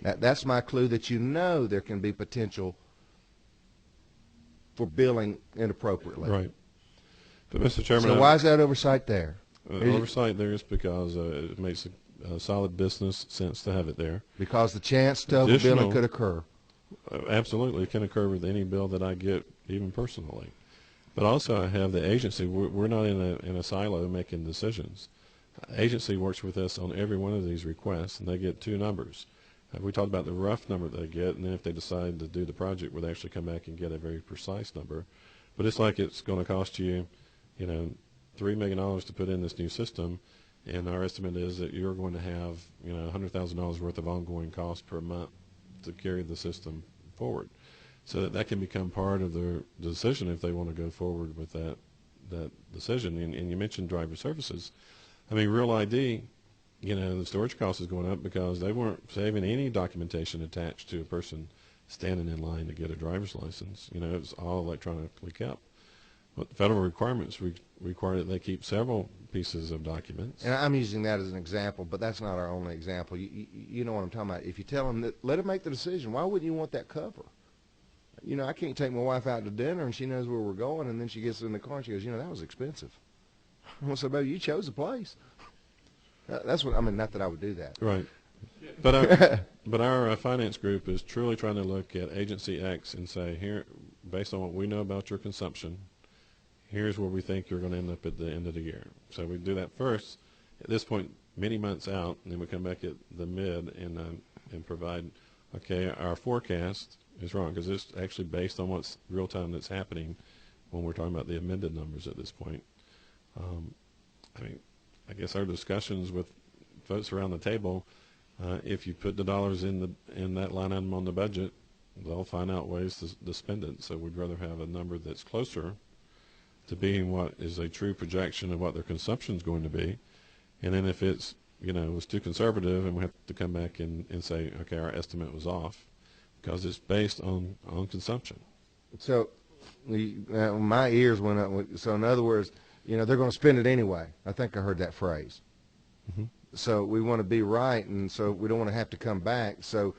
that's my clue that there can be potential for billing inappropriately. Right. But Mr. Chairman, so why is that oversight there? Oversight there is because it makes a solid business sense to have it there. Because the chance to overbilling could occur. Absolutely, it can occur with any bill that I get, even personally. But also, I have the agency. We're not in a silo making decisions. Agency works with us on every one of these requests, and they get 2 numbers. We talked about the rough number they get, and then if they decide to do the project, where they actually come back and get a very precise number. But it's like it's going to cost you, $3 million to put in this new system, and our estimate is that you're going to have, $100,000 worth of ongoing cost per month to carry the system forward. so that that can become part of their decision if they want to go forward with that decision. And you mentioned driver services. I mean, Real ID, the storage cost is going up because they weren't saving any documentation attached to a person standing in line to get a driver's license. It was all electronically kept. But the federal requirements require that they keep several pieces of documents. And I'm using that as an example, but that's not our only example. You know what I'm talking about. If you tell them that, let them make the decision. Why wouldn't you want that cover? I can't take my wife out to dinner and she knows where we're going, and then she gets in the car and she goes, that was expensive. Well, so, baby, you chose the place. That's what I mean. Not that I would do that. Right. But our finance group is truly trying to look at Agency X and say, here, based on what we know about your consumption, here's where we think you're going to end up at the end of the year. So we do that first. At this point, many months out, and then we come back at the mid and provide, okay, our forecast is wrong because it's actually based on what's real time that's happening when we're talking about the amended numbers at this point. I guess our discussions with folks around the table, if you put the dollars in that line item on the budget, they'll find out ways to spend it. So we'd rather have a number that's closer to being what is a true projection of what their consumption is going to be. And then if it's, was too conservative, and we have to come back and say, okay, our estimate was off because it's based on consumption. So my ears went up. So in other words, they're going to spend it anyway. I think I heard that phrase. Mm-hmm. So we want to be right, and so we don't want to have to come back. So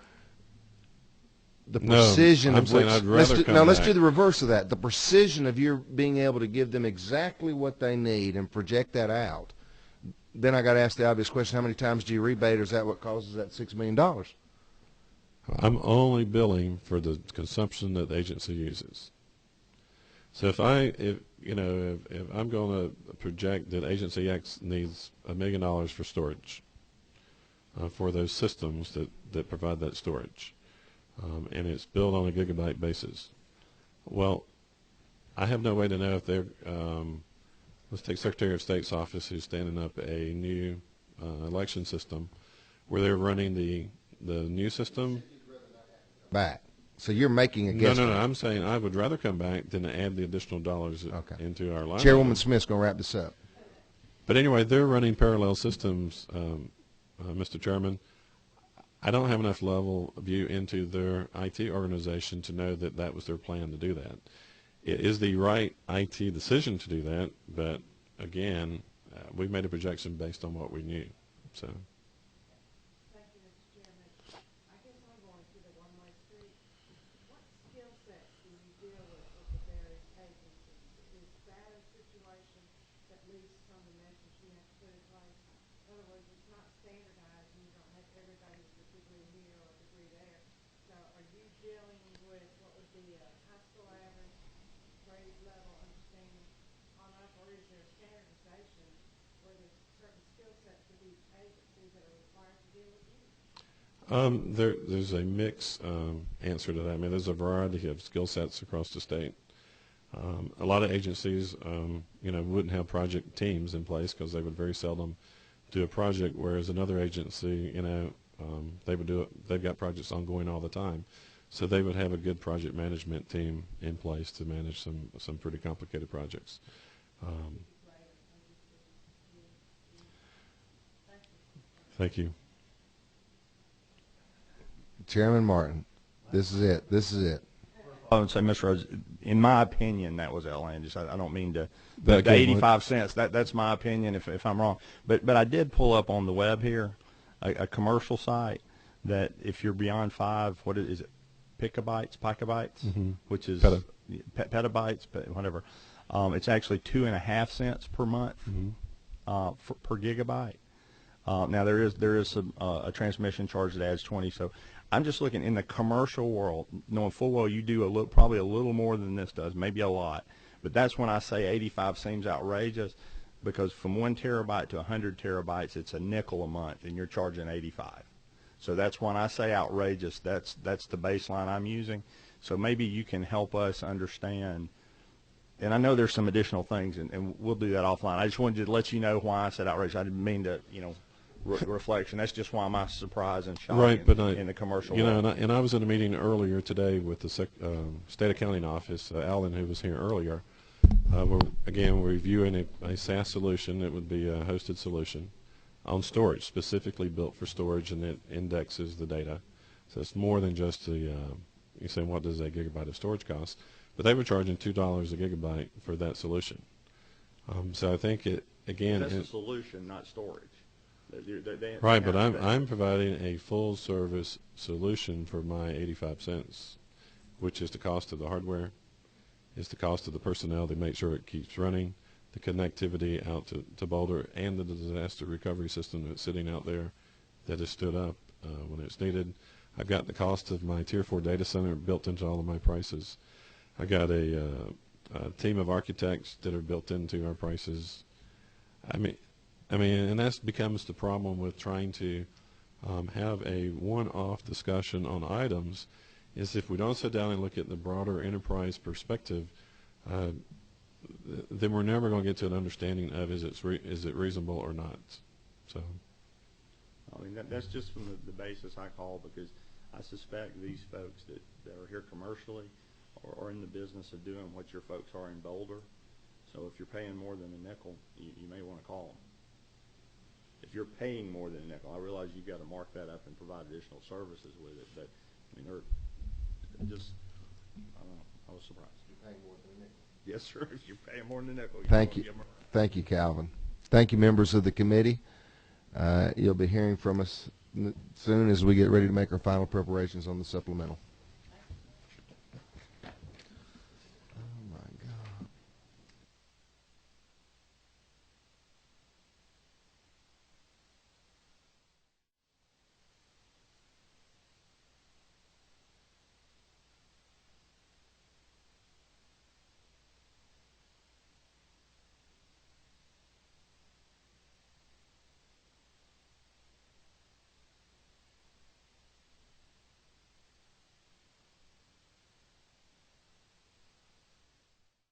the precision I'm of saying which, I'd rather let's do the reverse of that. The precision of your being able to give them exactly what they need and project that out. Then I got to ask the obvious question: how many times do you rebate? Or is that what causes that $6 million? I'm only billing for the consumption that the agency uses. So if I'm going to project that Agency X needs $1 million for storage, for those systems that provide that storage, and it's billed on a gigabyte basis, well, I have no way to know if they're, let's take Secretary of State's office who's standing up a new election system where they're running the new system. Back. So you're making a guess. No. I'm saying I would rather come back than to add the additional dollars into our line. Chairwoman Smith's going to wrap this up. But anyway, they're running parallel systems, Mr. Chairman. I don't have enough level view into their IT organization to know that that was their plan to do that. It is the right IT decision to do that, but again, we've made a projection based on what we knew. So. There's a mix answer to that. I mean, there's a variety of skill sets across the state. A lot of agencies, wouldn't have project teams in place because they would very seldom do a project, whereas another agency, they would do it. They've got projects ongoing all the time, so they would have a good project management team in place to manage some pretty complicated projects. Thank you. Chairman Martin, this is it. This is it. I would say, Mr. Rhodes, in my opinion, that was outlandish. I don't mean to. The 85 cents. That's my opinion. If I'm wrong, but I did pull up on the web here a commercial site that if you're beyond 5, what is it? Picobytes, which is petabytes, whatever. It's actually 2.5 cents per month per gigabyte. Now there is a transmission charge that adds 20. So I'm just looking in the commercial world, knowing full well you do probably a little more than this does, maybe a lot. But that's when I say 85 seems outrageous, because from 1 terabyte to 100 terabytes, it's a nickel a month, and you're charging 85. So that's when I say outrageous. That's the baseline I'm using. So maybe you can help us understand. And I know there's some additional things, and we'll do that offline. I just wanted to let you know why I said outrageous. I didn't mean to, reflection. That's just why my surprise and shock Right, but in the commercial you know, world. and I was in a meeting earlier today with the state accounting office, Alan, who was here earlier. We're reviewing a SaaS solution. It would be a hosted solution on storage, specifically built for storage, and it indexes the data. So it's more than just the, you say, what does a gigabyte of storage cost? But they were charging $2 a gigabyte for that solution. So I think it, again... That's a solution, not storage. Right, but I'm providing a full service solution for my 85 cents, which is the cost of the hardware, is the cost of the personnel to make sure it keeps running, the connectivity out to Boulder, and the disaster recovery system that's sitting out there that is stood up when it's needed. I've got the cost of my Tier 4 data center built into all of my prices. I got a team of architects that are built into our prices. I mean, and that becomes the problem with trying to have a one-off discussion on items, is if we don't sit down and look at the broader enterprise perspective, then we're never going to get to an understanding of is it reasonable or not. So, I mean, that's just from the basis I call, because I suspect these folks that are here commercially or in the business of doing what your folks are in Boulder. So if you're paying more than a nickel, you may want to call them. If you're paying more than a nickel, I realize you've got to mark that up and provide additional services with it, but I mean, they're just, I don't know, I was surprised. You're paying more than a nickel. Yes, sir. If you're paying more than a nickel, Thank you. Thank you, Calvin. Thank you, members of the committee. You'll be hearing from us soon as we get ready to make our final preparations on the supplemental.